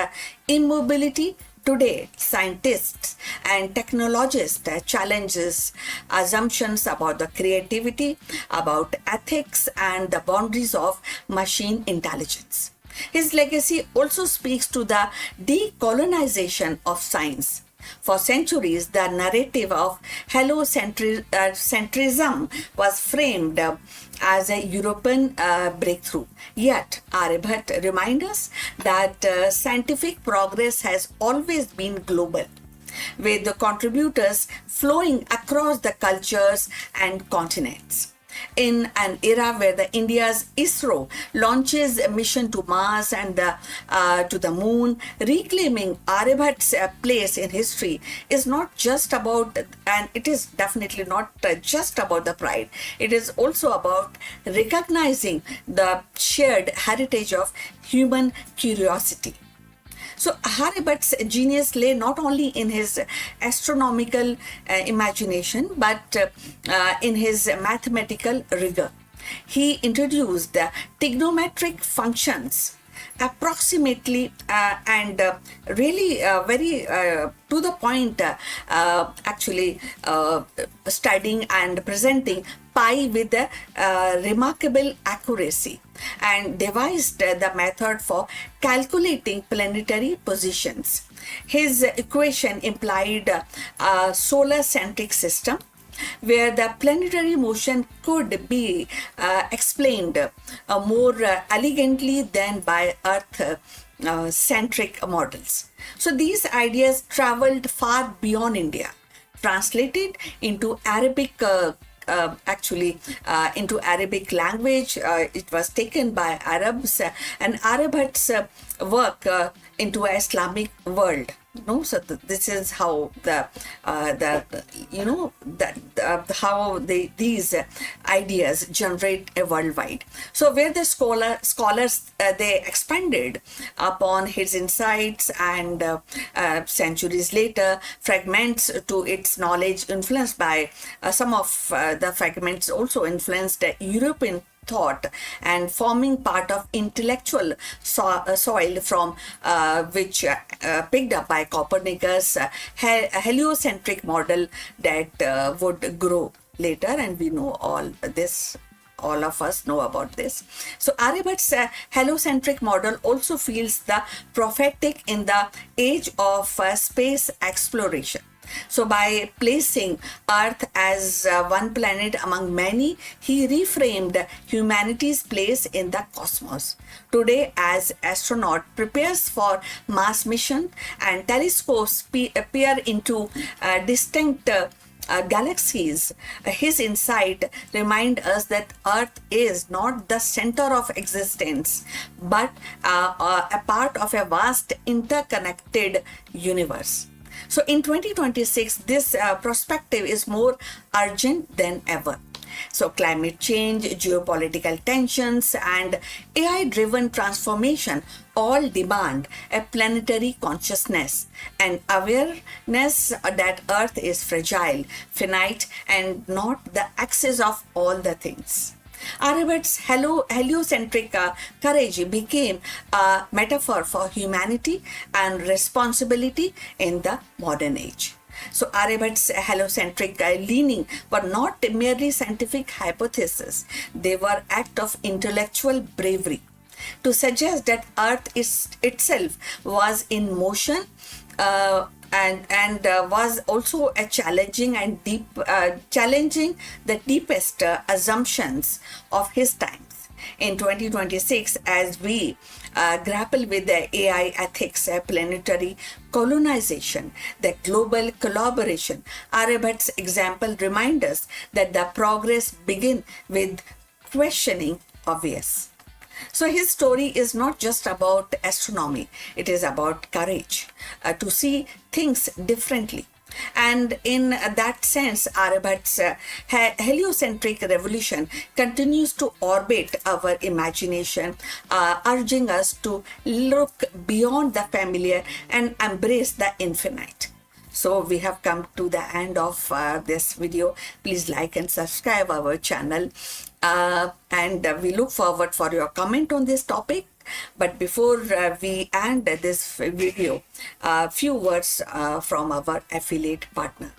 immobility, today scientists and technologists challenges assumptions about the creativity, about ethics, and the boundaries of machine intelligence. His legacy also speaks to the decolonization of science. For centuries, the narrative of heliocentrism was framed as a European breakthrough. Yet, Aryabhat reminds us that scientific progress has always been global, with the contributors flowing across the cultures and continents. In an era where the India's ISRO launches a mission to Mars and to the moon, reclaiming Aryabhat's place in history is not just about, and it is definitely not just about the pride. It is also about recognizing the shared heritage of human curiosity. So Aryabhat's genius lay not only in his astronomical imagination, but in his mathematical rigor. He introduced trigonometric functions approximately and really very to the point, actually studying and presenting pi with a remarkable accuracy, and devised the method for calculating planetary positions. His equation implied a solar-centric system where the planetary motion could be explained more elegantly than by Earth-centric models. So these ideas traveled far beyond India, translated into Arabic into Arabic language. It was taken by Arabs, and Aryabhat's work into an Islamic world. So this is how these ideas generate a worldwide. So where the scholars they expanded upon his insights, and centuries later, fragments to its knowledge influenced by some of the fragments also influenced European thought and forming part of intellectual soil from which picked up by Copernicus heliocentric model that would grow later, and we know all this. All of us know about this. So Aryabhat's heliocentric model also feels the prophetic in the age of space exploration. So by placing Earth as one planet among many, he reframed humanity's place in the cosmos. Today, as astronaut prepares for Mars mission and telescopes peer into distinct galaxies, his insight remind us that Earth is not the center of existence, but a part of a vast interconnected universe. So in 2026, this perspective is more urgent than ever. So climate change, geopolitical tensions, and AI-driven transformation all demand a planetary consciousness and awareness that Earth is fragile, finite, and not the axis of all the things. Aryabhat's heliocentric courage became a metaphor for humanity and responsibility in the modern age. So Aryabhat's heliocentric leaning were not merely scientific hypotheses, they were act of intellectual bravery. To suggest that Earth itself was in motion and was also a challenging and challenging the deepest assumptions of his times. In 2026, as we grapple with the AI ethics, planetary colonization, the global collaboration, Aryabhat's example reminds us that the progress begins with questioning obvious. So his story is not just about astronomy, it is about courage to see things differently. And in that sense, Aryabhat's heliocentric revolution continues to orbit our imagination, urging us to look beyond the familiar and embrace the infinite. So we have come to the end of this video. Please like and subscribe our channel, and we look forward for your comment on this topic. But before we end this video, a few words from our affiliate partner.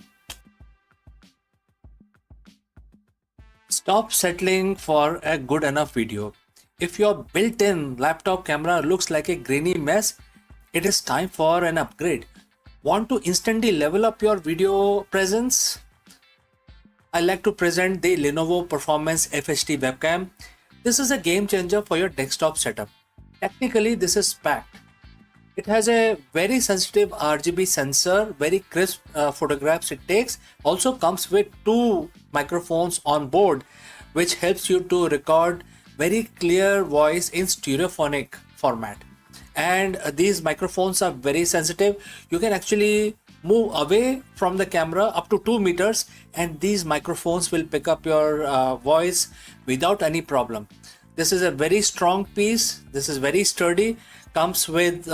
Stop settling for a good enough video. If your built-in laptop camera looks like a grainy mess, it is time for an upgrade. Want to instantly level up your video presence? I like to present the Lenovo Performance FHD webcam. This is a game changer for your desktop setup. Technically, this is packed. It has a very sensitive RGB sensor, very crisp photographs it takes. Also comes with 2 microphones on board, which helps you to record very clear voice in stereophonic format. And these microphones are very sensitive. You can actually move away from the camera up to 2 meters, and these microphones will pick up your voice without any problem. This is a very strong piece. This is very sturdy. Comes with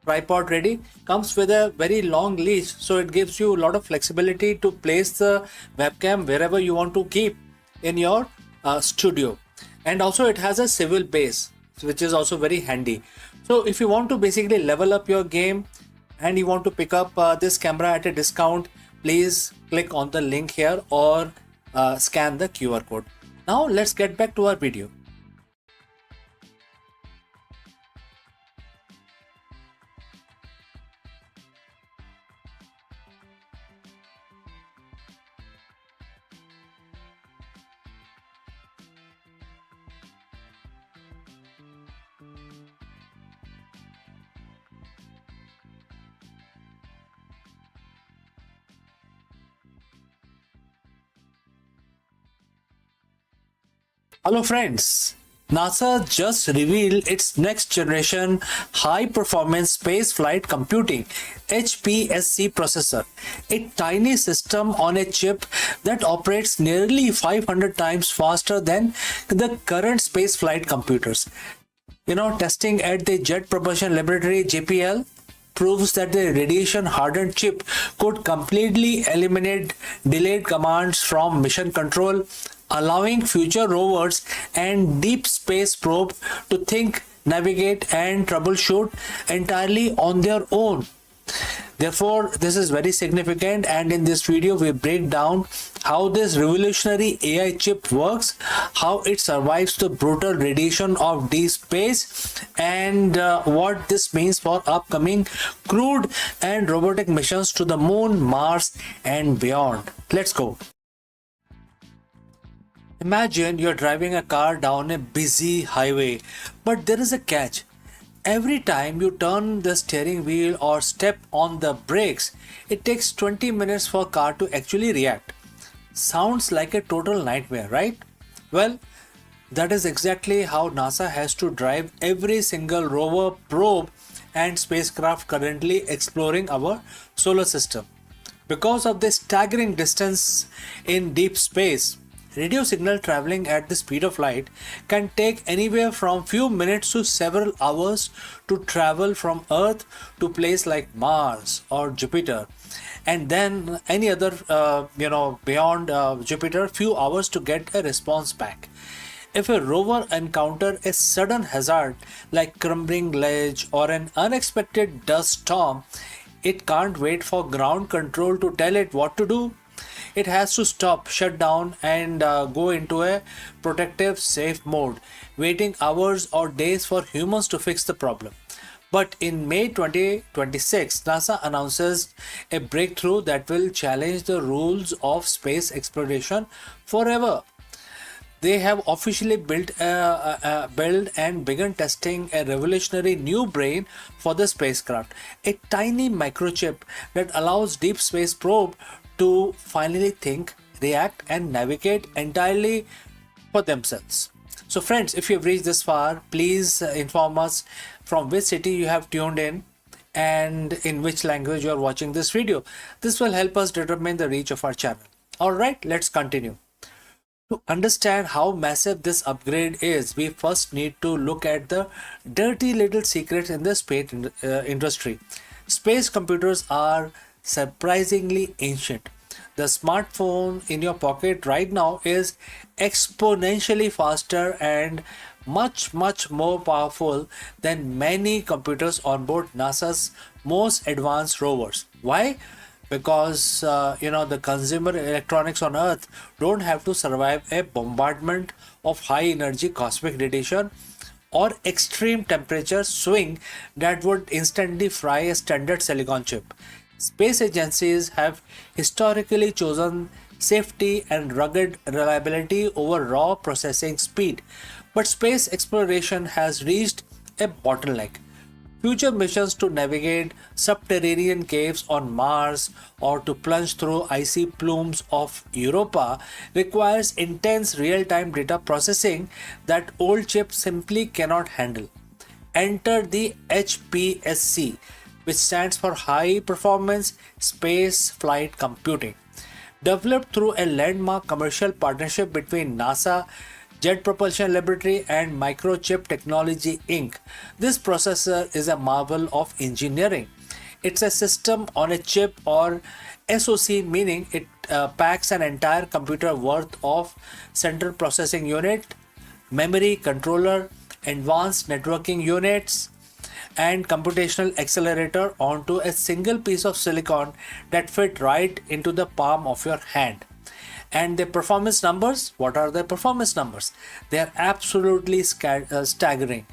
tripod ready. Comes with a very long leash, so it gives you a lot of flexibility to place the webcam wherever you want to keep in your studio. And also it has a swivel base, which is also very handy. So if you want to basically level up your game and you want to pick up this camera at a discount, please click on the link here or scan the QR code. Now let's get back to our video. Hello friends, NASA just revealed its next generation high performance space flight computing HPSC processor, a tiny system on a chip that operates nearly 500 times faster than the current space flight computers. Testing at the Jet Propulsion Laboratory JPL proves that the radiation hardened chip could completely eliminate delayed commands from mission control, allowing future rovers and deep space probe to think, navigate and troubleshoot entirely on their own. Therefore, this is very significant, and in this video we break down how this revolutionary AI chip works, how it survives the brutal radiation of deep space, and what this means for upcoming crewed and robotic missions to the moon, Mars and beyond. Let's go. Imagine you're driving a car down a busy highway, but there is a catch. Every time you turn the steering wheel or step on the brakes, it takes 20 minutes for car to actually react. Sounds like a total nightmare, right? Well, that is exactly how NASA has to drive every single rover, probe and spacecraft currently exploring our solar system. Because of the staggering distance in deep space, radio signal traveling at the speed of light can take anywhere from few minutes to several hours to travel from Earth to place like Mars or Jupiter, and then any other beyond Jupiter, few hours to get a response back. If a rover encounters a sudden hazard like crumbling ledge or an unexpected dust storm, it can't wait for ground control to tell it what to do. It has to stop, shut down and go into a protective safe mode, waiting hours or days for humans to fix the problem. But in May 2026, NASA announces a breakthrough that will challenge the rules of space exploration forever. They have officially built and begun testing a revolutionary new brain for the spacecraft, a tiny microchip that allows deep space probe to finally think, react and navigate entirely for themselves. So friends, if you have reached this far, please inform us from which city you have tuned in and in which language you are watching this video. This will help us determine the reach of our channel. Alright, let's continue. To understand how massive this upgrade is, we first need to look at the dirty little secrets in the space industry. Space computers are surprisingly ancient. The smartphone in your pocket right now is exponentially faster and much more powerful than many computers on board NASA's most advanced rovers. Why? Because the consumer electronics on Earth don't have to survive a bombardment of high energy cosmic radiation or extreme temperature swing that would instantly fry a standard silicon chip. Space agencies have historically chosen safety and rugged reliability over raw processing speed, but space exploration has reached a bottleneck. Future missions to navigate subterranean caves on Mars or to plunge through icy plumes of Europa requires intense real-time data processing that old chips simply cannot handle. Enter the HPSC, which stands for High Performance Space Flight Computing. Developed through a landmark commercial partnership between NASA, Jet Propulsion Laboratory, and Microchip Technology Inc., this processor is a marvel of engineering. It's a system on a chip, or SoC, meaning it packs an entire computer worth of central processing unit, memory, controller, advanced networking units, and computational accelerator onto a single piece of silicon that fit right into the palm of your hand. And the performance numbers, what are the performance numbers? They are absolutely staggering.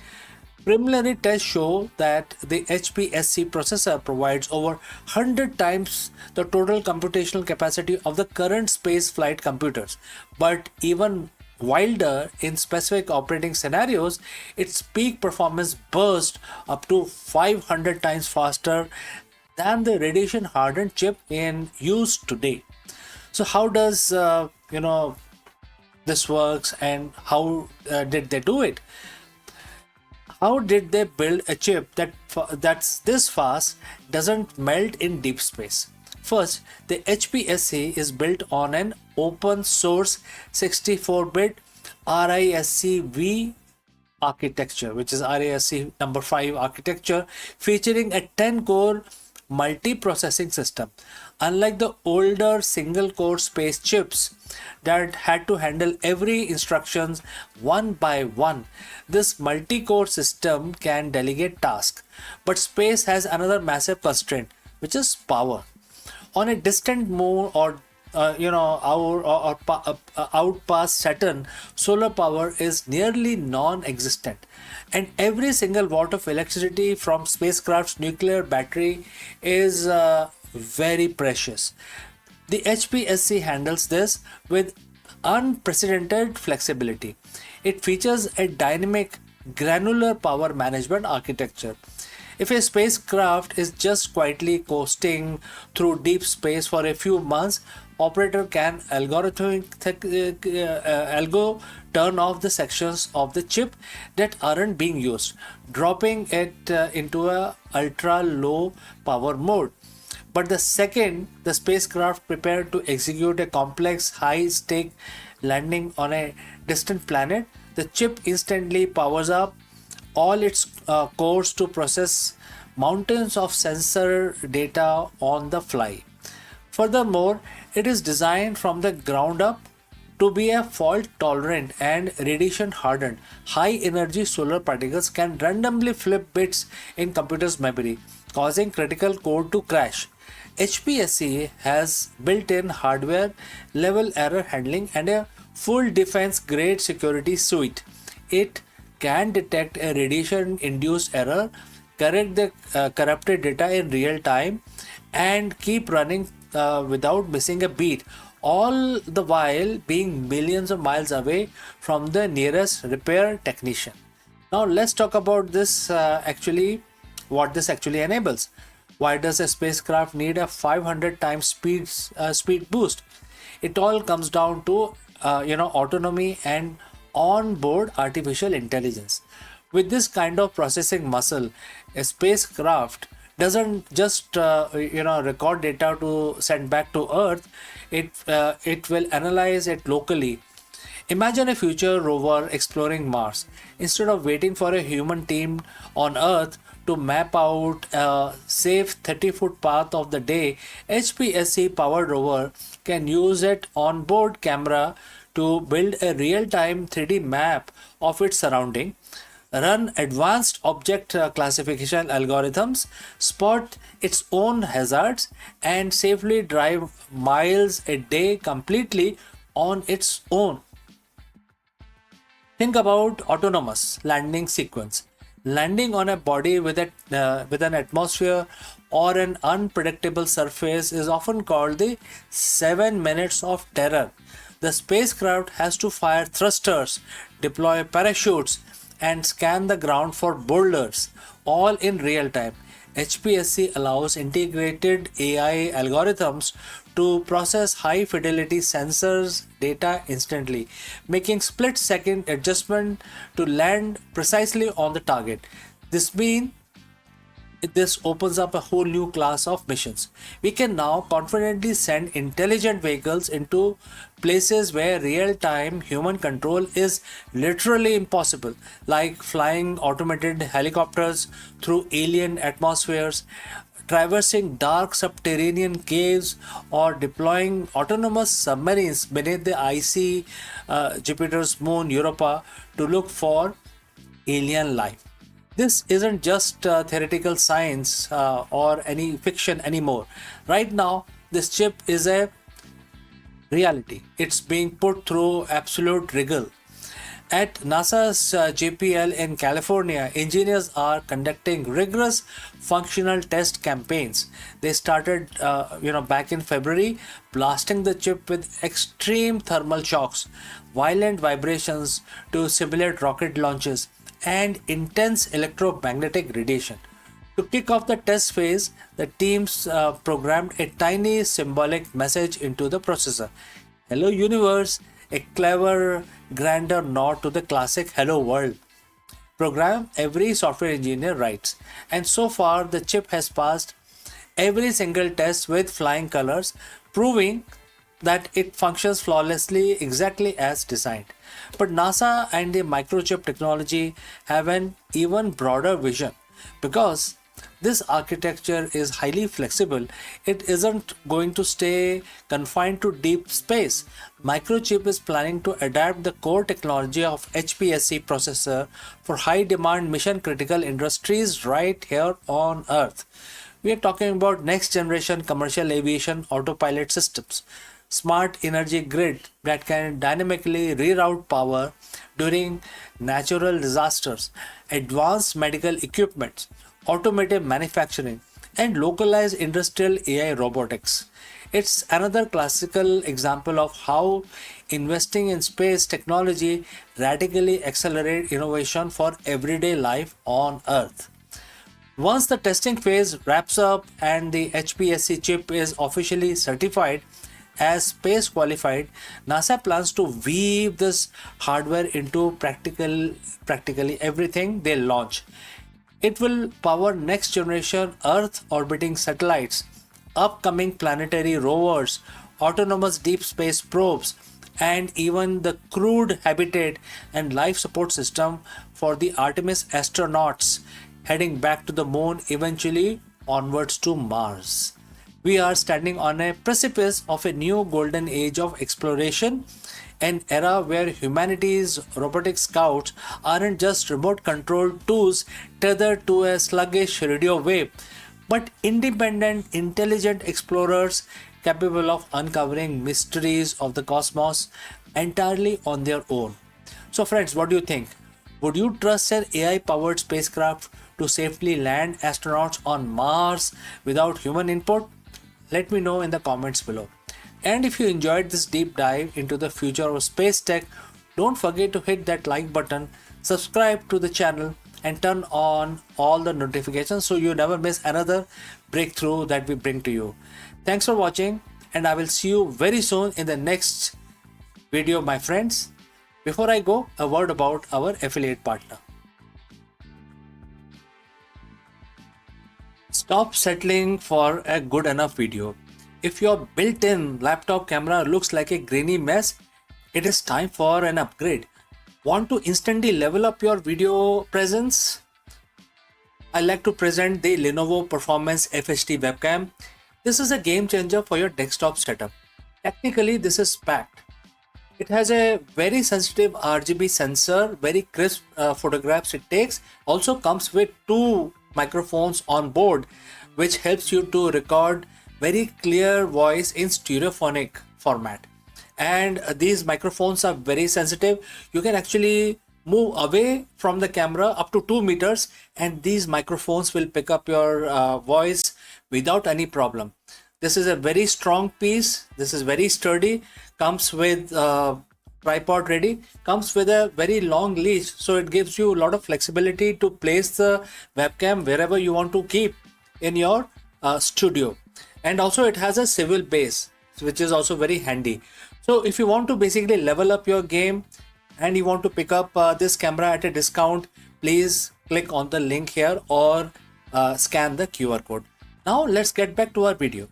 Preliminary tests show that the HPSC processor provides over 100 times the total computational capacity of the current space flight computers. But even wilder, in specific operating scenarios, its peak performance bursts up to 500 times faster than the radiation hardened chip in use today. So how does this works, and how did they do it? How did they build a chip that's this fast, doesn't melt in deep space? First, the HPSC is built on an open source 64-bit RISC-V architecture, which is RISC number 5 architecture, featuring a 10-core multi-processing system. Unlike the older single-core space chips that had to handle every instructions one by one, this multi-core system can delegate tasks. But space has another massive constraint, which is power. On a distant moon or out past Saturn, solar power is nearly non-existent, and every single watt of electricity from spacecraft's nuclear battery is very precious. The HPSC handles this with unprecedented flexibility. It features a dynamic granular power management architecture. If a spacecraft is just quietly coasting through deep space for a few months, operator can algo turn off the sections of the chip that aren't being used, dropping it into a ultra low power mode. But the second the spacecraft prepared to execute a complex high stake landing on a distant planet, the chip instantly powers up all its cores to process mountains of sensor data on the fly. Furthermore, it is designed from the ground up to be a fault tolerant and radiation hardened. High energy solar particles can randomly flip bits in computer's memory, causing critical code to crash. HPSC has built-in hardware level error handling and a full defense grade security suite. It can detect a radiation induced error, correct the corrupted data in real time, and keep running without missing a beat, all the while being millions of miles away from the nearest repair technician. Now let's talk about this what this actually enables. Why does a spacecraft need a 500 times speed boost? It all comes down to autonomy and on-board artificial intelligence. With this kind of processing muscle, a spacecraft doesn't just record data to send back to Earth. It will analyze it locally. Imagine a future rover exploring Mars. Instead of waiting for a human team on Earth to map out a safe 30-foot path of the day, HPSC powered rover can use an onboard camera to build a real-time 3D map of its surrounding, run advanced object classification algorithms, spot its own hazards, and safely drive miles a day completely on its own. Think about autonomous landing sequence. Landing on a body with an atmosphere or an unpredictable surface is often called the 7 minutes of terror. The spacecraft has to fire thrusters, deploy parachutes, and scan the ground for boulders, all in real time. HPSC allows integrated AI algorithms to process high fidelity sensors data instantly, making split second adjustment to land precisely on the target. This means this opens up a whole new class of missions. We can now confidently send intelligent vehicles into places where real time human control is literally impossible, like flying automated helicopters through alien atmospheres, traversing dark subterranean caves, or deploying autonomous submarines beneath the icy Jupiter's moon Europa to look for alien life. This isn't just theoretical science or any fiction anymore. Right now, this chip is a reality. It's being put through absolute rigor. At NASA's JPL in California, engineers are conducting rigorous functional test campaigns. They started, back in February, blasting the chip with extreme thermal shocks, violent vibrations to simulate rocket launches, and intense electromagnetic radiation. To kick off the test phase, the teams programmed a tiny symbolic message into the processor. Hello universe, a clever, grander nod to the classic hello world program every software engineer writes. And so far, the chip has passed every single test with flying colors, proving that it functions flawlessly exactly as designed. But NASA and the microchip technology have an even broader vision. Because this architecture is highly flexible, it isn't going to stay confined to deep space. Microchip is planning to adapt the core technology of HPSC processor for high demand mission critical industries right here on Earth. We are talking about next generation commercial aviation autopilot systems, smart energy grid that can dynamically reroute power during natural disasters, advanced medical equipment, automotive manufacturing, and localized industrial AI robotics. It's another classical example of how investing in space technology radically accelerates innovation for everyday life on Earth. Once the testing phase wraps up and the HPSC chip is officially certified as space qualified, NASA plans to weave this hardware into practically everything they launch. It will power next generation Earth orbiting satellites, upcoming planetary rovers, autonomous deep space probes, and even the crewed habitat and life support system for the Artemis astronauts heading back to the moon, eventually onwards to Mars. We are standing on a precipice of a new golden age of exploration, an era where humanity's robotic scouts aren't just remote controlled tools tethered to a sluggish radio wave, but independent, intelligent explorers capable of uncovering mysteries of the cosmos entirely on their own. So, friends, what do you think? Would you trust an AI powered spacecraft to safely land astronauts on Mars without human input? Let me know in the comments below. And if you enjoyed this deep dive into the future of space tech, don't forget to hit that like button, subscribe to the channel, and turn on all the notifications so you never miss another breakthrough that we bring to you. Thanks for watching, and I will see you very soon in the next video, my friends. Before I go, a word about our affiliate partner. Stop settling for a good enough video. If your built-in laptop camera looks like a grainy mess, it is time for an upgrade. Want to instantly level up your video presence? I like to present the Lenovo Performance FHD webcam. This is a game changer for your desktop setup. Technically, this is packed. It has a very sensitive RGB sensor, very crisp photographs it takes. Also comes with two microphones on board, which helps you to record very clear voice in stereophonic format. And these microphones are very sensitive. You can actually move away from the camera up to 2 meters, and these microphones will pick up your voice without any problem. This is a very strong piece. This is very sturdy. Comes with tripod ready. Comes with a very long leash, so it gives you a lot of flexibility to place the webcam wherever you want to keep in your studio. And also it has a swivel base, which is also very handy. So if you want to basically level up your game and you want to pick up this camera at a discount, please click on the link here or scan the QR code. Now let's get back to our video.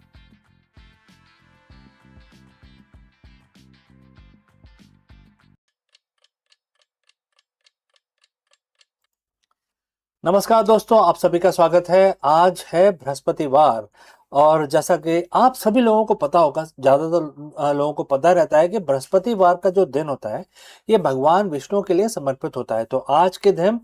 नमस्कार दोस्तों, आप सभी का स्वागत है। आज है बृहस्पतिवार और जैसा कि आप सभी लोगों को पता होगा, ज़्यादातर लोगों को पता रहता है कि बृहस्पतिवार का जो दिन होता है ये भगवान विष्णु के लिए समर्पित होता है। तो आज के दिन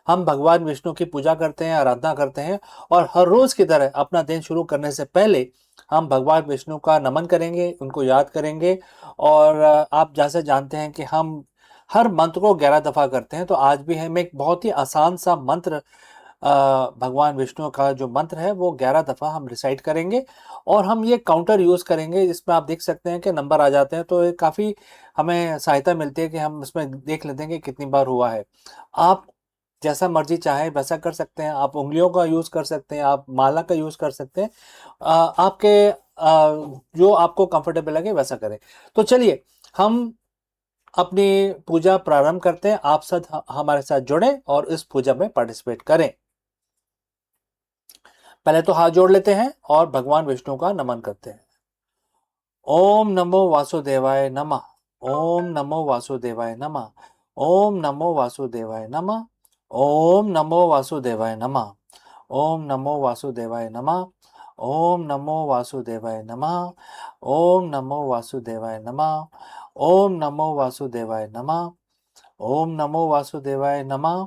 हम भगवान विष्णु की पूजा करते हैं, आराधना करते हैं और हर रोज की तरह अपना दिन शुरू करने से पहले हम भगवान विष्णु का नमन करेंगे, उनको याद करेंगे। और आप जैसे जानते हैं कि हम हर मंत्र को 11 दफा करते हैं, तो आज भी हम एक बहुत ही आसान सा मंत्र भगवान विष्णु का जो मंत्र है वो 11 दफा हम रिसाइट करेंगे। और हम ये काउंटर यूज करेंगे, इसमें आप देख सकते हैं कि नंबर आ जाते हैं, तो ये काफी हमें सहायता मिलती है कि हम इसमें देख लेते हैं कि कितनी बार हुआ है। आप जैसा मर्जी चाहे वैसा कर सकते हैं, आप उंगलियों का यूज कर सकते हैं, आप माला का यूज कर सकते हैं, आपके जो आपको कंफर्टेबल लगे वैसा करें। तो चलिए हम अपनी पूजा प्रारंभ करते हैं। आप सब हमारे साथ जुड़ें और इस पूजा में पार्टिसिपेट करें। पहले तो हाथ जोड़ लेते हैं और भगवान विष्णु का नमन करते हैं। ओम नमो वासुदेवाय नमः। ओम नमो वासुदेवाय नमः। ओम नमो वासुदेवाय नमः। ओम नमो वासुदेवाय नमः। ओम नमो वासुदेवाय नमः। ओम नमो वासुदेवाय नमः। ओम नमो वासुदेवाय नमः। ओम नमो वासुदेवाय नमः। ओम नमो वासुदेवाय नमः।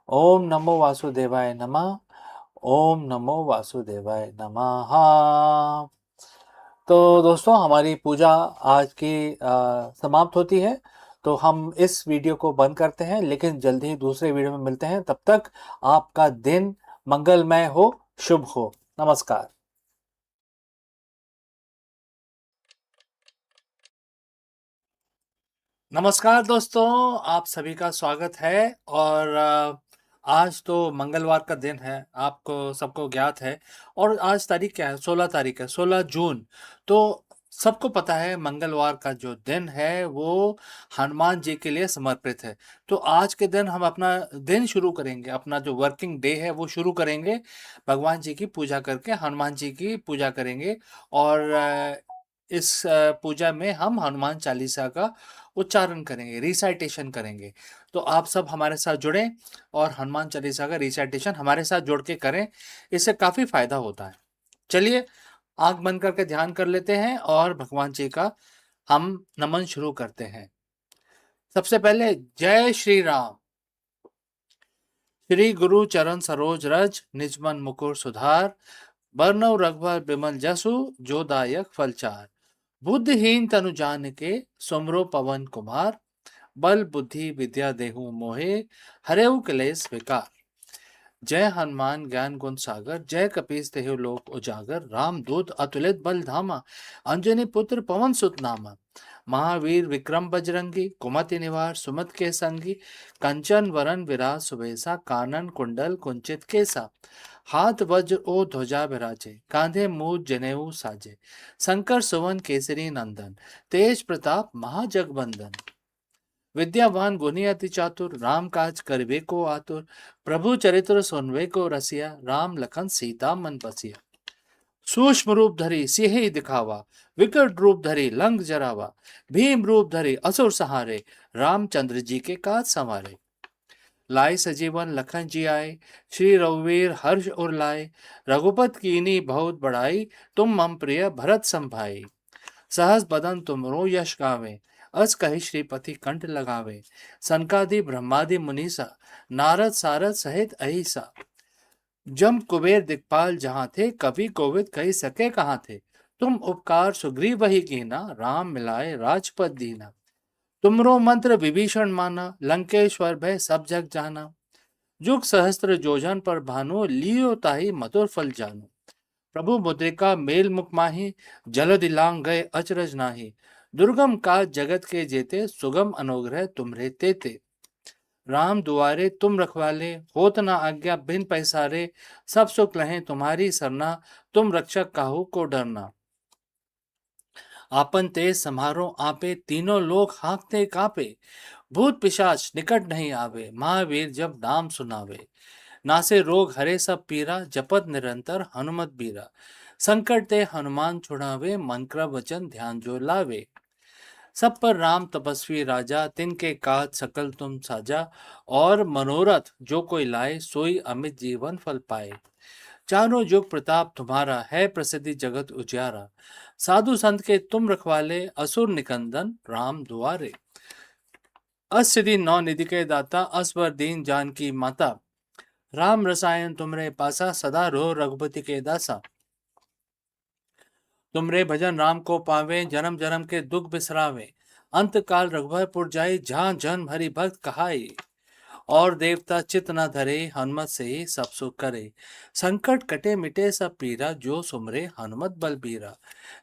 ओम नमो वासुदेवाय नमः। ओम नमो वासुदेवाय नमः। तो दोस्तों, हमारी पूजा आज की समाप्त होती है, तो हम इस वीडियो को बंद करते हैं, लेकिन जल्दी ही दूसरे वीडियो में मिलते हैं। तब तक आपका दिन मंगलमय हो, शुभ हो। नमस्कार। नमस्कार दोस्तों, आप सभी का स्वागत है। और आज तो मंगलवार का दिन है, आपको सबको ज्ञात है। और आज तारीख क्या है? 16 तारीख है, 16 जून। तो सबको पता है मंगलवार का जो दिन है वो हनुमान जी के लिए समर्पित है। तो आज के दिन हम अपना दिन शुरू करेंगे, अपना जो वर्किंग डे है वो शुरू करेंगे भगवान जी की पूजा करके, हनुमान जी की पूजा करेंगे। और इस पूजा में हम हनुमान चालीसा का उच्चारण करेंगे, रिसाइटेशन करेंगे। तो आप सब हमारे साथ जुड़ें और हनुमान चालीसा का रिसाइटेशन हमारे साथ जुड़ के करें, इससे काफ़ी फायदा होता है। चलिए आंख बंद करके ध्यान कर लेते हैं और भगवान जी का हम नमन शुरू करते हैं। सबसे पहले जय श्री राम। श्री गुरु चरण सरोज रज, निज मन मुकुर सुधार, बरनउँ रघुबर बिमल जसु, जो दायक फलचार। बुद्धिहीन तनु जानिके, सुमिरो पवन कुमार, बल बुद्धि विद्या देहु मोहे, हरहु क्लेश विकार। जय हनुमान ज्ञान गुण सागर, जय कपीस तेहु लोक उजागर। राम दूत अतुलित बल धामा, अंजनी पुत्र पवन सुत नामा। महावीर विक्रम बजरंगी, कुमति निवार सुमत के संगी। कंचन वरन विराज सुबेसा, कानन कुंडल कुंचित केसा। हाथ वज्र ओ ध्वजा विराजे, कांधे मूज जनेऊ साजे। शंकर सुवन केसरी नंदन, तेज प्रताप महाजगबंदन। विद्यावान गुणी अति चातुर, राम काज करवे को आतुर, प्रभु चरित्र सुनवे को रसिया, राम लखन सीता मन बसिया। सूक्ष्म रूप धरी सिंह दिखावा, विकट रूप धरी लंक जरावा, भीम रूप धरी असुर सहारे, रामचंद्र जी के काज संवारे। लाए सजीवन लखन जी आए, श्री रघुवीर हर्ष और लाए, रघुपत कीनी बहुत बड़ाई, तुम मम प्रिय भरत संभाई। सहस बदन तुमरो यश गावे, अस कहि श्रीपति कंठ लगावे, सनकादि ब्रह्मादि मुनीसा, नारद सारद सहित अहिसा। जम कुबेर दिक्पाल जहां थे, कवि कोविद कही सके कहां थे। तुम उपकार सुग्रीव वही कीना, राम मिलाए राजपद दीना। तुमरो मंत्र विभीषण माना, लंकेश्वर भय सब जग जाना। जुग सहस्त्र जोजन पर भानु, लियो ताहि मधुर फल जानु। प्रभु मुद्रिका मेल मुख माही, जल दिलांग गए अचरज नाही। दुर्गम काज जगत के जेते, सुगम अनुग्रह तुम्हरे तेते। राम दुआरे तुम रखवाले, होत न आज्ञा बिन पैसारे। सब सुख लहें तुम्हारी सरना, तुम रक्षक काहू को डरना। आपन तेज समारो आपे, तीनों लोग हाँकते कापे। भूत पिशाच निकट नहीं आवे, महावीर जब नाम सुनावे। नासे रोग हरे सब पीरा, जपत निरंतर हनुमत बीरा। संकट ते हनुमान छुड़ावे, मन क्रम वचन ध्यान जो लावे। सब पर राम तपस्वी राजा, तिनके काज सकल तुम साजा। और मनोरथ जो कोई लाए, सोई अमित जीवन फल पाए। चारों जुग प्रताप तुम्हारा, है प्रसिद्धि जगत उजियारा। साधु संत के तुम रखवाले, असुर निकंदन राम दुआरे। अस्थिति नौ निधि के दाता, असवर दीन जान की माता। राम रसायन तुमरे पासा, सदा रो रघुपति के दासा। तुमरे भजन राम को पावे, जन्म जन्म के दुख बिसरावे। अंत काल रघुबरपुर जाई, जहाँ जन हरि भक्त कहाई। और देवता चित न धरे, हनुमत से ही सब सुख करे। संकट कटे मिटे सब पीरा, जो सुमरे हनुमत बलबीरा।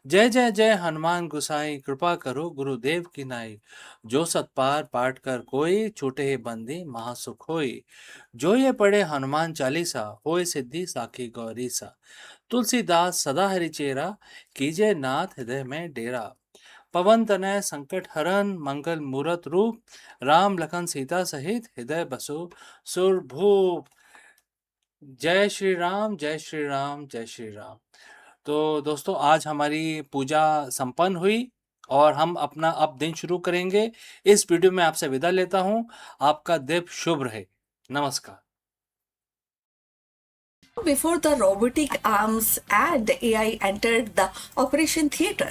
जय जय जय हनुमान गुसाई, कृपा करो गुरुदेव की नाई। जो सतपार पाठ कर कोई, छूटे ही बंदी महासुख होई। जो ये पढ़े हनुमान चालीसा, होय सिद्धि साखी गौरी सा। तुलसीदास सदा हरिचेरा, कीजे नाथ हृदय में डेरा। पवन तनय संकट हरन, मंगल मूरत रूप। राम लखन सीता सहित, हृदय बसो सुरभूप। जय श्री राम, जय श्री राम, जय श्री राम। तो दोस्तों, आज हमारी पूजा संपन्न हुई और हम अपना अब दिन शुरू करेंगे। इस वीडियो में आपसे विदा लेता हूं। आपका दिन शुभ रहे। नमस्कार। Before the robotic arms and AI entered the operation theater,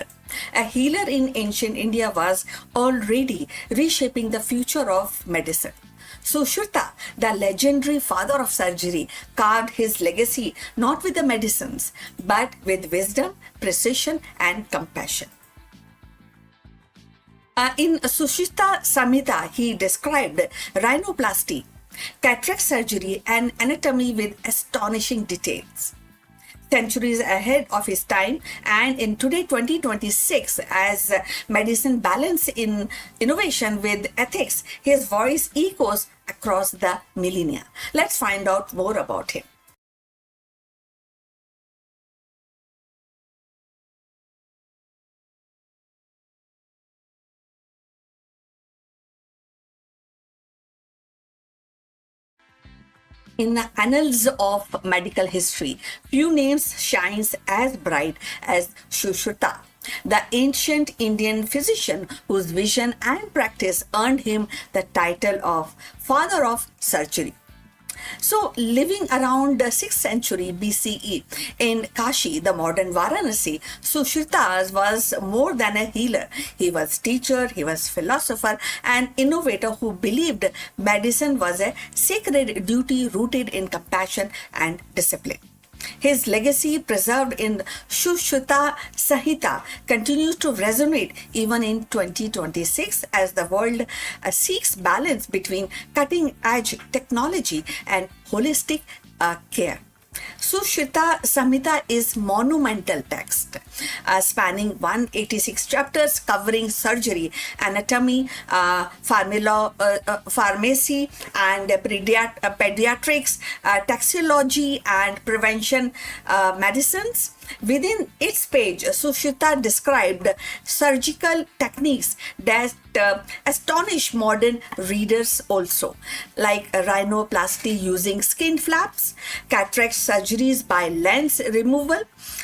a healer in ancient India was already reshaping the future of medicine. Sushruta, the legendary father of surgery, carved his legacy not with the medicines, but with wisdom, precision, and compassion. In Sushruta Samhita, he described rhinoplasty, cataract surgery, and anatomy with astonishing details. Centuries ahead of his time, and in today 2026, as medicine balance in innovation with ethics, his voice echoes across the millennia. Let's find out more about him. In the annals of medical history, few names shines as bright as Sushruta, the ancient Indian physician whose vision and practice earned him the title of Father of Surgery. So, living around the 6th century BCE in Kashi, the modern Varanasi, Sushruta was more than a healer. He was teacher, he was philosopher and innovator who believed medicine was a sacred duty rooted in compassion and discipline. His legacy, preserved in Sushruta Samhita, continues to resonate even in 2026 as the world seeks balance between cutting edge technology and holistic care. Sushruta Samhita is monumental text spanning 186 chapters covering surgery, anatomy, pharmacy and pediatrics, taxology and prevention medicines, Within its page, Sushita described surgical techniques that astonish modern readers also, like rhinoplasty using skin flaps, cataract surgeries by lens removal,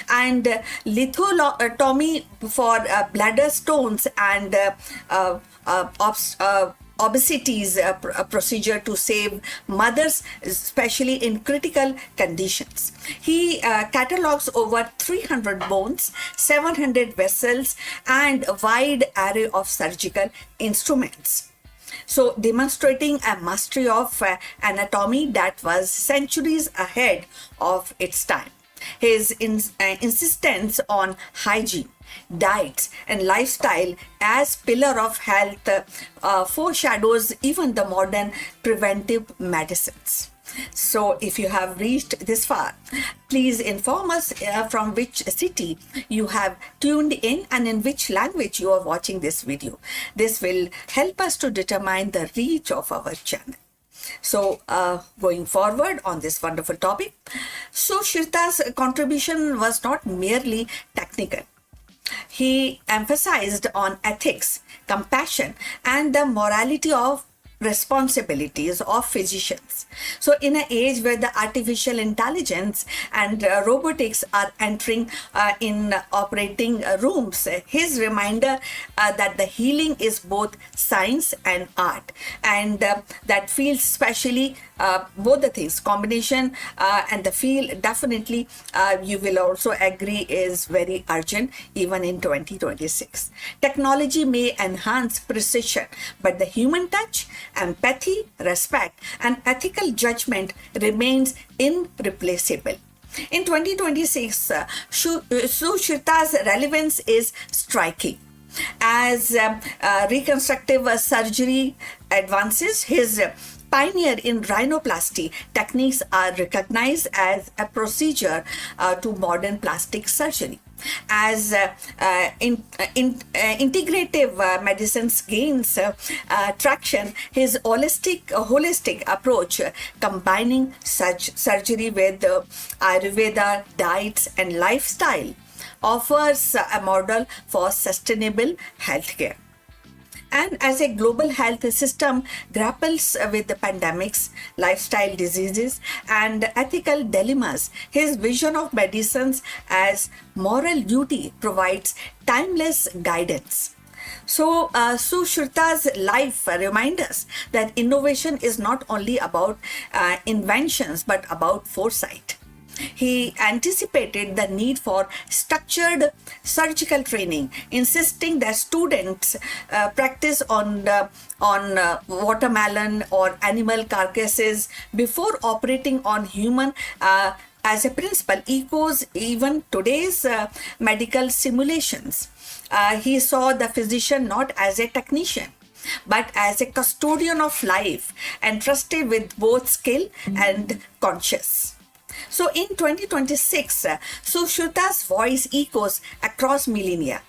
and lithotomy for bladder stones and obesities, a procedure to save mothers, especially in critical conditions. He catalogs over 300 bones, 700 vessels, and a wide array of surgical instruments. So, demonstrating a mastery of anatomy that was centuries ahead of its time. His insistence on hygiene, diets, and lifestyle as pillar of health foreshadows even the modern preventive medicines. So, if you have reached this far, please inform us from which city you have tuned in and in which language you are watching this video. This will help us to determine the reach of our channel. So, going forward on this wonderful topic, Sushita's contribution was not merely technical. He emphasized on ethics, compassion, and the morality of responsibilities of physicians. So in an age where the artificial intelligence and robotics are entering in operating rooms, his reminder that the healing is both science and art, and that feels especially both the things combination and the field definitely you will also agree is very urgent even in 2026. Technology may enhance precision, but the human touch, empathy, respect, and ethical judgment remains irreplaceable. In 2026, Sushita's relevance is striking. As reconstructive surgery advances, his pioneer in rhinoplasty techniques are recognized as a procedure to modern plastic surgery. As integrative medicines gains traction, his holistic approach, combining such surgery with Ayurveda, diets, and lifestyle, offers a model for sustainable healthcare. And as a global health system grapples with the pandemics, lifestyle diseases, and ethical dilemmas, his vision of medicines as moral duty provides timeless guidance. So, Sushita's life reminds us that innovation is not only about inventions but about foresight. He anticipated the need for structured surgical training, insisting that students practice on watermelon or animal carcasses before operating on human. As a principle, echoes even today's medical simulations. He saw the physician not as a technician, but as a custodian of life, entrusted with both skill and conscience. So in 2026, Sushita's voice echoes across millennia.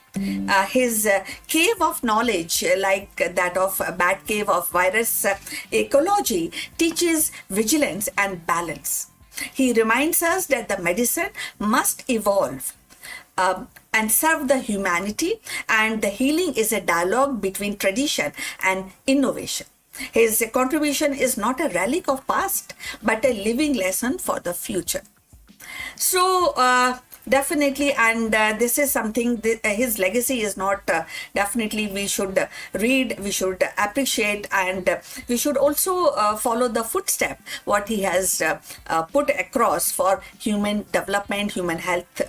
His cave of knowledge, like that of Bat Cave of virus ecology, teaches vigilance and balance. He reminds us that the medicine must evolve and serve the humanity, and the healing is a dialogue between tradition and innovation. His contribution is not a relic of past, but a living lesson for the future. So, definitely, and this is something, his legacy is not definitely we should read, we should appreciate, and we should also follow the footstep what he has put across for human development, human health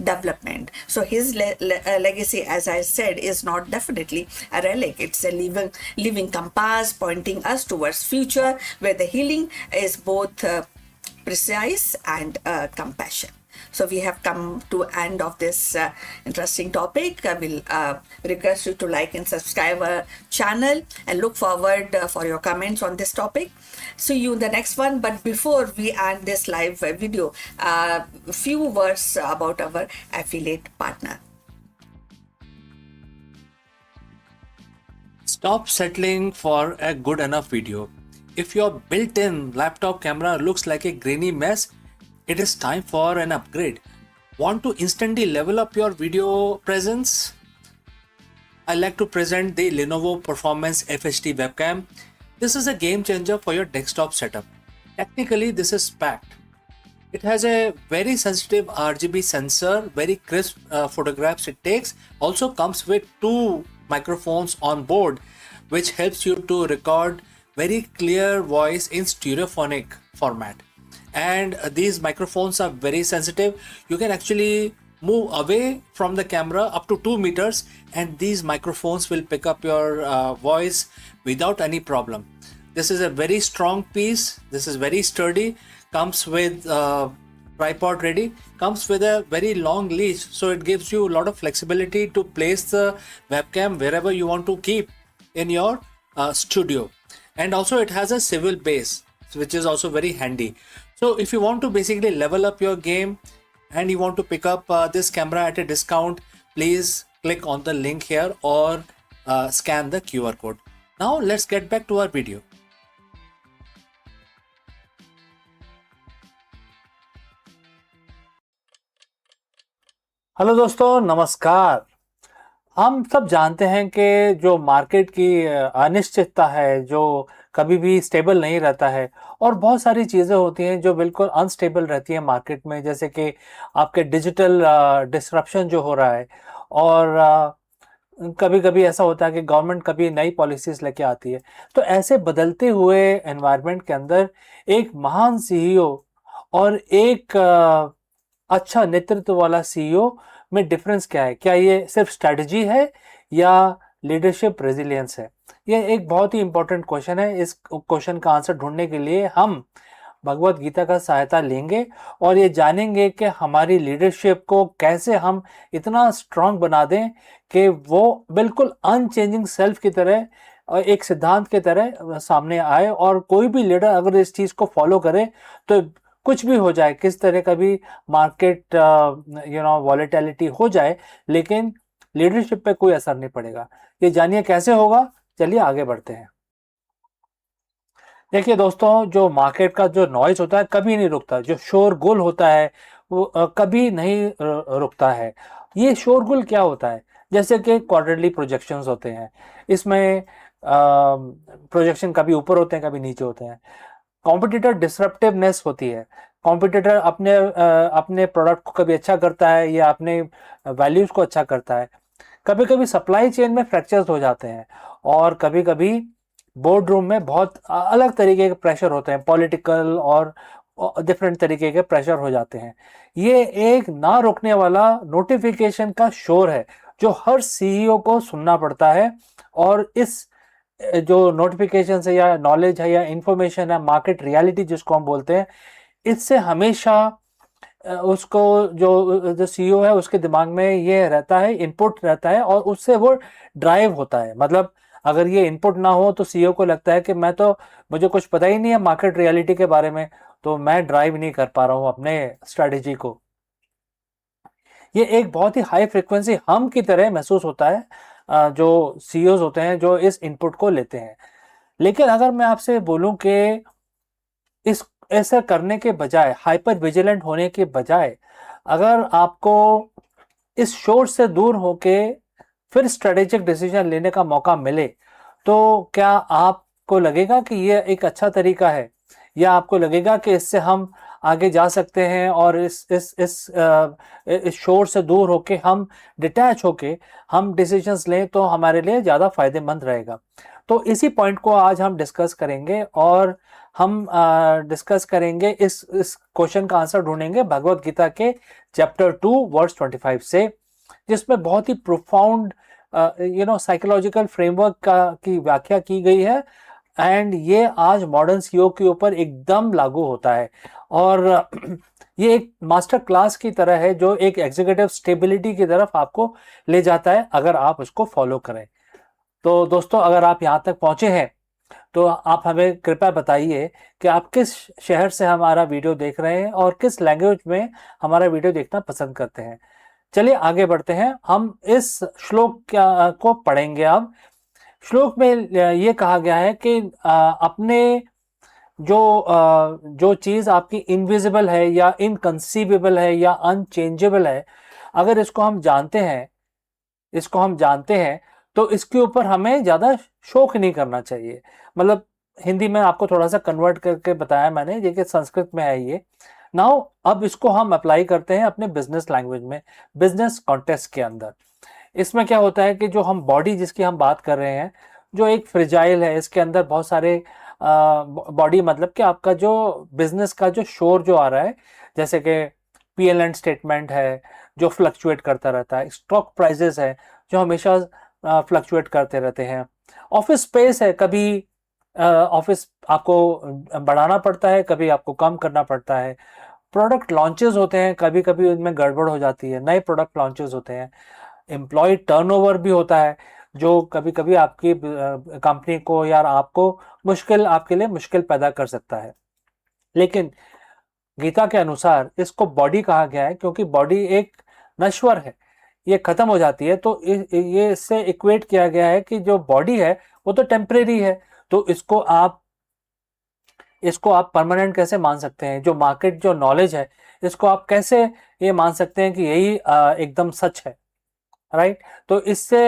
development. So his legacy, as I said, is not definitely a relic. It's a living compass pointing us towards future where the healing is both precise and compassion. So we have come to end of this interesting topic. I will request you to like and subscribe our channel and look forward for your comments on this topic. See you in the next one. But before we end this live video, a few words about our affiliate partner. Stop settling for a good enough video. If your built-in laptop camera looks like a grainy mess, it is time for an upgrade. Want to instantly level up your video presence? I like to present the Lenovo Performance FHD webcam. This is a game changer for your desktop setup. Technically, this is packed. It has a very sensitive RGB sensor, very crisp photographs it takes. Also comes with two microphones on board, which helps you to record very clear voice in stereophonic format. And these microphones are very sensitive. You can actually move away from the camera up to 2 meters, and these microphones will pick up your voice without any problem. This is a very strong piece. This is very sturdy. Comes with tripod ready. Comes with a very long leash, so it gives you a lot of flexibility to place the webcam wherever you want to keep in your studio. And also it has a swivel base, which is also very handy. So if you want to basically level up your game and you want to pick up this camera at a discount, please click on the link here or scan the QR code. Now let's get back to our video. Hello दोस्तों, नमस्कार। हम सब जानते हैं कि जो market की अनिश्चितता है, जो कभी भी स्टेबल नहीं रहता है, और बहुत सारी चीज़ें होती हैं जो बिल्कुल अनस्टेबल रहती हैं मार्केट में, जैसे कि आपके डिजिटल डिसरप्शन जो हो रहा है, और कभी कभी ऐसा होता है कि गवर्नमेंट कभी नई पॉलिसीज लेके आती है। तो ऐसे बदलते हुए एनवायरनमेंट के अंदर एक महान सीईओ और एक अच्छा नेतृत्व वाला सीईओ में डिफरेंस क्या है? क्या ये सिर्फ स्ट्रेटजी है या लीडरशिप रेजिलियंस है? ये एक बहुत ही इंपॉर्टेंट क्वेश्चन है। इस क्वेश्चन का आंसर ढूंढने के लिए हम भगवत गीता का सहायता लेंगे और ये जानेंगे कि हमारी लीडरशिप को कैसे हम इतना स्ट्रांग बना दें कि वो बिल्कुल अनचेंजिंग सेल्फ की तरह और एक सिद्धांत की तरह सामने आए, और कोई भी लीडर अगर इस चीज़ को फॉलो करे तो कुछ भी हो जाए, किस तरह का भी मार्केट वॉलेटिलिटी हो जाए, लेकिन लीडरशिप पे कोई असर नहीं पड़ेगा। ये जानिए कैसे होगा। चलिए आगे बढ़ते हैं। देखिए दोस्तों, जो मार्केट का जो नॉइज होता है कभी नहीं रुकता, जो शोरगुल होता है वो कभी नहीं रुकता है। ये शोरगुल क्या होता है? जैसे कि क्वार्टरली प्रोजेक्शंस होते हैं, इसमें प्रोजेक्शन कभी ऊपर होते हैं कभी नीचे होते हैं। कॉम्पिटिटर डिसरप्टिवनेस होती है। कॉम्पिटिटर अपने प्रोडक्ट को कभी अच्छा करता है या अपने वैल्यूज को अच्छा करता है। कभी कभी सप्लाई चेन में फ्रैक्चर्स हो जाते हैं, और कभी कभी बोर्ड रूम में बहुत अलग तरीके के प्रेशर होते हैं, पॉलिटिकल और डिफरेंट तरीके के प्रेशर हो जाते हैं। ये एक ना रुकने वाला नोटिफिकेशन का शोर है जो हर सीईओ को सुनना पड़ता है, और इस जो नोटिफिकेशन है या नॉलेज है या इंफॉर्मेशन है, मार्केट रियलिटी जिसको हम बोलते हैं, इससे हमेशा उसको जो सीईओ है उसके दिमाग में ये रहता है, इनपुट रहता है, और उससे वो ड्राइव होता है। मतलब अगर ये इनपुट ना हो तो सीईओ को लगता है कि मुझे कुछ पता ही नहीं है मार्केट रियलिटी के बारे में, तो मैं ड्राइव नहीं कर पा रहा हूँ अपने स्ट्रेटेजी को। ये एक बहुत ही हाई फ्रिक्वेंसी हम की तरह महसूस होता है जो सीईओज होते हैं जो इस इनपुट को लेते हैं। लेकिन अगर मैं आपसे बोलूं कि इस ऐसा करने के बजाय, हाइपर विजिलेंट होने के बजाय, अगर आपको इस शोर से दूर होके फिर स्ट्रेटेजिक डिसीजन लेने का मौका मिले, तो क्या आपको लगेगा कि ये एक अच्छा तरीका है, या आपको लगेगा कि इससे हम आगे जा सकते हैं और इस शोर से दूर होके हम डिटैच होके हम डिसीजंस लें तो हमारे लिए ज़्यादा फायदेमंद रहेगा? तो इसी पॉइंट को आज हम डिस्कस करेंगे, और हम डिस्कस करेंगे इस क्वेश्चन का आंसर ढूंढेंगे भगवत गीता के चैप्टर 2 वर्स 25 से, जिसमें बहुत ही प्रोफाउंड साइकोलॉजिकल फ्रेमवर्क की व्याख्या की गई है, एंड ये आज मॉडर्न सीईओ के ऊपर एकदम लागू होता है। और ये एक मास्टर क्लास की तरह है जो एक एग्जीक्यूटिव स्टेबिलिटी की तरफ आपको ले जाता है अगर आप उसको फॉलो करें। तो दोस्तों, अगर आप यहाँ तक पहुंचे हैं तो आप हमें कृपया बताइए कि आप किस शहर से हमारा वीडियो देख रहे हैं और किस लैंग्वेज में हमारा वीडियो देखना पसंद करते हैं। चलिए आगे बढ़ते हैं। हम इस श्लोक को पढ़ेंगे। अब श्लोक में ये कहा गया है कि अपने जो चीज़ आपकी इनविजिबल है या इनकंसीवेबल है या अनचेंजेबल है, अगर इसको हम जानते हैं तो इसके ऊपर हमें ज़्यादा शौक नहीं करना चाहिए। मतलब हिंदी में आपको थोड़ा सा कन्वर्ट करके बताया मैंने, ये कि संस्कृत में है ये। नाउ अब इसको हम अप्लाई करते हैं अपने बिजनेस लैंग्वेज में, बिजनेस कॉन्टेक्स्ट के अंदर। इसमें क्या होता है कि जो हम बॉडी जिसकी हम बात कर रहे हैं, जो एक फ्रिजाइल है, इसके अंदर बहुत सारे बॉडी, मतलब कि आपका जो बिजनेस का जो शोर जो आ रहा है, जैसे कि पीएल एंड स्टेटमेंट है जो फ्लक्चुएट करता रहता है, स्टॉक प्राइजेस है जो हमेशा फ्लक्चुएट करते रहते हैं, ऑफिस स्पेस है, कभी ऑफिस आपको बढ़ाना पड़ता है, कभी आपको कम करना पड़ता है, प्रोडक्ट लॉन्चेस होते हैं, कभी कभी उनमें गड़बड़ हो जाती है, नए प्रोडक्ट लॉन्चेस होते हैं, एम्प्लॉय टर्नओवर भी होता है जो कभी कभी आपकी कंपनी को या आपको आपके लिए मुश्किल पैदा कर सकता है। लेकिन गीता के अनुसार इसको बॉडी कहा गया है क्योंकि बॉडी एक नश्वर है, ये खत्म हो जाती है। तो ये इससे इक्वेट किया गया है कि जो बॉडी है वो तो टेम्परेरी है, तो इसको आप परमानेंट कैसे मान सकते हैं? जो मार्केट जो नॉलेज है, इसको आप कैसे ये मान सकते हैं कि यही एकदम सच है, राइट? तो इससे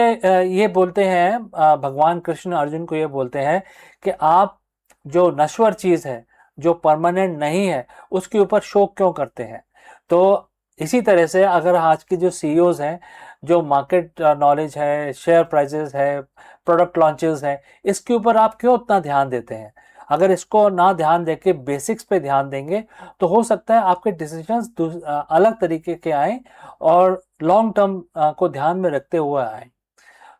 ये बोलते हैं भगवान कृष्ण अर्जुन को ये बोलते हैं कि आप जो नश्वर चीज है, जो परमानेंट नहीं है, उसके ऊपर शौक क्यों करते हैं? तो इसी तरह से अगर आज के जो सीईओज हैं, जो मार्केट नॉलेज है, शेयर प्राइसेस है, प्रोडक्ट लॉन्चेस है, इसके ऊपर आप क्यों उतना ध्यान देते हैं? अगर इसको ना ध्यान देके बेसिक्स पे ध्यान देंगे तो हो सकता है आपके डिसीजंस अलग तरीके के आए और लॉन्ग टर्म को ध्यान में रखते हुए आए।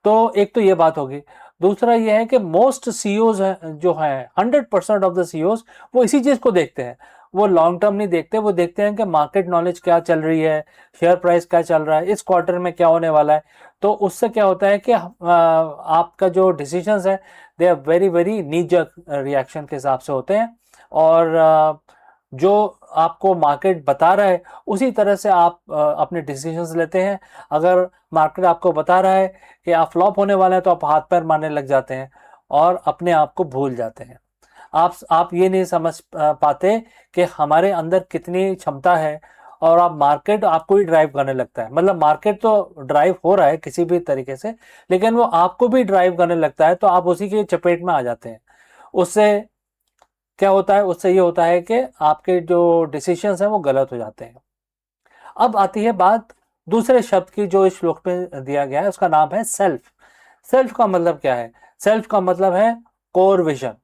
तो एक तो ये बात होगी। दूसरा ये है कि मोस्ट सीईओज जो हैं, 100% ऑफ द सीईओज वो इसी चीज को देखते हैं, वो लॉन्ग टर्म नहीं देखते, वो देखते हैं कि मार्केट नॉलेज क्या चल रही है, शेयर प्राइस क्या चल रहा है, इस क्वार्टर में क्या होने वाला है। तो उससे क्या होता है कि आपका जो डिसीजंस है दे आर वेरी वेरी नीजर रिएक्शन के हिसाब से होते हैं, और जो आपको मार्केट बता रहा है उसी तरह से आप अपने डिसीजंस लेते हैं। अगर मार्केट आपको बता रहा है कि आप फ्लॉप होने वाले हैं तो आप हाथ पैर मारने लग जाते हैं और अपने आप को भूल जाते हैं। आप ये नहीं समझ पाते कि हमारे अंदर कितनी क्षमता है, और आप मार्केट आपको ही ड्राइव करने लगता है। मतलब मार्केट तो ड्राइव हो रहा है किसी भी तरीके से, लेकिन वो आपको भी ड्राइव करने लगता है, तो आप उसी की चपेट में आ जाते हैं। उससे क्या होता है? उससे ये होता है कि आपके जो डिसीजंस हैं वो गलत हो जाते हैं। अब आती है बात दूसरे शब्द की जो इस श्लोक में दिया गया है, उसका नाम है सेल्फ। सेल्फ का मतलब क्या है? सेल्फ का मतलब है कोर विजन,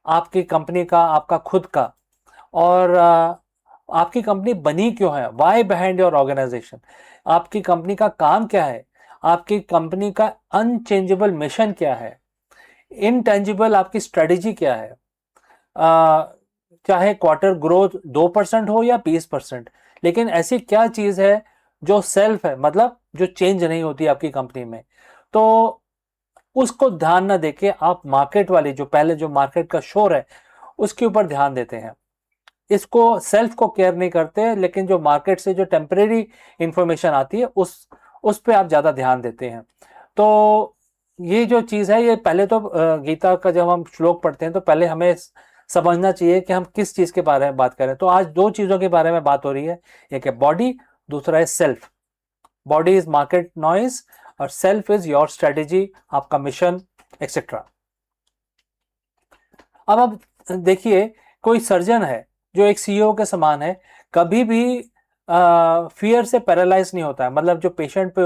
आपकी कंपनी का, आपका खुद का। और आपकी कंपनी बनी क्यों है? Why behind your organisation. आपकी कंपनी का काम क्या है? आपकी कंपनी का अनचेंजेबल मिशन क्या है? इनटेंजिबल आपकी स्ट्रेटेजी क्या है? चाहे क्वार्टर ग्रोथ 2% हो या 20%, लेकिन ऐसी क्या चीज है जो सेल्फ है, मतलब जो चेंज नहीं होती आपकी कंपनी में? तो उसको ध्यान न देके आप मार्केट वाली, जो पहले जो मार्केट का शोर है उसके ऊपर ध्यान देते हैं। इसको सेल्फ को केयर नहीं करते, लेकिन जो मार्केट से जो टेम्परेरी इंफॉर्मेशन आती है उस पे आप ज्यादा ध्यान देते हैं। तो ये जो चीज है, ये पहले तो गीता का जब हम श्लोक पढ़ते हैं तो पहले हमें समझना चाहिए कि हम किस चीज के बारे में बात करें। तो आज दो चीजों के बारे में बात हो रही है, एक है बॉडी, दूसरा है self. Body is market noise और सेल्फ इज योर स्ट्रेटेजी, आपका मिशन, एक्सेट्रा। अब आप देखिए, कोई सर्जन है जो एक सीईओ के समान है, कभी भी फियर से पैरालाइज नहीं होता है। मतलब जो पेशेंट पे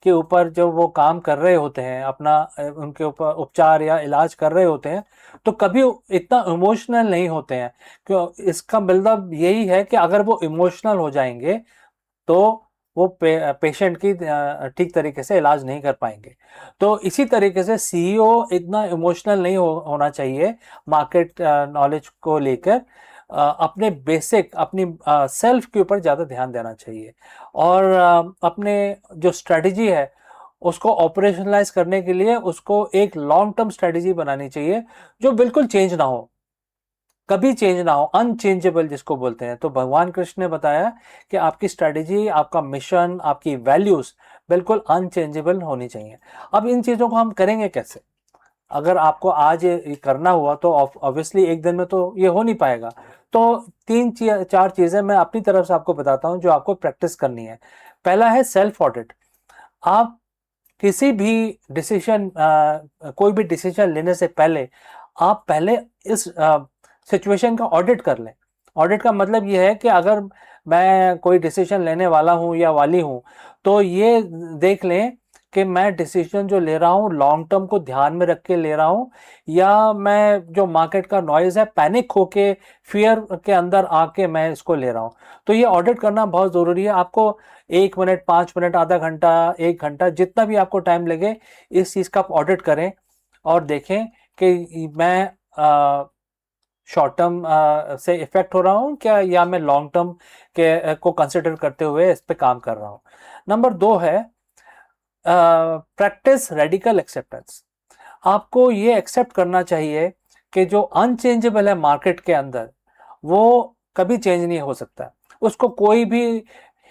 के ऊपर जो वो काम कर रहे होते हैं, अपना उनके ऊपर उपचार या इलाज कर रहे होते हैं, तो कभी इतना इमोशनल नहीं होते हैं। क्यों? इसका मतलब यही है कि अगर वो इमोशनल हो जाएंगे तो वो पेशेंट की ठीक तरीके से इलाज नहीं कर पाएंगे। तो इसी तरीके से सीईओ इतना इमोशनल नहीं होना चाहिए मार्केट नॉलेज को लेकर। अपने बेसिक, अपनी सेल्फ के ऊपर ज़्यादा ध्यान देना चाहिए, और अपने जो स्ट्रेटजी है उसको ऑपरेशनलाइज करने के लिए उसको एक लॉन्ग टर्म स्ट्रेटजी बनानी चाहिए जो बिल्कुल चेंज ना हो, कभी चेंज ना हो, अनचेंजेबल जिसको बोलते हैं। तो भगवान कृष्ण ने बताया कि आपकी स्ट्रेटजी, आपका मिशन, आपकी वैल्यूज बिल्कुल अनचेंजेबल होनी चाहिए। अब इन चीज़ों को हम करेंगे कैसे? अगर आपको आज ये करना हुआ तो ऑब्वियसली एक दिन में तो ये हो नहीं पाएगा। तो 3-4 चीज़ें मैं अपनी तरफ से आपको बताता हूँ जो आपको प्रैक्टिस करनी है। पहला है सेल्फ ऑडिट। आप किसी भी डिसीजन कोई भी डिसीजन लेने से पहले आप पहले इस सिचुएशन का ऑडिट कर लें। ऑडिट का मतलब ये है कि अगर मैं कोई डिसीजन लेने वाला हूँ या वाली हूँ तो ये देख लें कि मैं डिसीजन जो ले रहा हूँ लॉन्ग टर्म को ध्यान में रख के ले रहा हूँ, या मैं जो मार्केट का नॉइज़ है पैनिक होके फियर के अंदर आके मैं इसको ले रहा हूँ। तो ये ऑडिट करना बहुत ज़रूरी है। आपको 1 मिनट, 5 मिनट, आधा घंटा, 1 घंटा, जितना भी आपको टाइम लगे इस चीज़ का आप ऑडिट करें और देखें कि मैं शॉर्ट टर्म से इफेक्ट हो रहा हूँ क्या, या मैं लॉन्ग टर्म के को कंसिडर करते हुए इस पे काम कर रहा हूँ। नंबर 2 है प्रैक्टिस रेडिकल एक्सेप्टेंस। आपको ये एक्सेप्ट करना चाहिए कि जो अनचेंजेबल है मार्केट के अंदर वो कभी चेंज नहीं हो सकता, उसको कोई भी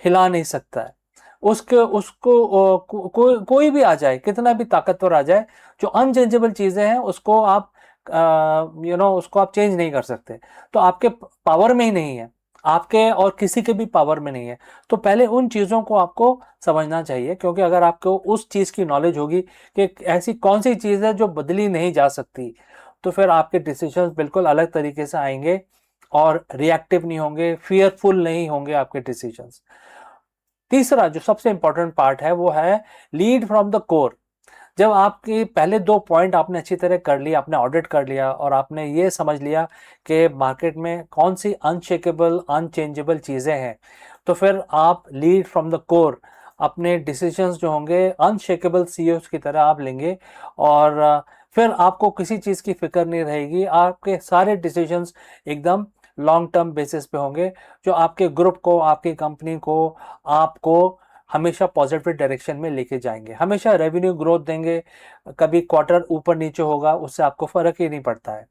हिला नहीं सकता है। उसके उसको कोई भी आ जाए, कितना भी ताकतवर आ जाए, जो अनचेंजेबल चीज़ें हैं उसको आप उसको आप चेंज नहीं कर सकते। तो आपके पावर में ही नहीं है, आपके और किसी के भी पावर में नहीं है। तो पहले उन चीज़ों को आपको समझना चाहिए, क्योंकि अगर आपको उस चीज़ की नॉलेज होगी कि ऐसी कौन सी चीज़ है जो बदली नहीं जा सकती, तो फिर आपके डिसीजंस बिल्कुल अलग तरीके से आएंगे और रिएक्टिव नहीं होंगे, फियरफुल नहीं होंगे आपके डिसीजंस। तीसरा जो सबसे इंपॉर्टेंट पार्ट है वो है लीड फ्रॉम द कोर। जब आपके पहले 2 पॉइंट आपने अच्छी तरह कर लिया, आपने ऑडिट कर लिया और आपने ये समझ लिया कि मार्केट में कौन सी अनशेकेबल, अनचेंजेबल चीज़ें हैं, तो फिर आप लीड फ्रॉम द कोर अपने डिसीजंस जो होंगे अनशेकेबल सीईओज की तरह आप लेंगे, और फिर आपको किसी चीज़ की फिक्र नहीं रहेगी। आपके सारे डिसीजंस एकदम लॉन्ग टर्म बेसिस पे होंगे, जो आपके ग्रुप को, आपकी कंपनी को, आपको हमेशा पॉजिटिव डायरेक्शन में लेके जाएंगे, हमेशा रेवेन्यू ग्रोथ देंगे। कभी क्वार्टर ऊपर नीचे होगा उससे आपको फ़र्क ही नहीं पड़ता है।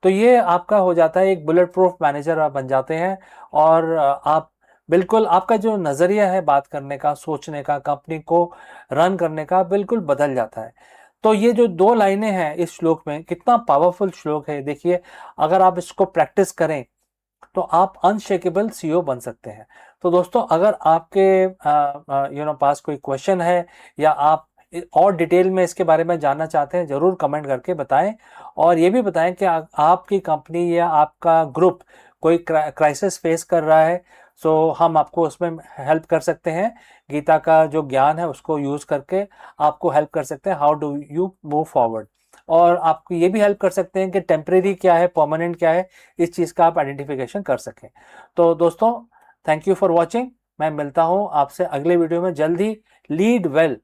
तो ये आपका हो जाता है, एक बुलेट प्रूफ मैनेजर आप बन जाते हैं, और आप बिल्कुल आपका जो नज़रिया है बात करने का, सोचने का, कंपनी को रन करने का बिल्कुल बदल जाता है। तो ये जो 2 लाइनें हैं इस श्लोक में, कितना पावरफुल श्लोक है देखिए। अगर आप इसको प्रैक्टिस करें तो आप अनशेकेबल सीईओ बन सकते हैं। तो दोस्तों, अगर आपके पास कोई क्वेश्चन है या आप और डिटेल में इसके बारे में जानना चाहते हैं, ज़रूर कमेंट करके बताएं, और ये भी बताएं कि आपकी कंपनी या आपका ग्रुप कोई क्राइसिस फेस कर रहा है, सो हम आपको उसमें हेल्प कर सकते हैं। गीता का जो ज्ञान है उसको यूज़ करके आपको हेल्प कर सकते हैं, how do you move forward. और आपको ये भी हेल्प कर सकते हैं कि टेम्परेरी क्या है, परमानेंट क्या है, इस चीज़ का आप आइडेंटिफिकेशन कर सकें। तो दोस्तों, थैंक यू फॉर वॉचिंग। मैं मिलता हूँ आपसे अगले वीडियो में जल्द ही। Lead well,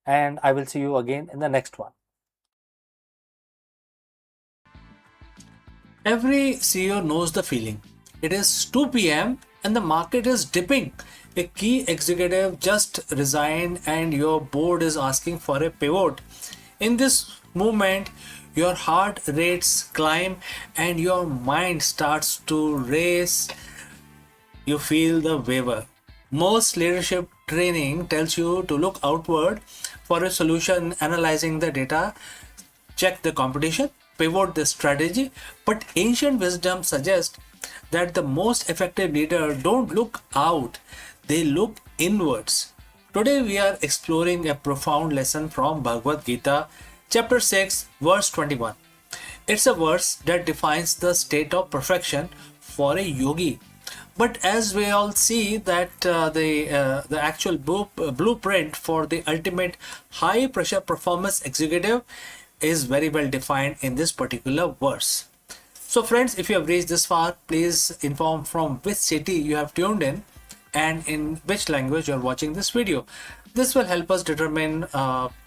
and I will see you again in the next one. Every CEO knows the feeling. It is 2 p.m. and the market is dipping. A key executive just resigned and your board is asking for a pivot. In this moment, your heart rates climb and your mind starts to race. You feel the waver. Most leadership training tells you to look outward for a solution, analyzing the data, check the competition, pivot the strategy. But ancient wisdom suggests that the most effective leader don't look out, they look inwards. Today we are exploring a profound lesson from Bhagavad Gita, chapter 6, verse 21. It's a verse that defines the state of perfection for a yogi. But as we all see that the actual blueprint for the ultimate high pressure performance executive is very well defined in this particular verse. So friends, if you have reached this far, please inform from which city you have tuned in and in which language you are watching this video. This will help us determine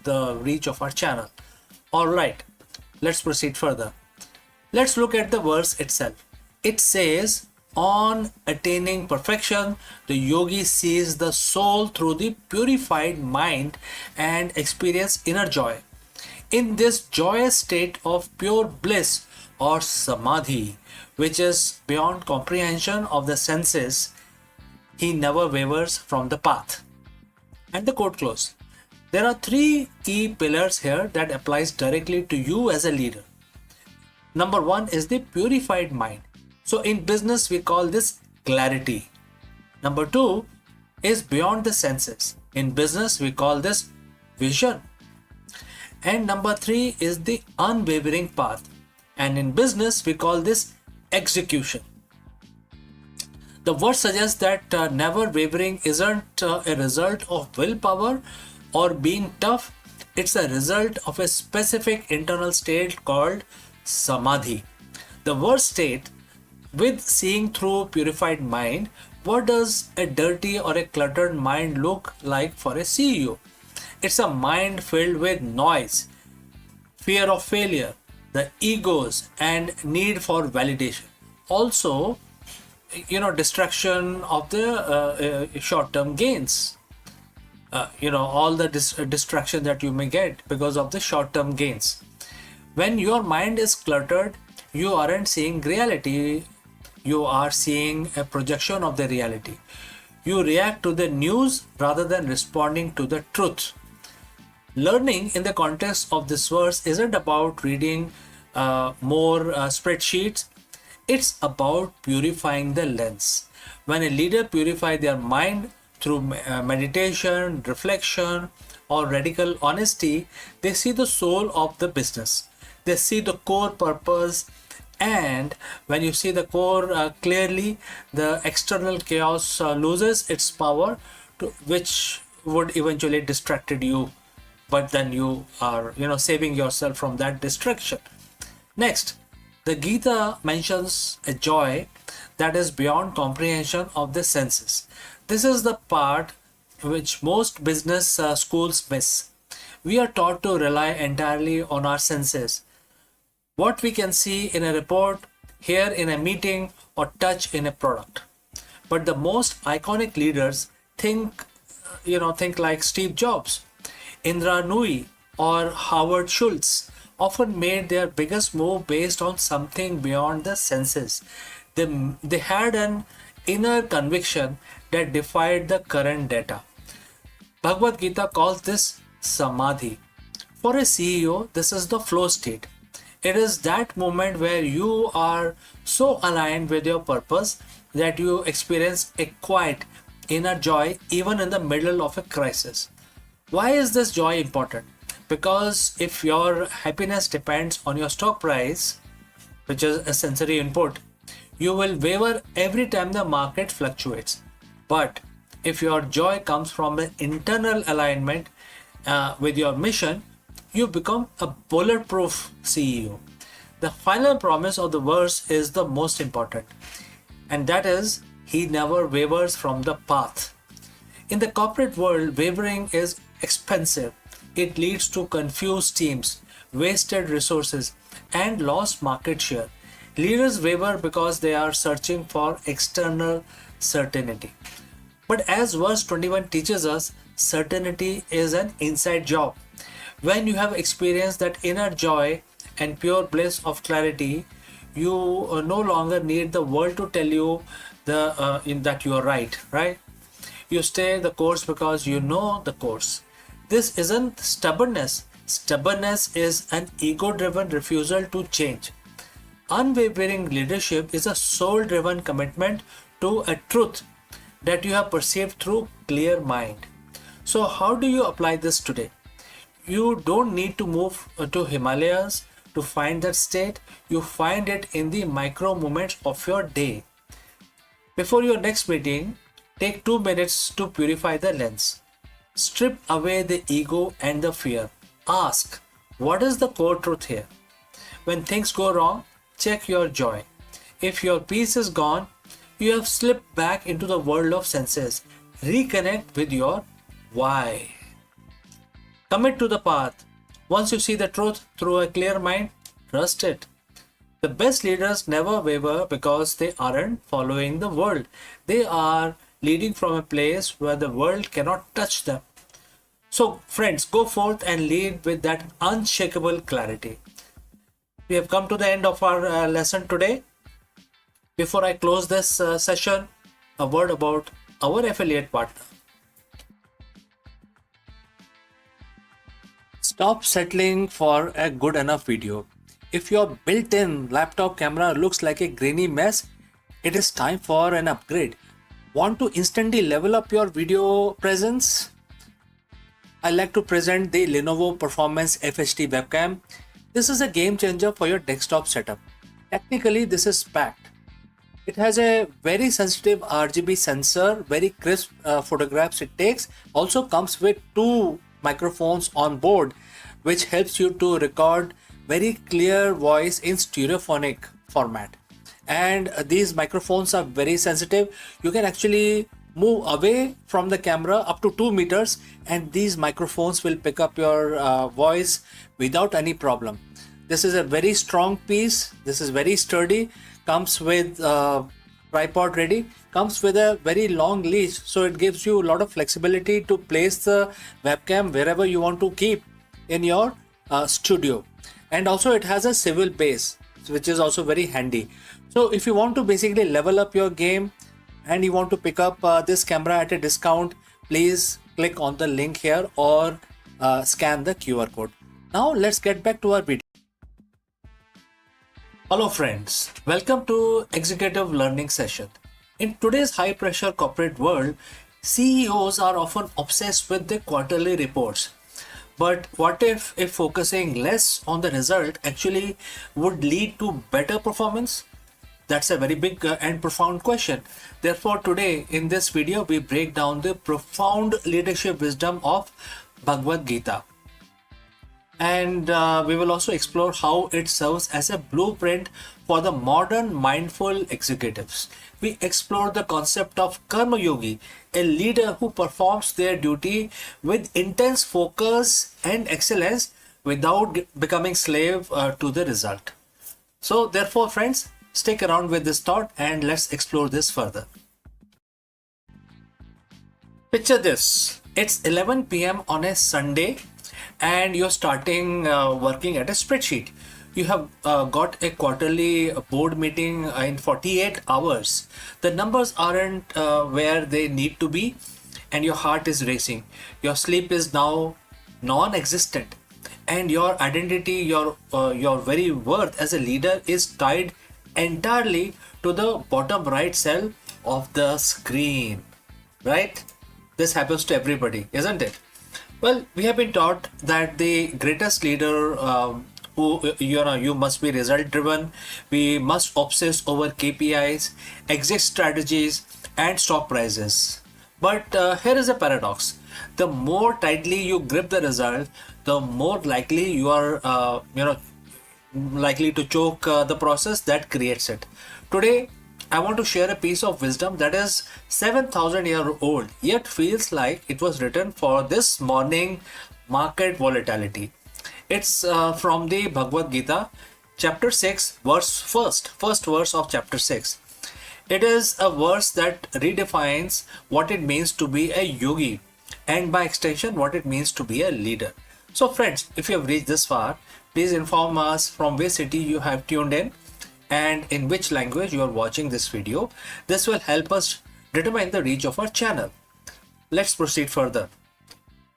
the reach of our channel. Alright, let's proceed further. Let's look at the verse itself. It says, on attaining perfection, the yogi sees the soul through the purified mind and experience inner joy. In this joyous state of pure bliss or samadhi, which is beyond comprehension of the senses, he never wavers from the path. And the quote close. There are three key pillars here that applies directly to you as a leader. Number one is the purified mind. So in business, we call this clarity. Number two is beyond the senses. In business, we call this vision. And number three is the unwavering path. And in business, we call this execution. The word suggests that never wavering isn't a result of willpower or being tough. It's a result of a specific internal state called samadhi. The word state, with seeing through purified mind, what does a dirty or a cluttered mind look like for a CEO? It's a mind filled with noise, fear of failure, the egos, and need for validation. Also, distraction of the short-term gains. All the distraction that you may get because of the short-term gains. When your mind is cluttered, you aren't seeing reality. You are seeing a projection of the reality. You react to the news rather than responding to the truth. Learning in the context of this verse isn't about reading more spreadsheets. It's about purifying the lens. When a leader purifies their mind through meditation, reflection, or radical honesty, they see the soul of the business. They see the core purpose, and when you see the core clearly, the external chaos loses its power, which would eventually distracted you. But then you are, saving yourself from that distraction. Next, the Gita mentions a joy that is beyond comprehension of the senses. This is the part which most business schools miss. We are taught to rely entirely on our senses. What we can see in a report, hear in a meeting, or touch in a product. But the most iconic leaders think like Steve Jobs, Indra Nooyi, or Howard Schultz often made their biggest move based on something beyond the senses. They had an inner conviction that defied the current data. Bhagavad Gita calls this samadhi. For a CEO, this is the flow state. It is that moment where you are so aligned with your purpose that you experience a quiet inner joy even in the middle of a crisis. Why is this joy important? Because if your happiness depends on your stock price, which is a sensory input, you will waver every time the market fluctuates. But if your joy comes from an internal alignment with your mission, you become a bulletproof CEO. The final promise of the verse is the most important, and that is, he never wavers from the path. In the corporate world, wavering is expensive. It leads to confused teams, wasted resources, and lost market share. Leaders waver because they are searching for external certainty. But as verse 21 teaches us, certainty is an inside job. When you have experienced that inner joy and pure bliss of clarity, you no longer need the world to tell you that you are right? You stay the course because you know the course. This isn't stubbornness. Stubbornness is an ego-driven refusal to change. Unwavering leadership is a soul-driven commitment to a truth that you have perceived through clear mind. So how do you apply this today? You don't need to move to Himalayas to find that state. You find it in the micro moments of your day. Before your next meeting, take 2 minutes to purify the lens. Strip away the ego and the fear. Ask, what is the core truth here? When things go wrong, check your joy. If your peace is gone, you have slipped back into the world of senses. Reconnect with your why. Commit to the path. Once you see the truth through a clear mind, trust it. The best leaders never waver because they aren't following the world. They are leading from a place where the world cannot touch them. So friends, go forth and lead with that unshakable clarity. We have come to the end of our lesson today. Before I close this session, a word about our affiliate partner. Stop settling for a good enough video. If your built-in laptop camera looks like a grainy mess, it is time for an upgrade. Want to instantly level up your video presence? I like to present the Lenovo Performance FHD webcam. This is a game changer for your desktop setup. Technically, this is packed. It has a very sensitive RGB sensor, very crisp photographs it takes. Also comes with two microphones on board, which helps you to record very clear voice in stereophonic format. And these microphones are very sensitive. You can actually move away from the camera up to 2 meters and these microphones will pick up your voice without any problem. This is a very strong piece. This is very sturdy. Comes with tripod ready. Comes with a very long leash, so it gives you a lot of flexibility to place the webcam wherever you want to keep in your studio. And also it has a swivel base, which is also very handy. So if you want to basically level up your game and you want to pick up this camera at a discount, please click on the link here or scan the QR code. Now let's get back to our video. Hello friends, welcome to Executive Learning Session. In today's high pressure corporate world, CEOs are often obsessed with the quarterly reports. But what if focusing less on the result actually would lead to better performance? That's a very big and profound question. Therefore, today in this video, we break down the profound leadership wisdom of Bhagavad Gita. And we will also explore how it serves as a blueprint for the modern mindful executives. We explore the concept of Karma Yogi, a leader who performs their duty with intense focus and excellence without becoming slave to the result. So therefore, friends, stick around with this thought and let's explore this further. Picture this. It's 11 p.m. on a Sunday and you're starting working at a spreadsheet. You have got a quarterly board meeting in 48 hours. The numbers aren't where they need to be and your heart is racing. Your sleep is now non-existent and your identity, your very worth as a leader is tied entirely to the bottom right cell of the screen, right? This happens to everybody, isn't it? Well, we have been taught that the greatest leader you must be result driven. We must obsess over KPIs, exit strategies, and stock prices. But here is a paradox. The more tightly you grip the result, the more likely you are, likely to choke the process that creates it. Today, I want to share a piece of wisdom that is 7,000 years old, yet feels like it was written for this morning market volatility. It's from the Bhagavad Gita, chapter 6, first verse of chapter 6. It is a verse that redefines what it means to be a yogi and by extension what it means to be a leader. So friends, if you have reached this far, please inform us from which city you have tuned in and in which language you are watching this video. This will help us determine the reach of our channel. Let's proceed further.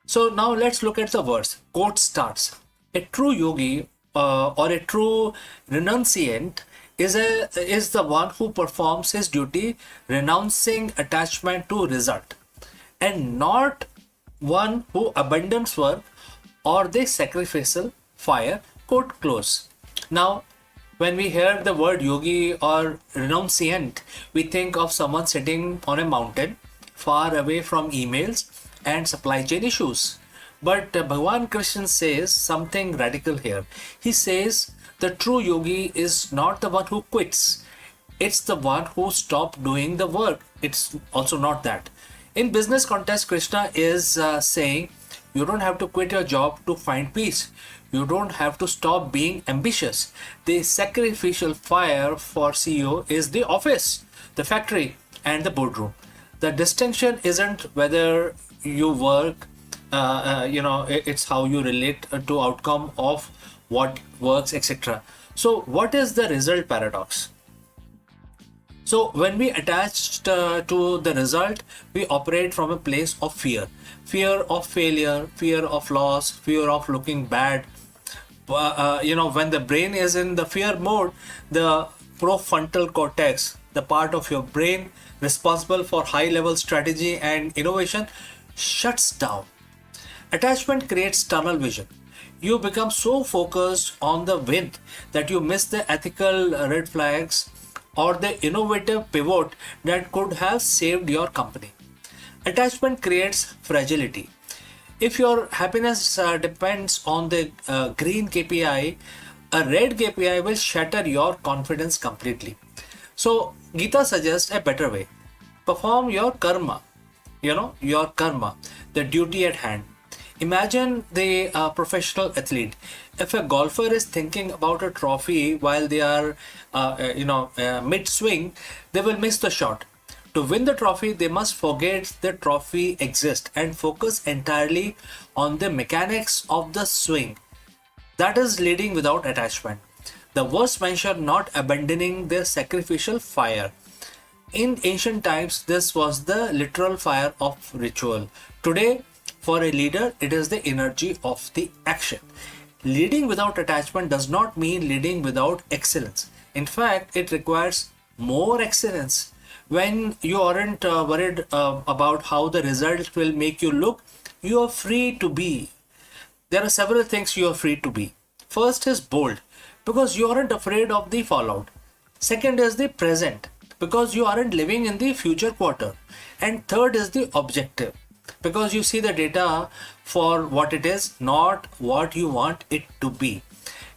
So now let's look at the verse. Quote starts. A true yogi or a true renunciant is the one who performs his duty renouncing attachment to result and not one who abandons work or the sacrificial fire. Quote close. Now, when we hear the word yogi or renunciant, we think of someone sitting on a mountain far away from emails and supply chain issues. But Bhagwan Krishna says something radical here. He says the true yogi is not the one who quits. It's the one who stopped doing the work. It's also not that. In business context, Krishna is saying you don't have to quit your job to find peace. You don't have to stop being ambitious. The sacrificial fire for CEO is the office, the factory, and the boardroom. The distinction isn't whether you work, it's how you relate to outcome of what works, etc. So what is the result paradox? So when we attach to the result, we operate from a place of fear. Fear of failure, fear of loss, fear of looking bad. When the brain is in the fear mode, the prefrontal cortex, the part of your brain responsible for high level strategy and innovation, shuts down. Attachment creates tunnel vision. You become so focused on the win that you miss the ethical red flags or the innovative pivot that could have saved your company. Attachment creates fragility. If your happiness depends on the green KPI, a red KPI will shatter your confidence completely. So, Gita suggests a better way. Perform your karma, your karma, the duty at hand. Imagine the professional athlete. If a golfer is thinking about a trophy while they are, mid swing, they will miss the shot. To win the trophy, they must forget the trophy exists and focus entirely on the mechanics of the swing. That is leading without attachment. The verse mentioned not abandoning their sacrificial fire. In ancient times, this was the literal fire of ritual. Today, for a leader, it is the energy of the action. Leading without attachment does not mean leading without excellence. In fact, it requires more excellence. When you aren't worried about how the result will make you look, you are free to be. There are several things you are free to be. First is bold, because you aren't afraid of the fallout. Second is the present, because you aren't living in the future quarter. And third is the objective, because you see the data for what it is, not what you want it to be.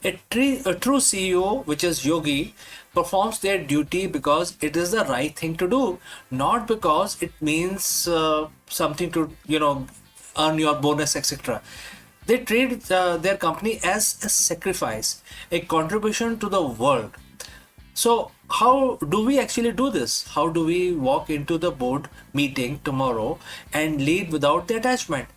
A true CEO, which is yogi, performs their duty because it is the right thing to do, not because it means something to, earn your bonus, etc. They treat their company as a sacrifice, a contribution to the world. So, how do we actually do this? How do we walk into the board meeting tomorrow and lead without the attachment?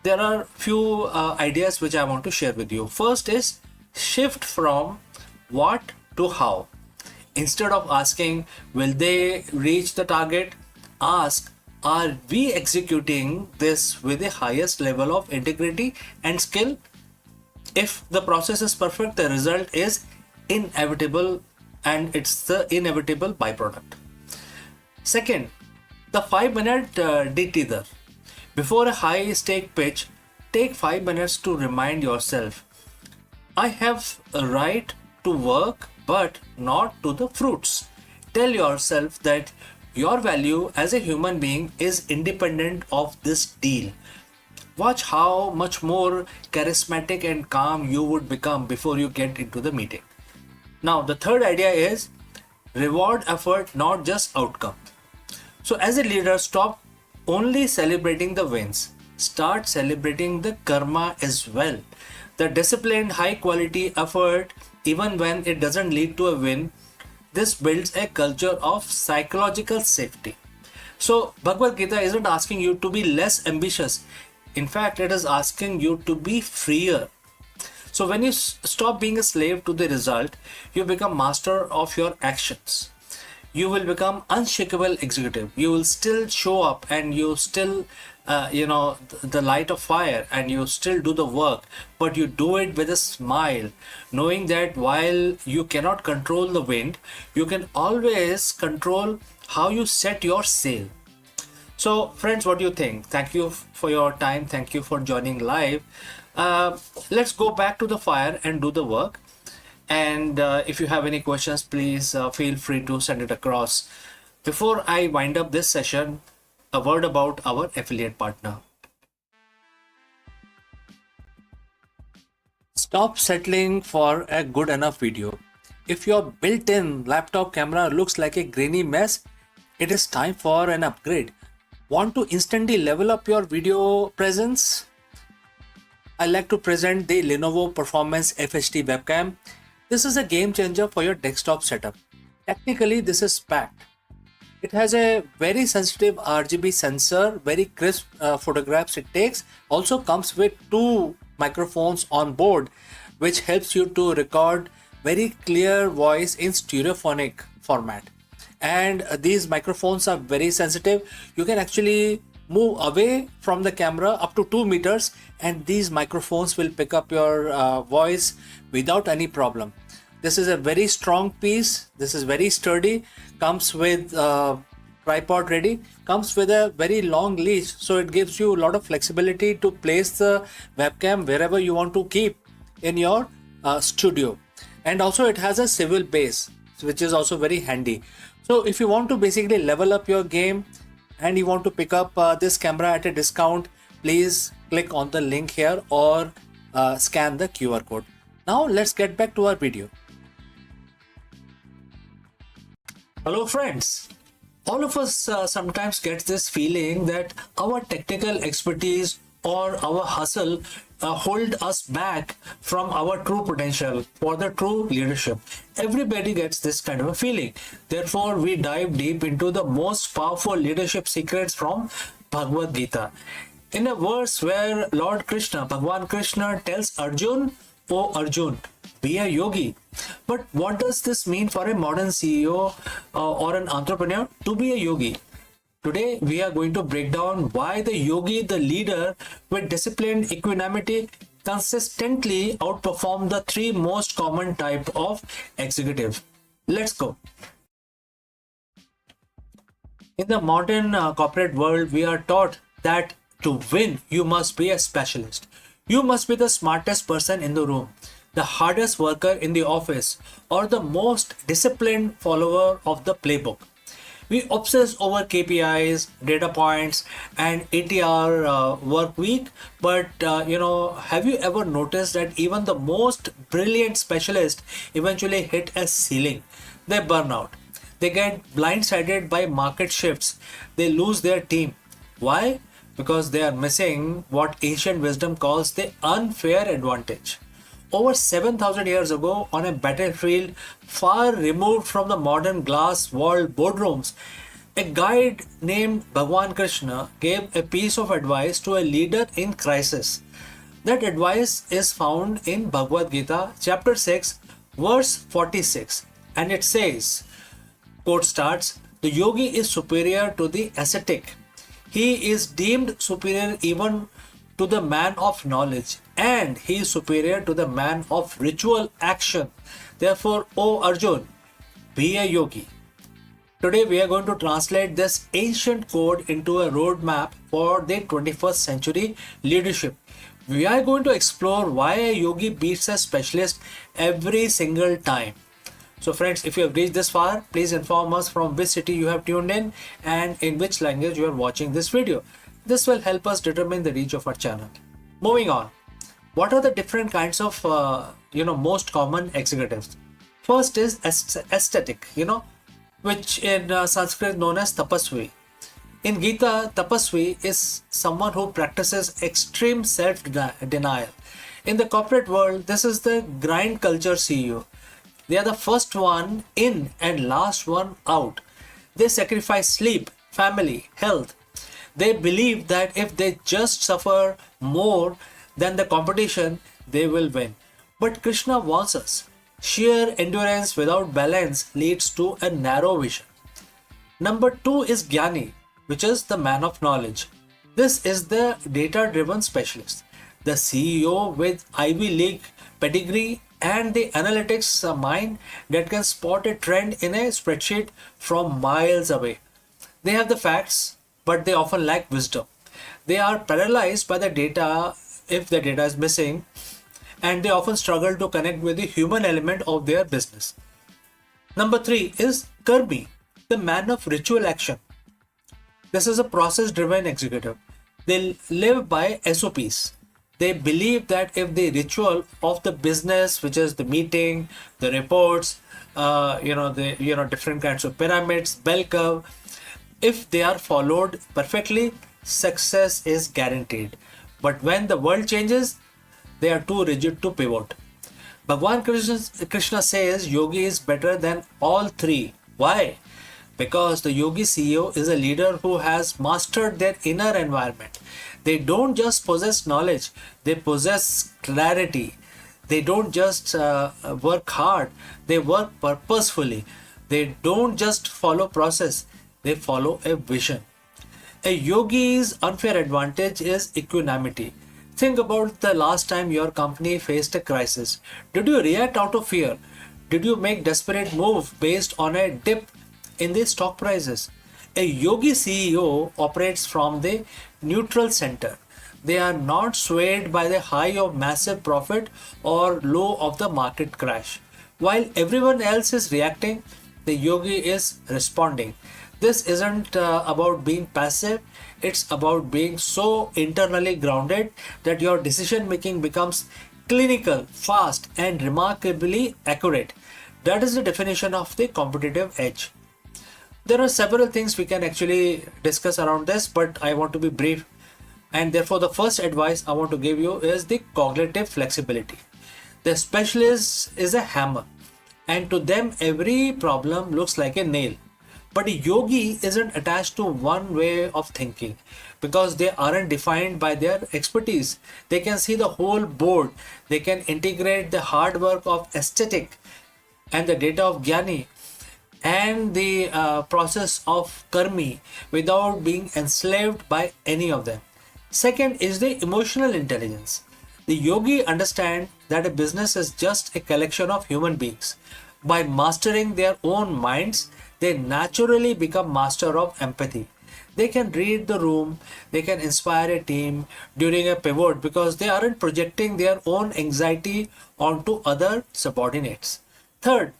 There are few ideas which I want to share with you. First is shift from what to how. Instead of asking, will they reach the target? Ask, are we executing this with the highest level of integrity and skill? If the process is perfect, the result is inevitable, and it's the inevitable byproduct. Second, the 5-minute detailer. Before a high stake pitch, take 5 minutes to remind yourself, I have a right to work, but not to the fruits. Tell yourself that your value as a human being is independent of this deal. Watch how much more charismatic and calm you would become before you get into the meeting. Now, the third idea is reward effort, not just outcome. So, as a leader, stop only celebrating the wins. Start celebrating the karma as well. The disciplined, high quality effort, even when it doesn't lead to a win, this builds a culture of psychological safety. So, Bhagavad Gita isn't asking you to be less ambitious. In fact, it is asking you to be freer. So, when you stop being a slave to the result, you become master of your actions. You will become unshakable executive. You will still show up and you still, the light of fire, and you still do the work, but you do it with a smile, knowing that while you cannot control the wind, you can always control how you set your sail. So, friends, what do you think? Thank you for your time. Thank you for joining live. Let's go back to the fire and do the work. And if you have any questions, please feel free to send it across. Before I wind up this session, a word about our affiliate partner. Stop settling for a good enough video. If your built-in laptop camera looks like a grainy mess, it is time for an upgrade. Want to instantly level up your video presence? I like to present the Lenovo Performance FHD webcam. This is a game changer for your desktop setup. Technically, this is packed. It has a very sensitive RGB sensor, very crisp photographs it takes. Also comes with 2 microphones on board, which helps you to record very clear voice in stereophonic format. and these microphones are very sensitive. You can actually move away from the camera up to 2 meters, and these microphones will pick up your voice without any problem. This is a very strong piece. This is very sturdy. Comes with tripod ready. Comes with a very long leash, so it gives you a lot of flexibility to place the webcam wherever you want to keep in your studio. And also it has a swivel base, which is also very handy. So if you want to basically level up your game and you want to pick up this camera at a discount, please click on the link here or scan the QR code. Now let's get back to our video. Hello friends. All of us sometimes get this feeling that our technical expertise or our hustle hold us back from our true potential for the true leadership. Everybody gets this kind of a feeling. Therefore, we dive deep into the most powerful leadership secrets from Bhagavad Gita. In a verse where Lord Krishna, Bhagwan Krishna tells Arjun, "O Arjun, be a yogi." But what does this mean for a modern CEO or an entrepreneur to be a yogi? Today, we are going to break down why the yogi, the leader with disciplined equanimity, consistently outperform the three most common type of executive. Let's go. In the modern corporate world, we are taught that to win, you must be a specialist. You must be the smartest person in the room, the hardest worker in the office, or the most disciplined follower of the playbook. We obsess over KPIs, data points, and 80-hour work week. But have you ever noticed that even the most brilliant specialists eventually hit a ceiling? They burn out. They get blindsided by market shifts. They lose their team. Why? Because they are missing what ancient wisdom calls the unfair advantage. Over 7,000 years ago, on a battlefield far removed from the modern glass-walled boardrooms, a guide named Bhagwan Krishna gave a piece of advice to a leader in crisis. That advice is found in Bhagavad Gita, chapter 6, verse 46, and it says, quote starts, "The yogi is superior to the ascetic. He is deemed superior even to the man of knowledge, and he is superior to the man of ritual action. Therefore, O Arjun, be a yogi." Today, we are going to translate this ancient code into a roadmap for the 21st century leadership. We are going to explore why a yogi beats a specialist every single time. So friends, if you have reached this far, please inform us from which city you have tuned in and in which language you are watching this video. This will help us determine the reach of our channel. Moving on, what are the different kinds of most common executives? First is aesthetic, which in Sanskrit known as tapasvi. In Gita, tapasvi is someone who practices extreme self-denial. In the corporate world, this is the grind culture CEO. They are the first one in and last one out. They sacrifice sleep, family, health. They believe that if they just suffer more than the competition, they will win. But Krishna warns us, sheer endurance without balance leads to a narrow vision. Number 2 is Jnani, which is the man of knowledge. This is the data-driven specialist, the CEO with Ivy League pedigree and the analytics mind that can spot a trend in a spreadsheet from miles away. They have the facts, but they often lack wisdom. They are paralyzed by the data if the data is missing, and they often struggle to connect with the human element of their business. Number 3 is Karmi, the man of ritual action. This is a process-driven executive. They live by SOPs. They believe that if the ritual of the business, which is the meeting, the reports, different kinds of pyramids, bell curve, if they are followed perfectly, success is guaranteed. But when the world changes, they are too rigid to pivot. Bhagwan Krishna says yogi is better than all three. Why? Because the yogi CEO is a leader who has mastered their inner environment. They don't just possess knowledge, they possess clarity. They don't just work hard, they work purposefully. They don't just follow process, they follow a vision. A yogi's unfair advantage is equanimity. Think about the last time your company faced a crisis. Did you react out of fear? Did you make desperate move based on a dip in the stock prices? A yogi CEO operates from the neutral center. They are not swayed by the high of massive profit or low of the market crash. While everyone else is reacting, the yogi is responding. This isn't about being passive, it's about being so internally grounded that your decision making becomes clinical, fast, and remarkably accurate. That is the definition of the competitive edge. There are several things we can actually discuss around this, but I want to be brief. And therefore, the first advice I want to give you is the cognitive flexibility. The specialist is a hammer, and to them, every problem looks like a nail. But a yogi isn't attached to one way of thinking because they aren't defined by their expertise. They can see the whole board, they can integrate the hard work of aesthetic and the data of Gyani and the process of Karmi without being enslaved by any of them. Second is the emotional intelligence. The yogi understand that a business is just a collection of human beings. By mastering their own minds, they naturally become master of empathy. They can read the room, they can inspire a team during a pivot because they aren't projecting their own anxiety onto other subordinates. Third,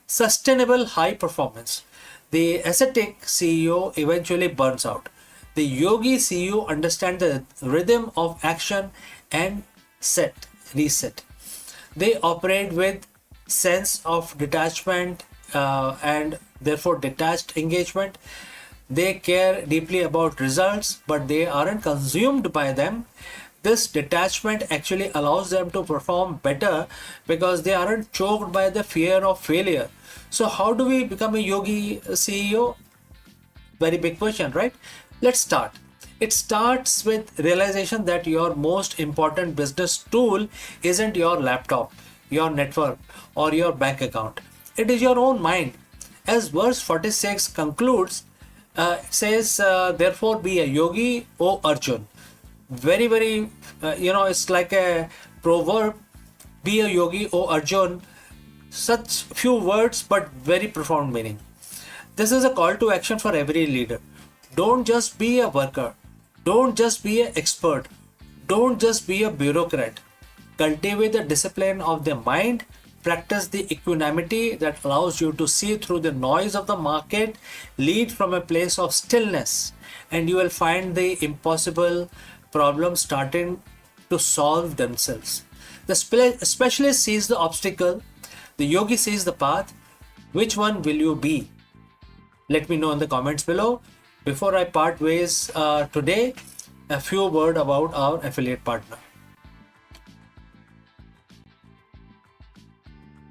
sustainable high performance. The ascetic CEO eventually burns out. The yogi CEO understands the rhythm of action and reset. They operate with sense of detachment and therefore detached engagement. They care deeply about results, but they aren't consumed by them. This detachment actually allows them to perform better because they aren't choked by the fear of failure. So, how do we become a yogi CEO? Very big question, right? Let's start. It starts with realization that your most important business tool isn't your laptop, your network, or your bank account. It is your own mind. As verse 46 concludes, it says, therefore be a yogi, O Arjun. Very, it's like a proverb. Be a yogi, O Arjun. Such few words, but very profound meaning. This is a call to action for every leader. Don't just be a worker. Don't just be an expert. Don't just be a bureaucrat. Cultivate the discipline of the mind. Practice the equanimity that allows you to see through the noise of the market. Lead from a place of stillness, and you will find the impossible problems starting to solve themselves. The specialist sees the obstacle. The yogi sees the path. Which one will you be? Let me know in the comments below. Before I part ways today, a few words about our affiliate partner.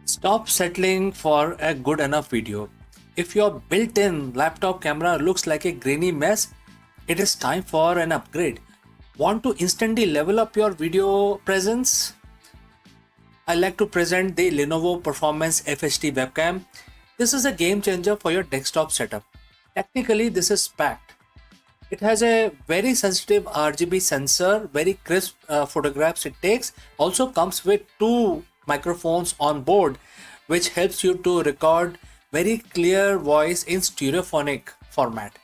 Stop settling for a good enough video. If your built-in laptop camera looks like a grainy mess, it is time for an upgrade. Want to instantly level up your video presence? I like to present the Lenovo Performance FHD webcam. This is a game changer for your desktop setup. Technically, this is packed. It has a very sensitive RGB sensor, very crisp photographs it takes. Also comes with two microphones on board, which helps you to record very clear voice in stereophonic format.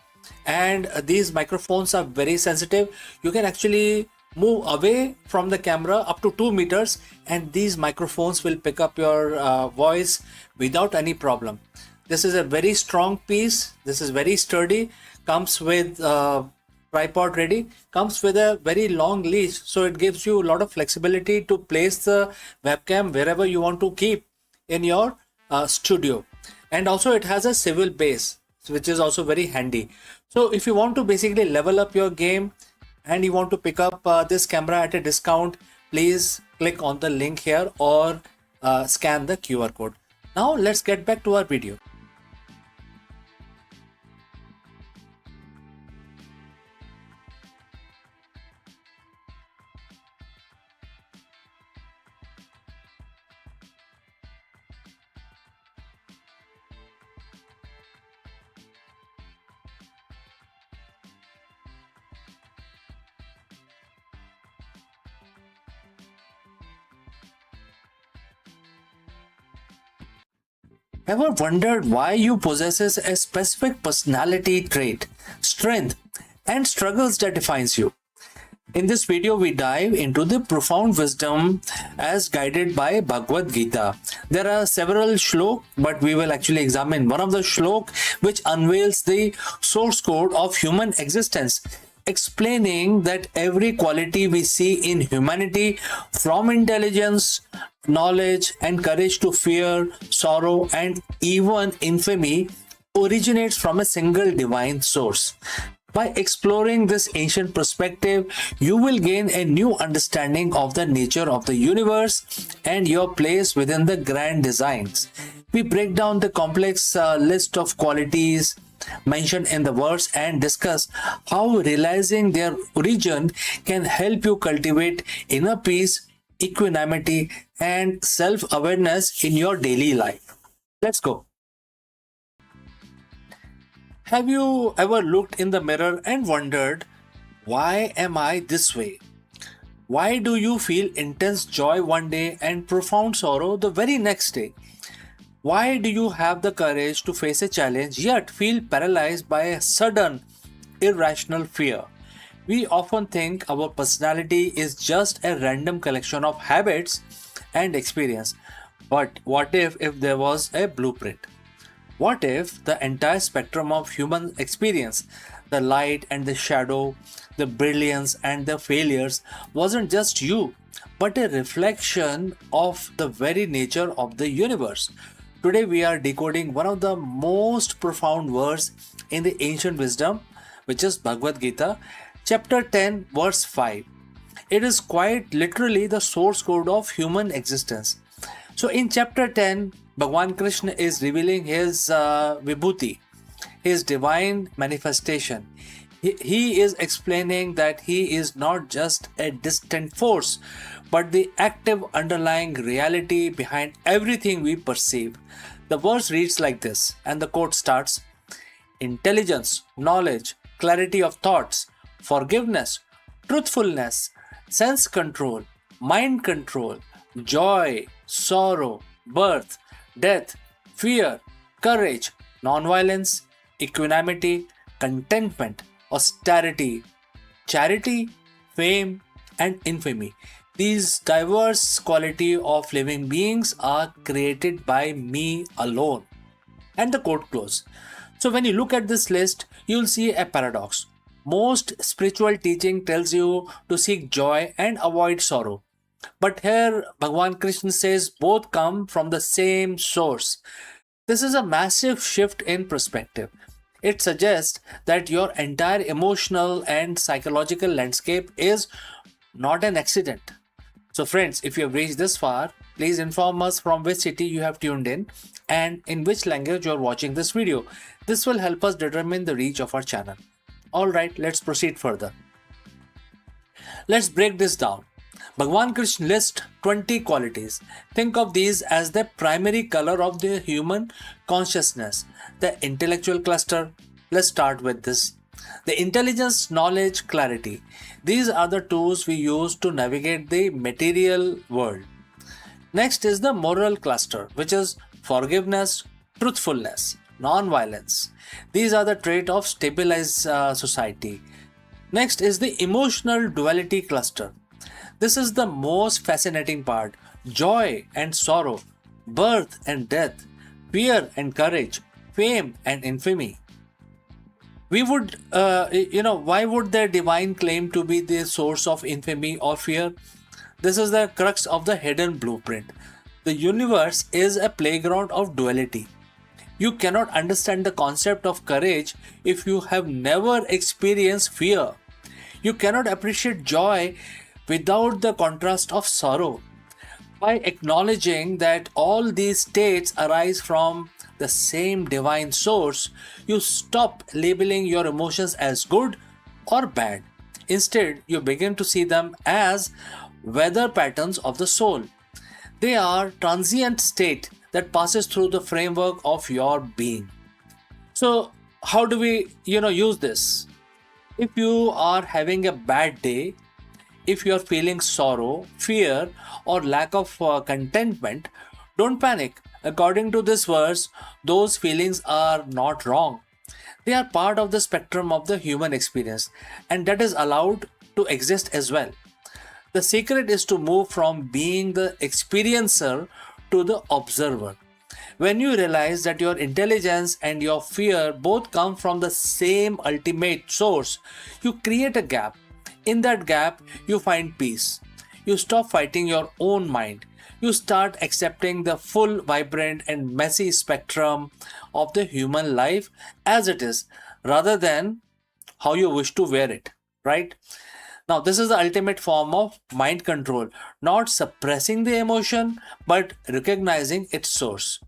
And these microphones are very sensitive. You can actually move away from the camera up to 2 meters, and these microphones will pick up your voice without any problem. This is a very strong piece. This is very sturdy. Comes with tripod ready. Comes with a very long leash, so it gives you a lot of flexibility to place the webcam wherever you want to keep in your studio. And also it has a swivel base, which is also very handy. So if you want to basically level up your game and you want to pick up this camera at a discount, please click on the link here or scan the QR code. Now let's get back to our video. Ever wondered why you possesses a specific personality trait, strength, and struggles that defines you? In this video, we dive into the profound wisdom as guided by Bhagavad Gita. There are several shlok, but we will actually examine one of the shlok which unveils the source code of human existence, explaining that every quality we see in humanity, from intelligence, knowledge, and courage to fear, sorrow, and even infamy, originates from a single divine source. By exploring this ancient perspective, you will gain a new understanding of the nature of the universe and your place within the grand designs. We break down the complex list of qualities mentioned in the verse and discuss how realizing their origin can help you cultivate inner peace, equanimity, and self-awareness in your daily life. Let's go. Have you ever looked in the mirror and wondered, why am I this way? Why do you feel intense joy one day and profound sorrow the very next day? Why do you have the courage to face a challenge yet feel paralyzed by a sudden, irrational fear? We often think our personality is just a random collection of habits and experience. But what if there was a blueprint? What if the entire spectrum of human experience, the light and the shadow, the brilliance and the failures, wasn't just you, but a reflection of the very nature of the universe? Today we are decoding one of the most profound verses in the ancient wisdom, which is Bhagavad Gita, chapter 10, verse 5. It is quite literally the source code of human existence. So in chapter 10, Bhagwan Krishna is revealing his vibhuti, his divine manifestation. He is explaining that he is not just a distant force, but the active underlying reality behind everything we perceive. The verse reads like this, and the quote starts: intelligence, knowledge, clarity of thoughts, forgiveness, truthfulness, sense control, mind control, joy, sorrow, birth, death, fear, courage, non-violence, equanimity, contentment, austerity, charity, fame, and infamy. These diverse qualities of living beings are created by me alone. And the quote close. So when you look at this list, you'll see a paradox. Most spiritual teaching tells you to seek joy and avoid sorrow. But here Bhagwan Krishna says both come from the same source. This is a massive shift in perspective. It suggests that your entire emotional and psychological landscape is not an accident. So friends, if you have reached this far, please inform us from which city you have tuned in and in which language you are watching this video. This will help us determine the reach of our channel. Alright, let's proceed further. Let's break this down. Bhagwan Krishna lists 20 qualities. Think of these as the primary color of the human consciousness. The intellectual cluster. Let's start with this. The intelligence, knowledge, clarity. These are the tools we use to navigate the material world. Next is the moral cluster, which is forgiveness, truthfulness, non-violence. These are the traits of stabilized society. Next is the emotional duality cluster. This is the most fascinating part. Joy and sorrow, birth and death, fear and courage, fame and infamy. We would, why would their divine claim to be the source of infamy or fear? This is the crux of the hidden blueprint. The universe is a playground of duality. You cannot understand the concept of courage if you have never experienced fear. You cannot appreciate joy without the contrast of sorrow. By acknowledging that all these states arise from the same divine source, you stop labeling your emotions as good or bad. Instead, you begin to see them as weather patterns of the soul. They are transient state that passes through the framework of your being. So, how do we, use this? If you are having a bad day, if you are feeling sorrow, fear, or lack of contentment, Don't panic. According to this verse, those feelings are not wrong. They are part of the spectrum of the human experience, and that is allowed to exist as well. The secret is to move from being the experiencer to the observer. When you realize that your intelligence and your fear both come from the same ultimate source, you create a gap. In that gap, you find peace. You stop fighting your own mind. You start accepting the full, vibrant, and messy spectrum of the human life as it is, rather than how you wish to wear it, right? Now, this is the ultimate form of mind control, not suppressing the emotion, but recognizing its source.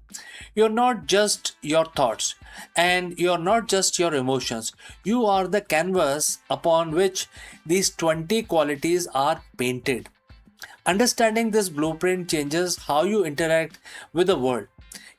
You're not just your thoughts, and you're not just your emotions. You are the canvas upon which these 20 qualities are painted. Understanding this blueprint changes how you interact with the world.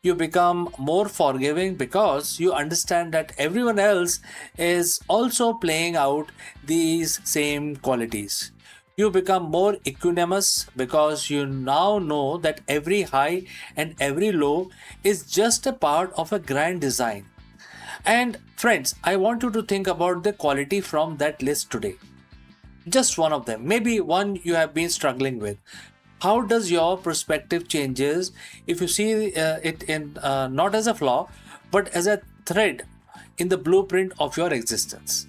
You become more forgiving because you understand that everyone else is also playing out these same qualities. You become more equanimous because you now know that every high and every low is just a part of a grand design. And friends, I want you to think about the quality from that list today. Just one of them, maybe one you have been struggling with. How does your perspective changes if you see it in not as a flaw but as a thread in the blueprint of your existence?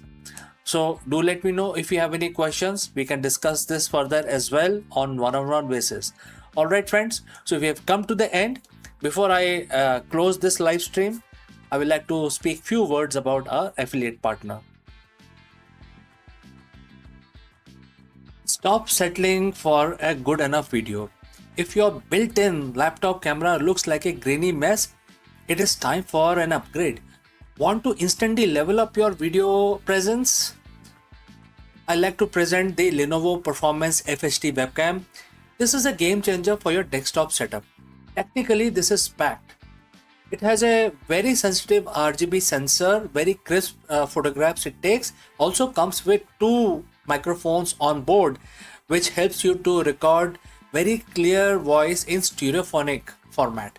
So do let me know if you have any questions. We can discuss this further as well on one-on-one basis. All right, friends, so we have come to the end. Before I close this live stream, I would like to speak few words about our affiliate partner. Stop settling for a good enough video. If your built-in laptop camera looks like a grainy mess, it is time for an upgrade. Want to instantly level up your video presence? I like to present the Lenovo Performance FHD webcam. This is a game changer for your desktop setup. Technically, this is packed. It has a very sensitive RGB sensor, very crisp photographs it takes. Also comes with two microphones on board, which helps you to record very clear voice in stereophonic format.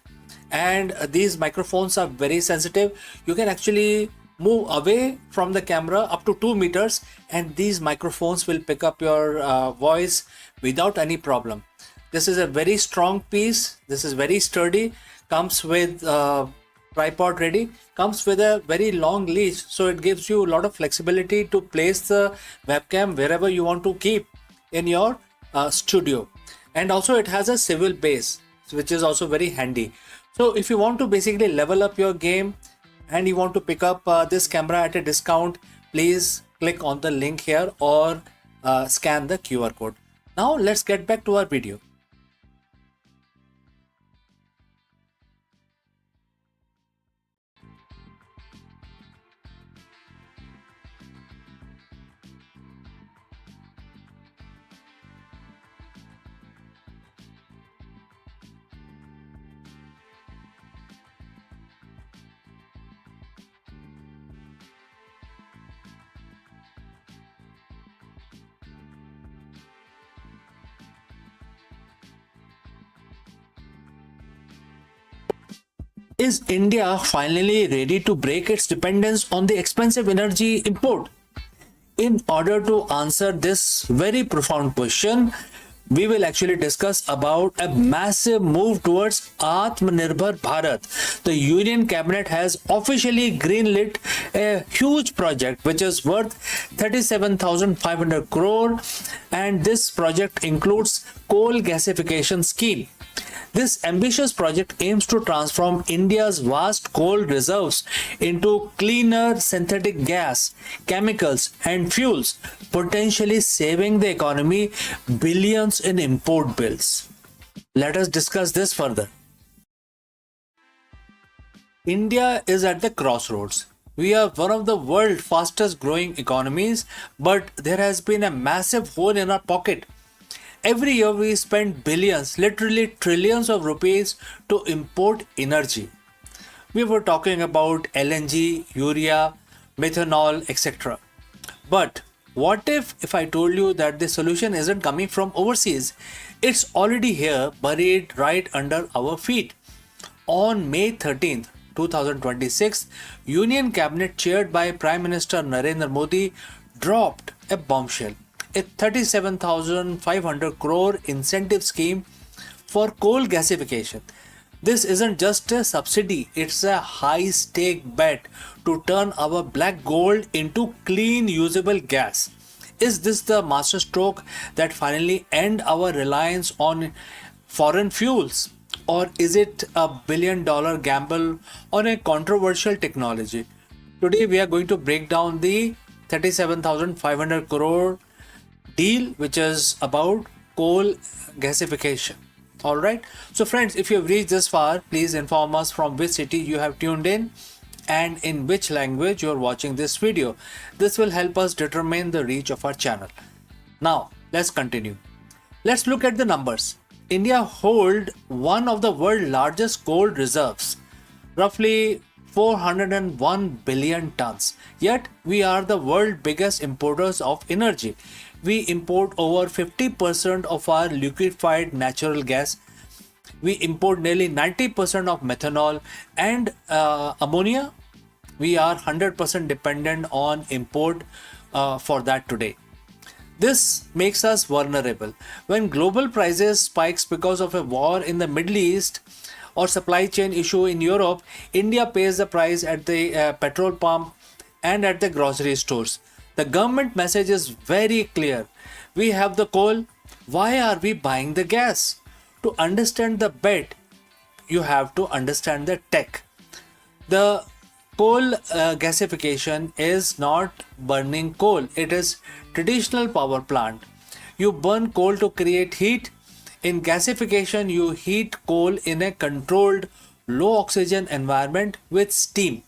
And these microphones are very sensitive. You can actually move away from the camera up to 2 meters and these microphones will pick up your voice without any problem. This is a very strong piece. This is very sturdy. Comes with tripod ready, comes with a very long leash, so it gives you a lot of flexibility to place the webcam wherever you want to keep in your studio. And also it has a swivel base, which is also very handy. So if you want to basically level up your game and you want to pick up this camera at a discount, please click on the link here or scan the QR code. Now let's get back to our video. Is India finally ready to break its dependence on the expensive energy import? In order to answer this very profound question, we will actually discuss about a massive move towards Atmanirbhar Bharat. The Union Cabinet has officially greenlit a huge project which is worth 37,500 crore, and this project includes coal gasification scheme. This ambitious project aims to transform India's vast coal reserves into cleaner synthetic gas, chemicals, and fuels, potentially saving the economy billions in import bills. Let us discuss this further. India is at the crossroads. We are one of the world's fastest growing economies, but there has been a massive hole in our pocket. Every year we spend billions, literally trillions of rupees to import energy. We were talking about LNG, urea, methanol, etc. But what if I told you that the solution isn't coming from overseas? It's already here, buried right under our feet. On May 13th, 2026, Union Cabinet chaired by Prime Minister Narendra Modi dropped a bombshell, a 37,500 crore incentive scheme for coal gasification. This isn't just a subsidy, it's a high stake bet to turn our black gold into clean usable gas. Is this the masterstroke that finally end our reliance on foreign fuels? Or is it a $1 billion gamble on a controversial technology? Today we are going to break down the 37,500 crore deal, which is about coal gasification. All right. So friends, if you have reached this far, please inform us from which city you have tuned in and in which language you are watching this video. This will help us determine the reach of our channel. Now, let's continue. Let's look at the numbers. India hold one of the world's largest gold reserves, roughly 401 billion tons. Yet, we are the world's biggest importers of energy. We import over 50% of our liquefied natural gas. We import nearly 90% of methanol and ammonia. We are 100% dependent on import for that today. This makes us vulnerable. When global prices spikes because of a war in the Middle East or supply chain issue in Europe, India pays the price at the petrol pump and at the grocery stores. The government message is very clear. We have the coal. Why are we buying the gas? To understand the bet, you have to understand the tech. The coal gasification is not burning coal. It is traditional power plant. You burn coal to create heat. In gasification, you heat coal in a controlled low oxygen environment with steam.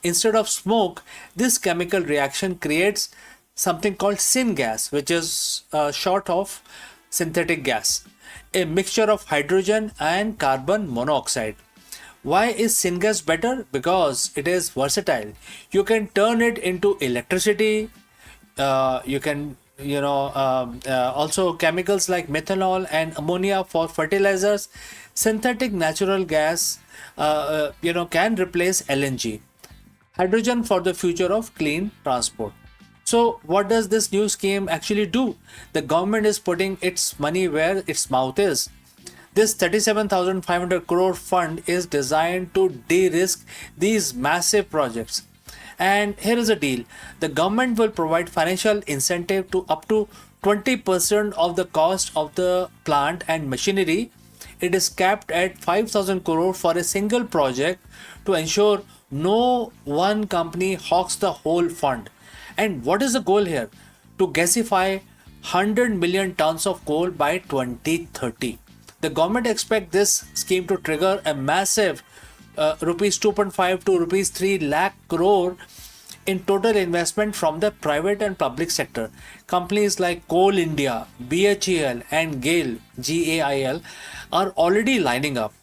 Instead of smoke, this chemical reaction creates something called syngas, which is short of synthetic gas, a mixture of hydrogen and carbon monoxide. Why is syngas better? Because it is versatile. You can turn it into electricity. You can, also chemicals like methanol and ammonia for fertilizers. Synthetic natural gas, can replace LNG. Hydrogen for the future of clean transport. So what does this new scheme actually do? The government is putting its money where its mouth is. This 37,500 crore fund is designed to de-risk these massive projects. And here is a deal. The government will provide financial incentive to up to 20% of the cost of the plant and machinery. It is capped at 5,000 crore for a single project to ensure no one company hawks the whole fund. And what is the goal here? To gasify 100 million tons of coal by 2030. The government expects this scheme to trigger a massive rupees 2.5 to rupees 3 lakh crore in total investment from the private and public sector. Companies like Coal India, BHEL and GAIL are already lining up.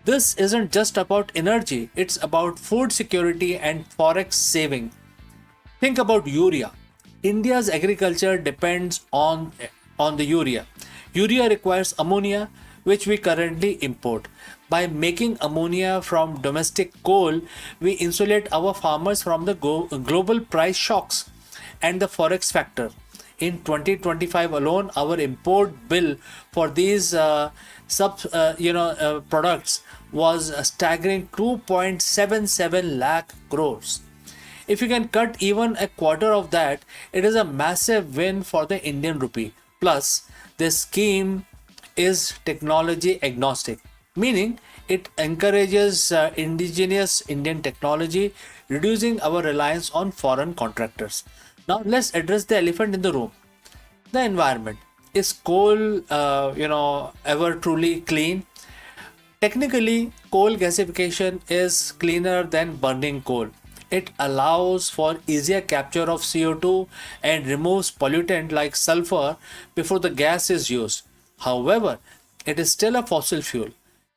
This isn't just about energy, it's about food security and forex saving. Think about urea. India's agriculture depends on the urea. Urea requires ammonia, which we currently import. By making ammonia from domestic coal, we insulate our farmers from the global price shocks and the forex factor. In 2025 alone, our import bill for these products was a staggering 2.77 lakh crores. If you can cut even a quarter of that, it is a massive win for the Indian rupee. Plus, this scheme is technology agnostic, meaning it encourages indigenous Indian technology, reducing our reliance on foreign contractors. Now, let's address the elephant in the room: the environment. Is coal, ever truly clean? Technically, coal gasification is cleaner than burning coal. It allows for easier capture of CO2 and removes pollutant like sulfur before the gas is used. However, it is still a fossil fuel.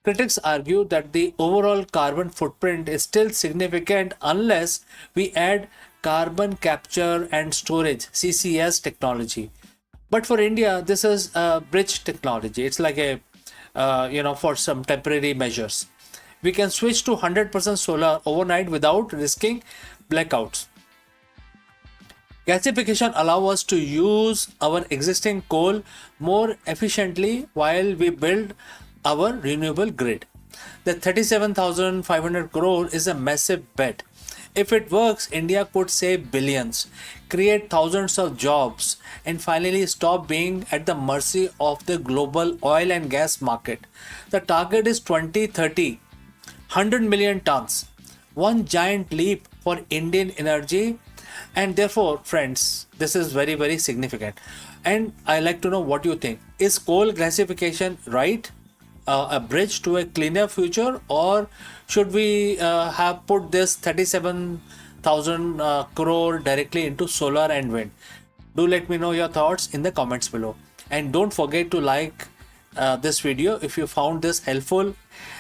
Critics argue that the overall carbon footprint is still significant unless we add carbon capture and storage (CCS) technology. But for India, this is a bridge technology. It's like a, for some temporary measures. We can switch to 100% solar overnight without risking blackouts. Gasification allows us to use our existing coal more efficiently while we build our renewable grid. The 37,500 crore is a massive bet. If it works, India could save billions, create thousands of jobs, and finally stop being at the mercy of the global oil and gas market. The target is 2030, 100 million tons. One giant leap for Indian energy, and therefore, friends, this is very, very significant. And I like to know what you think. Is coal gasification right? A bridge to a cleaner future, or should we have put this 37,000 crore directly into solar and wind? Do let me know your thoughts in the comments below, and don't forget to like this video if you found this helpful,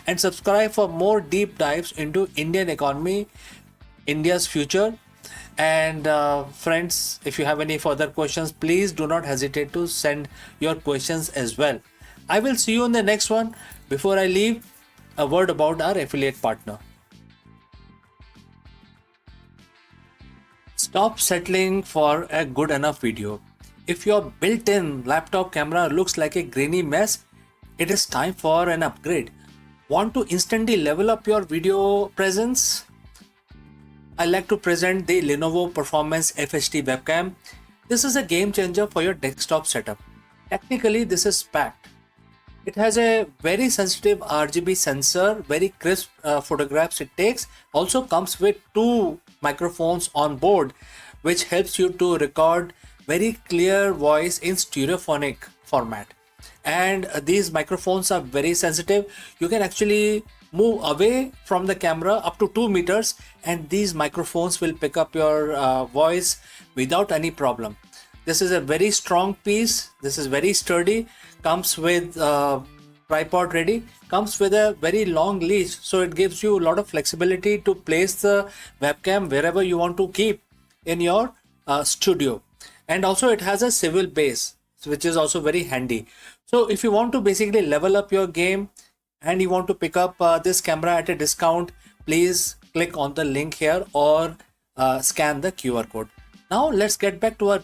and subscribe for more deep dives into Indian economy, India's future. And friends, if you have any further questions, please do not hesitate to send your questions as well. I will see you in the next one. Before I leave, a word about our affiliate partner. Stop settling for a good enough video. If your built-in laptop camera looks like a grainy mess, it is time for an upgrade. Want to instantly level up your video presence? I like to present the Lenovo Performance FHD webcam. This is a game changer for your desktop setup. Technically, this is packed. It has a very sensitive RGB sensor, very crisp photographs it takes. Also comes with two microphones on board, which helps you to record very clear voice in stereophonic format. And these microphones are very sensitive. You can actually move away from the camera up to 2 meters, and these microphones will pick up your voice without any problem. This is a very strong piece. This is very sturdy. Comes with tripod ready. Comes with a very long leash, so it gives you a lot of flexibility to place the webcam wherever you want to keep in your studio. And also it has a swivel base, which is also very handy. So if you want to basically level up your game and you want to pick up this camera at a discount, please click on the link here or scan the QR code. Now let's get back to our